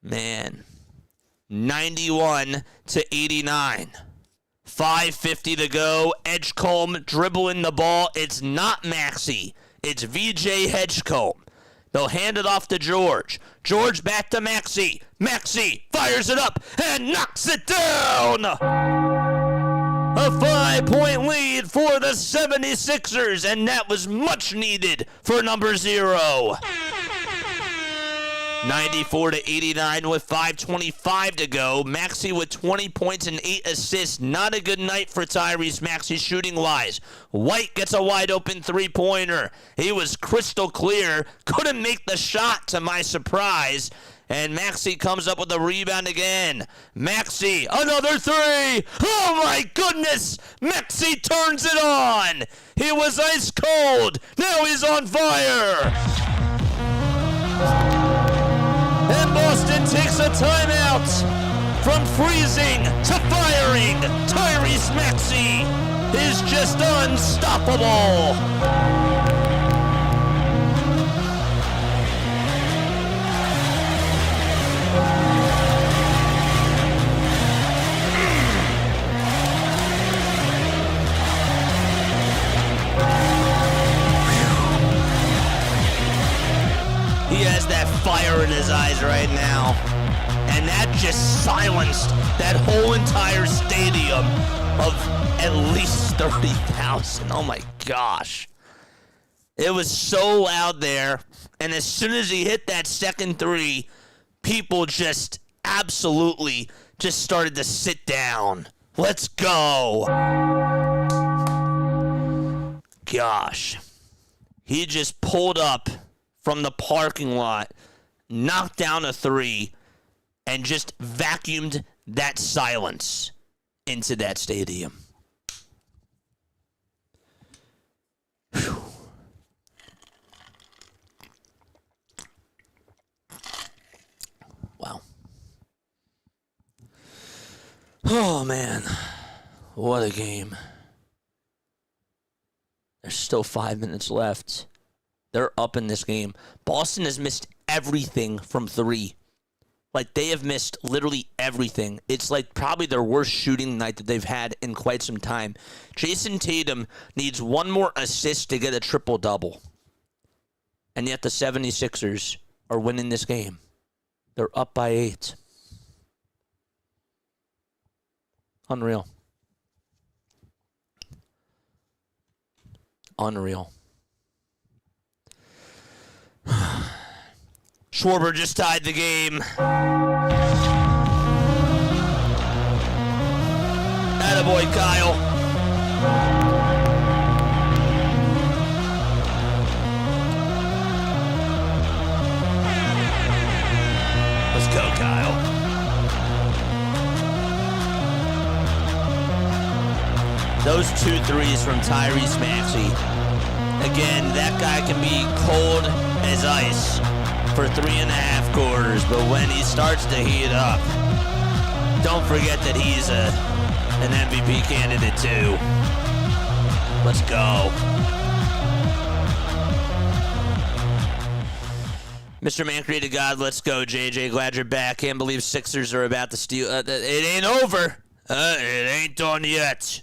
Man. 91-89. 5:50 to go. Edgecombe dribbling the ball. It's not Maxey. It's VJ Edgecombe. They'll hand it off to George. George back to Maxey. Maxey fires it up and knocks it down. A 5-point lead for the 76ers, and that was much needed for number 0. 94-89 with 5:25 to go. Maxey with 20 points and 8 assists. Not a good night for Tyrese Maxey shooting-wise. White gets a wide-open three-pointer. He was crystal clear. Couldn't make the shot, to my surprise. And Maxey comes up with a rebound again. Maxey, another three. Oh, my goodness. Maxey turns it on. He was ice cold. Now he's on fire. And Boston takes a timeout. From freezing to firing, Tyrese Maxey is just unstoppable. He has that fire in his eyes right now. And that just silenced that whole entire stadium of at least 30,000. Oh my gosh. It was so loud there. And as soon as he hit that second three, people just absolutely just started to sit down. Let's go. Gosh. He just pulled up from the parking lot, knocked down a three, and just vacuumed that silence into that stadium. Whew. Wow. Oh, man. What a game. There's still 5 minutes left. They're up in this game. Boston has missed everything from three. Like, they have missed literally everything. It's like probably their worst shooting night that they've had in quite some time. Jason Tatum needs one more assist to get a triple-double. And yet the 76ers are winning this game. They're up by 8. Unreal. Unreal. Schwarber just tied the game. Attaboy, Kyle. Let's go, Kyle. Those 2 threes from Tyrese Maxey. Again, that guy can be cold as ice for 3.5 quarters, but when he starts to heat up, don't forget that he's an MVP candidate too. Let's go. Mr. Man Created God, let's go, JJ. Glad you're back. Can't believe Sixers are about to steal. It ain't over. It ain't done yet.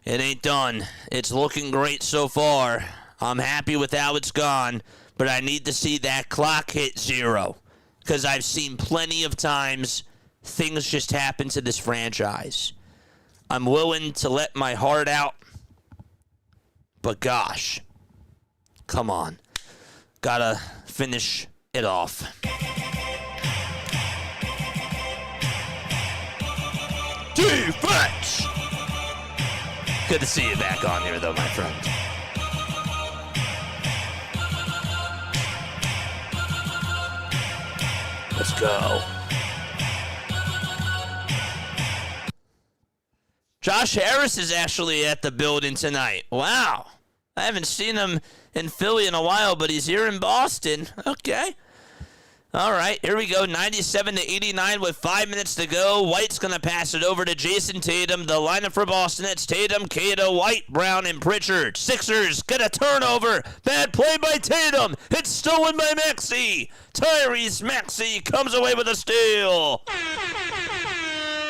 It ain't done. It's looking great so far. I'm happy with how it's gone, but I need to see that clock hit 0, because I've seen plenty of times things just happen to this franchise. I'm willing to let my heart out, but gosh, come on. Gotta finish it off. Defense! Good to see you back on here, though, my friend. Let's go. Josh Harris is actually at the building tonight. Wow. I haven't seen him in Philly in a while, but he's here in Boston. Okay. All right, here we go. 97-89 with 5 minutes to go. White's going to pass it over to Jason Tatum. The lineup for Boston, it's Tatum, Cato, White, Brown, and Pritchard. Sixers get a turnover. Bad play by Tatum. It's stolen by Maxey. Tyrese Maxey comes away with a steal.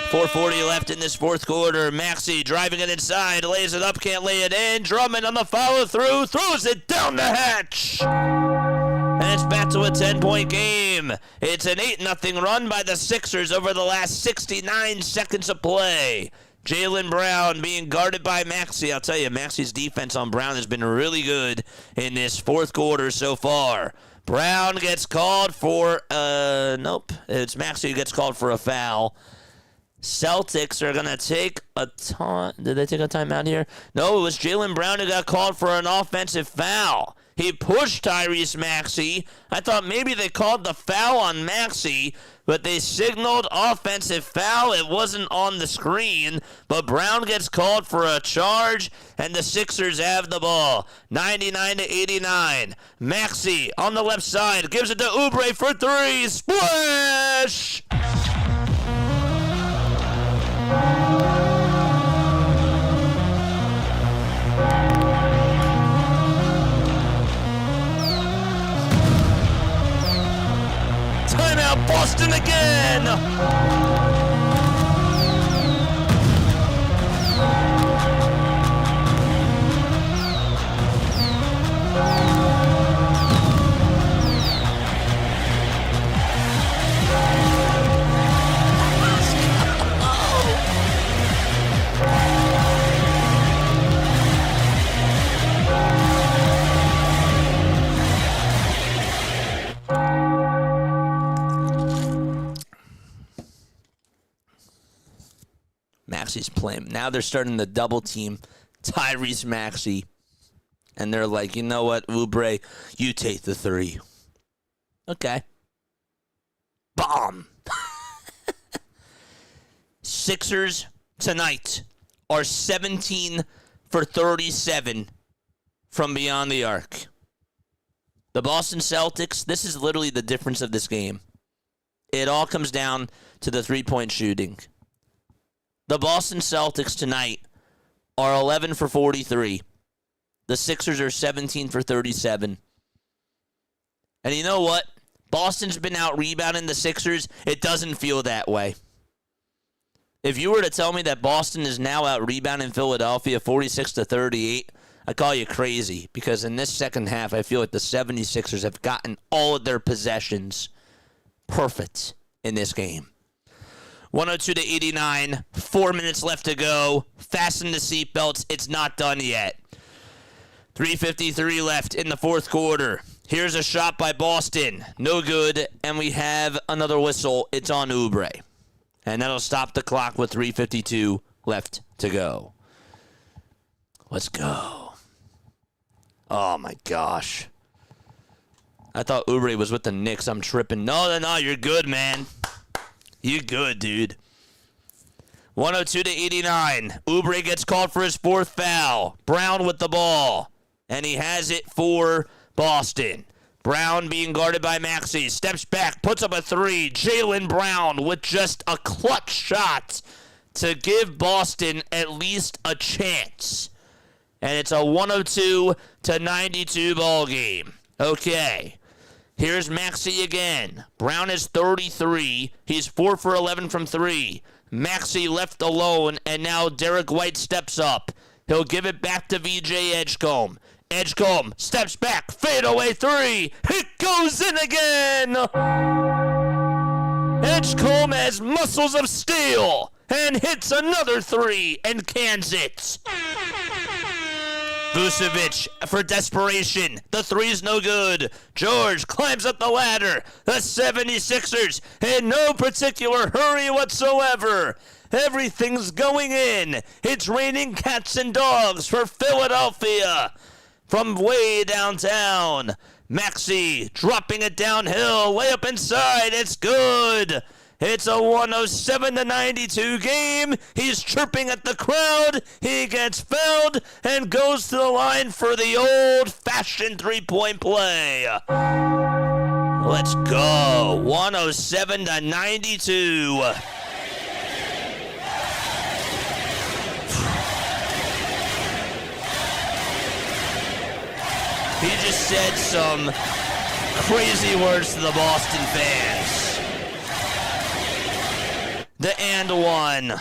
4:40 left in this fourth quarter. Maxey driving it inside, lays it up, can't lay it in. Drummond on the follow-through, throws it down the hatch. And it's back to a 10-point game. It's an 8-0 run by the Sixers over the last 69 seconds of play. Jaylen Brown being guarded by Maxey. I'll tell you, Maxey's defense on Brown has been really good in this fourth quarter so far. Brown gets called for, nope. It's Maxey who gets called for a foul. Celtics are going to take a time. Did they take a timeout here? No, it was Jaylen Brown who got called for an offensive foul. He pushed Tyrese Maxey. I thought maybe they called the foul on Maxey, but they signaled offensive foul. It wasn't on the screen, but Brown gets called for a charge, and the Sixers have the ball. 99-89. Maxey on the left side gives it to Oubre for three. Splash! Timeout, Boston again! Maxey's playing. Now they're starting to double team Tyrese Maxey. And they're like, you know what, Oubre, you take the three. Okay. Bomb. Sixers tonight are 17 for 37 from beyond the arc. The Boston Celtics, this is literally the difference of this game. It all comes down to the three-point shooting. The Boston Celtics tonight are 11 for 43. The Sixers are 17 for 37. And you know what? Boston's been out-rebounding the Sixers. It doesn't feel that way. If you were to tell me that Boston is now out-rebounding Philadelphia 46-38, I'd call you crazy. Because in this second half, I feel like the 76ers have gotten all of their possessions perfect in this game. 102-89, 4 minutes left to go. Fasten the seatbelts. It's not done yet. 3:53 left in the fourth quarter. Here's a shot by Boston. No good, and we have another whistle. It's on Oubre. And that'll stop the clock with 3:52 left to go. Let's go. Oh, my gosh. I thought Oubre was with the Knicks. I'm tripping. No, you're good, man. You good, dude. 102-89. Oubre gets called for his fourth foul. Brown with the ball. And he has it for Boston. Brown being guarded by Maxey. Steps back, puts up a three. Jaylen Brown with just a clutch shot to give Boston at least a chance. And it's a 102-92 ball game. Okay. Here's Maxey again. Brown is 33. He's 4 for 11 from 3. Maxey left alone, and now Derek White steps up. He'll give it back to VJ Edgecombe. Edgecombe steps back. Fadeaway three. It goes in again. Edgecombe has muscles of steel and hits another three and cans it. Vucevic for desperation. The three's no good. George climbs up the ladder. The 76ers in no particular hurry whatsoever. Everything's going in. It's raining cats and dogs for Philadelphia. From way downtown. Maxey dropping it downhill. Layup inside. It's good. It's a 107-92 game. He's chirping at the crowd. He gets fouled and goes to the line for the old-fashioned three-point play. Let's go. 107-92. He just said some crazy words to the Boston fans. The and one.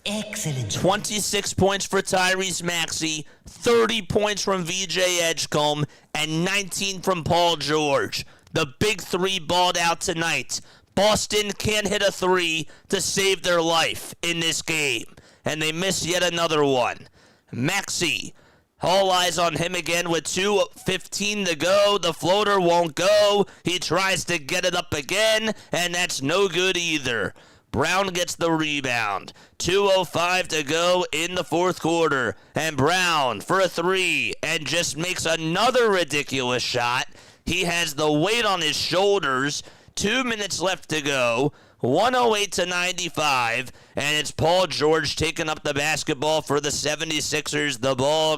Excellent. 26 points for Tyrese Maxey, 30 points from VJ Edgecombe, and 19 from Paul George. The big three balled out tonight. Boston can't hit a three to save their life in this game, and they miss yet another one. Maxey, all eyes on him again with 2:15 to go. The floater won't go. He tries to get it up again, and that's no good either. Brown gets the rebound. 2:05 to go in the fourth quarter, and Brown for a three, and just makes another ridiculous shot. He has the weight on his shoulders. 2 minutes left to go. 108 to 95, and it's Paul George taking up the basketball for the 76ers. The ball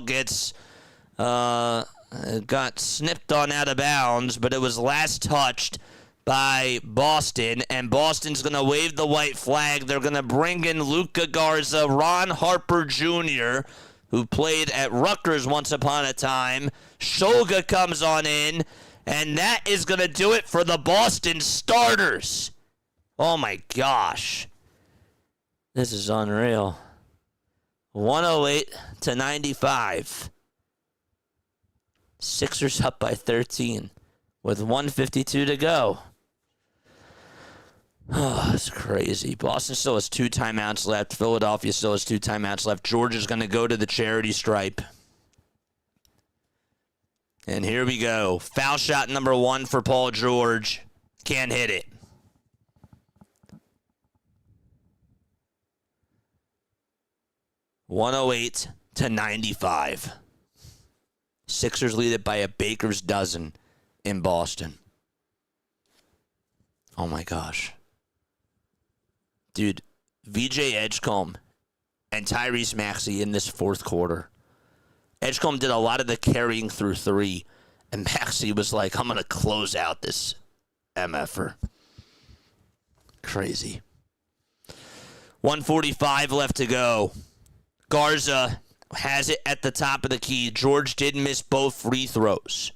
got snipped on out of bounds, but it was last touched by Boston, and Boston's going to wave the white flag. They're going to bring in Luka Garza, Ron Harper Jr., who played at Rutgers once upon a time. Shoga comes on in. And that is going to do it for the Boston starters. Oh, my gosh. This is unreal. 108 to 95. Sixers up by 13 with 1:52 to go. Oh, it's crazy. Boston still has 2 timeouts left. Philadelphia still has 2 timeouts left. Georgia's going to go to the charity stripe. And here we go. Foul shot number 1 for Paul George. Can't hit it. $108 to $95. Sixers lead it by a baker's dozen in Boston. Oh my gosh. Dude, VJ Edgecombe and Tyrese Maxey in this fourth quarter. Edgecombe did a lot of the carrying through 3, and Maxey was like, I'm going to close out this MFer. Crazy. 1:45 left to go. Garza has it at the top of the key. George did miss both free throws.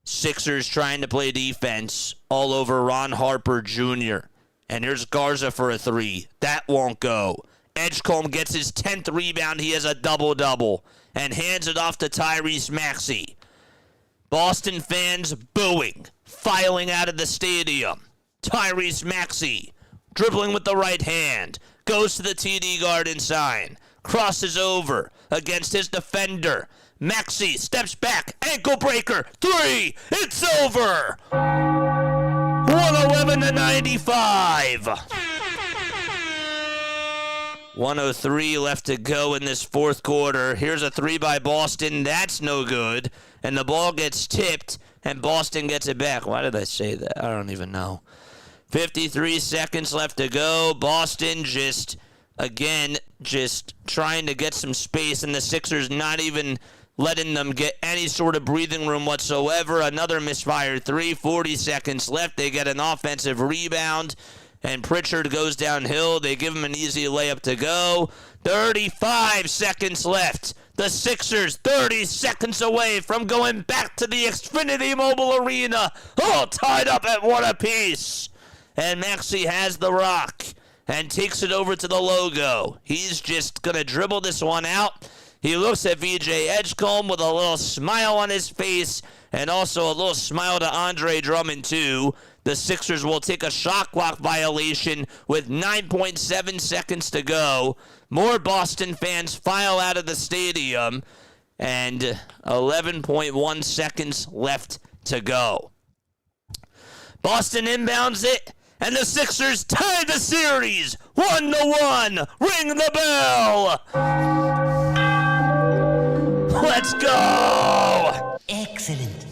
Sixers trying to play defense all over Ron Harper Jr. And here's Garza for a 3. That won't go. Edgecombe gets his 10th rebound. He has a double-double and hands it off to Tyrese Maxey. Boston fans booing, filing out of the stadium. Tyrese Maxey dribbling with the right hand, goes to the TD Garden sign, crosses over against his defender. Maxey steps back, ankle breaker, 3, it's over! 111 to 95. 1:03 left to go in this fourth quarter. Here's a 3 by Boston. That's no good. And the ball gets tipped, and Boston gets it back. Why did I say that? I don't even know. 53 seconds left to go. Boston just trying to get some space, and the Sixers not even letting them get any sort of breathing room whatsoever. Another misfired 3. 40 seconds left. They get an offensive rebound. And Pritchard goes downhill. They give him an easy layup to go. 35 seconds left. The Sixers 30 seconds away from going back to the Xfinity Mobile Arena. All tied up at 1 apiece. And Maxey has the rock and takes it over to the logo. He's just going to dribble this one out. He looks at VJ Edgecombe with a little smile on his face and also a little smile to Andre Drummond, too. The Sixers will take a shot clock violation with 9.7 seconds to go. More Boston fans file out of the stadium, and 11.1 seconds left to go. Boston inbounds it, and the Sixers tie the series 1-1. Ring the bell. Let's go. Excellent.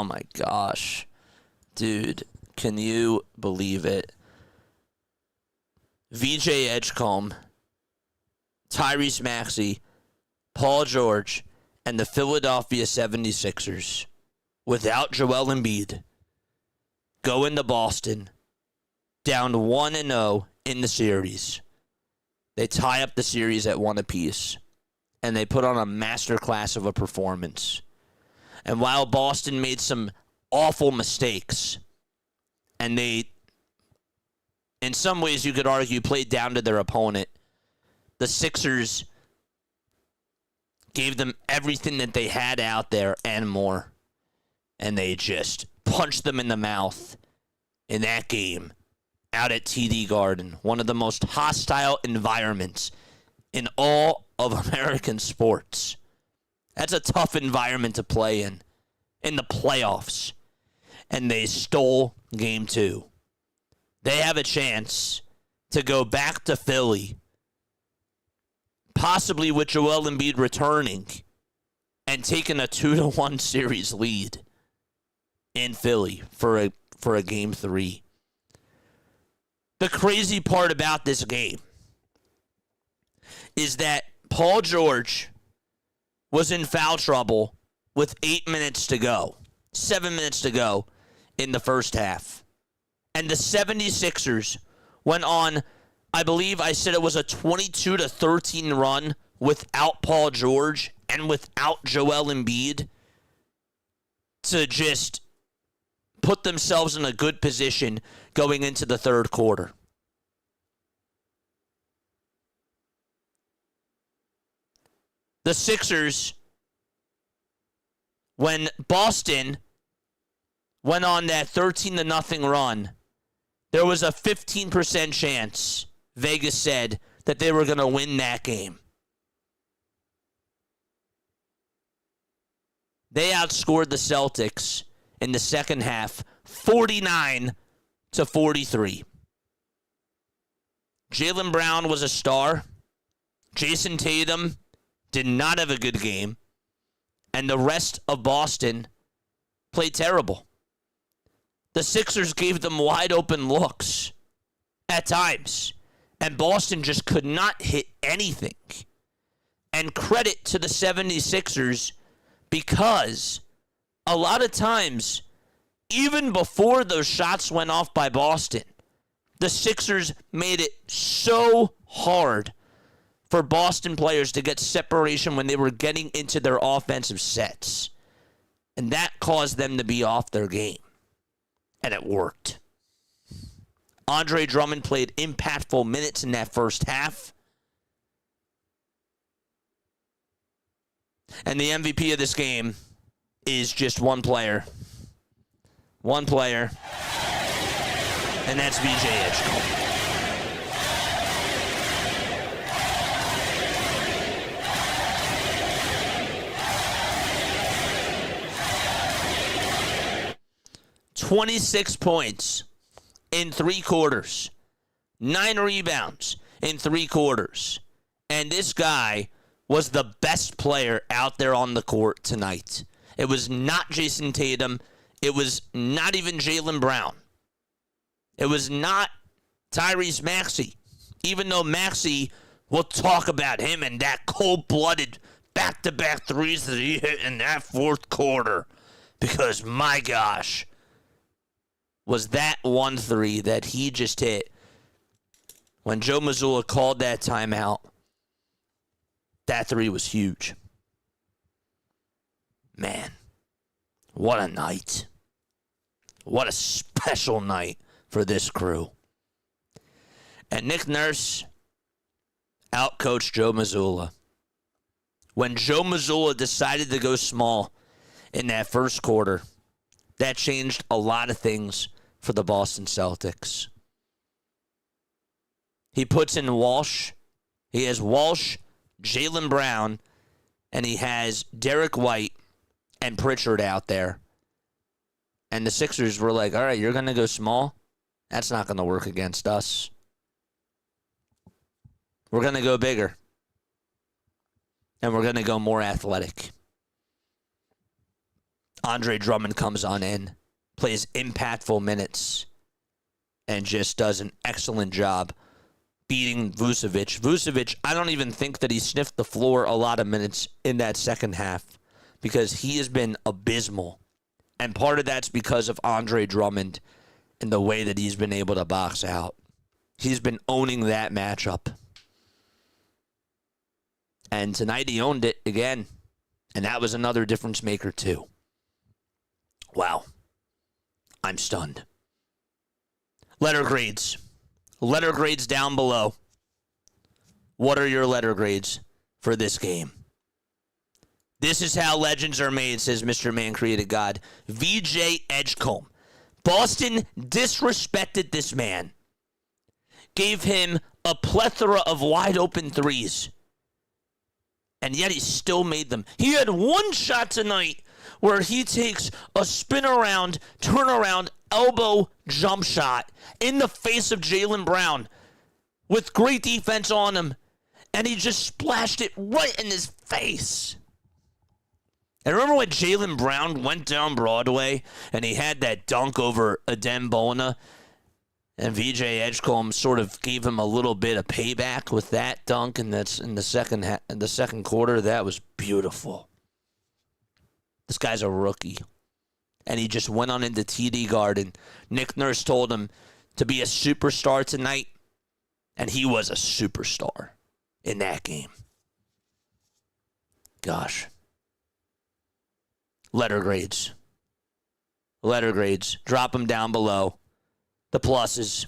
my gosh. Dude, can you believe it? VJ Edgecombe, Tyrese Maxey, Paul George, and the Philadelphia 76ers, without Joel Embiid, go into Boston, down 1-0 in the series. They tie up the series at 1 apiece, and they put on a masterclass of a performance. And while Boston made some awful mistakes, and they, in some ways you could argue, played down to their opponent, the Sixers gave them everything that they had out there and more. And they just punched them in the mouth in that game out at TD Garden, one of the most hostile environments in all of American sports. That's a tough environment to play in the playoffs. And they stole game 2. They have a chance to go back to Philly, possibly with Joel Embiid returning and taking a 2-1 series lead in Philly for a game 3. The crazy part about this game is that Paul George was in foul trouble with 8 minutes to go, 7 minutes to go in the first half. And the 76ers went on, I believe I said it was a 22-13 run without Paul George and without Joel Embiid to just put themselves in a good position going into the third quarter. The Sixers, when Boston went on that 13-0 run, there was a 15% chance, Vegas said, that they were going to win that game. They outscored the Celtics in the second half 49-43. Jaylen Brown was a star. Jason Tatum did not have a good game. And the rest of Boston played terrible. The Sixers gave them wide open looks at times. And Boston just could not hit anything. And credit to the 76ers, because a lot of times, even before those shots went off by Boston, the Sixers made it so hard for Boston players to get separation when they were getting into their offensive sets. And that caused them to be off their game. And it worked. Andre Drummond played impactful minutes in that first half. And the MVP of this game is just one player. One player. And that's VJ Edgecombe. "26 points in 3 quarters. 9 rebounds in 3 quarters. And this guy was the best player out there on the court tonight. It was not Jason Tatum. It was not even Jaylen Brown. It was not Tyrese Maxey. Even though Maxey, we'll talk about him and that cold-blooded back-to-back threes that he hit in that fourth quarter. Because, my gosh, was that 1-3 that he just hit when Joe Mazzulla called that timeout. That 3 was huge. Man, what a night. What a special night for this crew. And Nick Nurse outcoached Joe Mazzulla. When Joe Mazzulla decided to go small in that first quarter, that changed a lot of things for the Boston Celtics. He puts in Walsh. He has Walsh, Jaylen Brown, and he has Derek White and Pritchard out there. And the Sixers were like, all right, you're going to go small? That's not going to work against us. We're going to go bigger. And we're going to go more athletic. Andre Drummond comes on in, plays impactful minutes, and just does an excellent job beating Vucevic. Vucevic, I don't even think that he sniffed the floor a lot of minutes in that second half because he has been abysmal. And part of that's because of Andre Drummond and the way that he's been able to box out. He's been owning that matchup. And tonight he owned it again. And that was another difference maker too. Wow. I'm stunned. Letter grades. Letter grades down below. What are your letter grades for this game? This is how legends are made, says Mr. Man Created God. VJ Edgecombe. Boston disrespected this man. Gave him a plethora of wide open threes. And yet he still made them. He had one shot tonight where he takes a spin around, turn around, elbow jump shot in the face of Jaylen Brown with great defense on him. And he just splashed it right in his face. And remember when Jaylen Brown went down Broadway and he had that dunk over Adem Bona? And VJ Edgecombe sort of gave him a little bit of payback with that dunk, and that's in the second quarter. That was beautiful. This guy's a rookie. And he just went on into TD Garden. Nick Nurse told him to be a superstar tonight, and he was a superstar in that game. Gosh. Letter grades. Letter grades. Drop them down below. The pluses.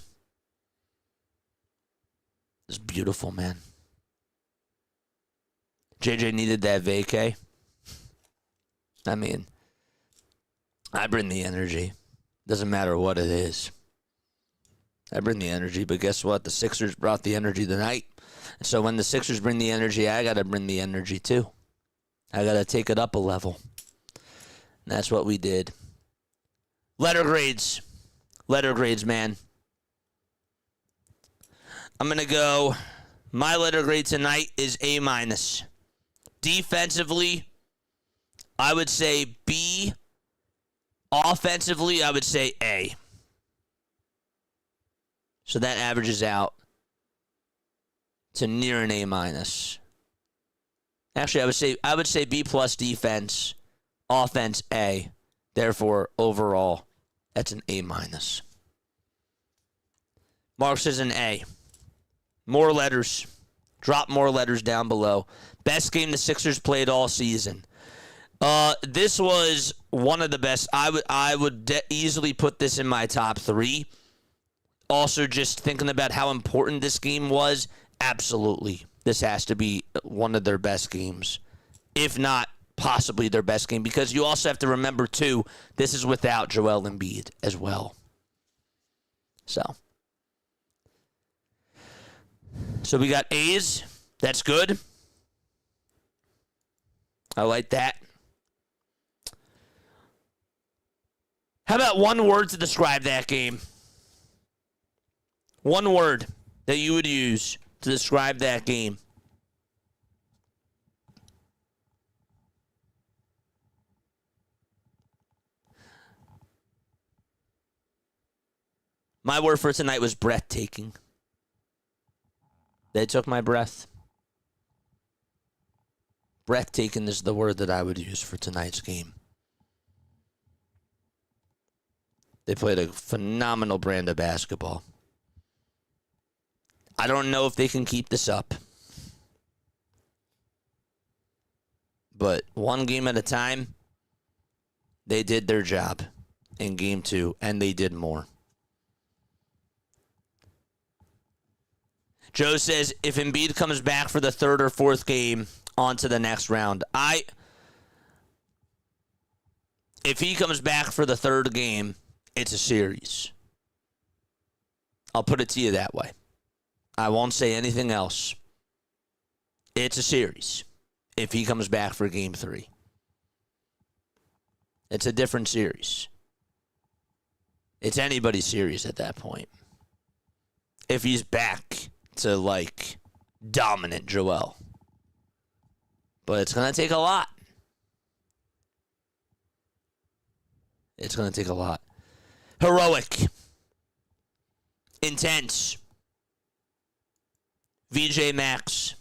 It's beautiful, man. JJ needed that vacay. I mean, I bring the energy. Doesn't matter what it is. I bring the energy, but guess what? The Sixers brought the energy tonight. So when the Sixers bring the energy, I got to bring the energy too. I got to take it up a level. And that's what we did. Letter grades. Letter grades, man. I'm going to go. My letter grade tonight is A-. Defensively, I would say B. Offensively, I would say A. So that averages out to near an A-. Actually, I would say B plus defense, offense A. Therefore, overall, that's an A-. Mark says an A. More letters. Drop more letters down below. Best game the Sixers played all season. This was one of the best. I would easily put this in my top 3. Also, just thinking about how important this game was, absolutely. This has to be one of their best games. If not, possibly their best game. Because you also have to remember, too, this is without Joel Embiid as well. So we got A's. That's good. I like that. How about one word to describe that game? One word that you would use to describe that game. My word for tonight was breathtaking. They took my breath. Breathtaking is the word that I would use for tonight's game. They played a phenomenal brand of basketball. I don't know if they can keep this up. But one game at a time, they did their job in game 2, and they did more. Joe says, if Embiid comes back for the 3rd or 4th game, on to the next round. If he comes back for the 3rd game, it's a series. I'll put it to you that way. I won't say anything else. It's a series if he comes back for game 3. It's a different series. It's anybody's series at that point. If he's back to, like, dominant Joel. But it's going to take a lot. It's going to take a lot. Heroic. Intense. VJ Max.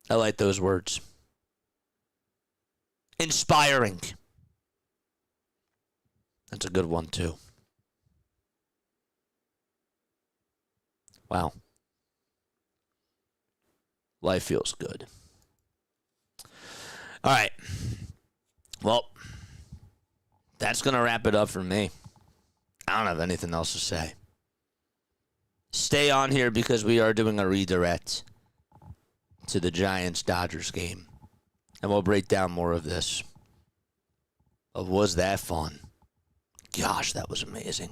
I like those words. Inspiring. That's a good one, too. Wow. Life feels good. All right. Well, that's going to wrap it up for me. I don't have anything else to say. Stay on here because we are doing a redirect to the Giants-Dodgers game. And we'll break down more of this. Oh, was that fun? Gosh, that was amazing.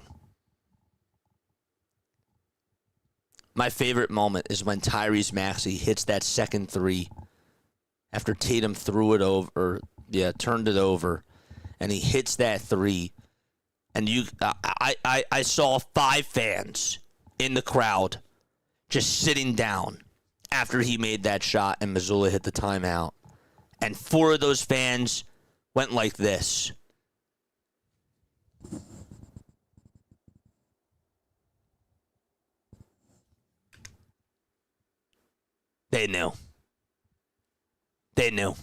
My favorite moment is when Tyrese Maxey hits that second three after Tatum threw it over, turned it over, and he hits that three. And I saw 5 fans in the crowd just sitting down after he made that shot and Missoula hit the timeout. And 4 of those fans went like this. They knew. They knew. All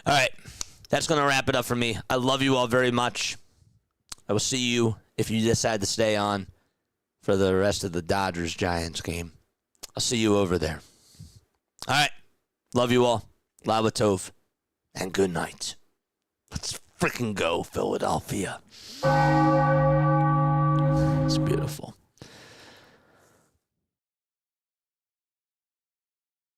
right. That's going to wrap it up for me. I love you all very much. I will see you if you decide to stay on for the rest of the Dodgers-Giants game. I'll see you over there. All right. Love you all. Lava Tov. And good night. Let's freaking go, Philadelphia. It's beautiful.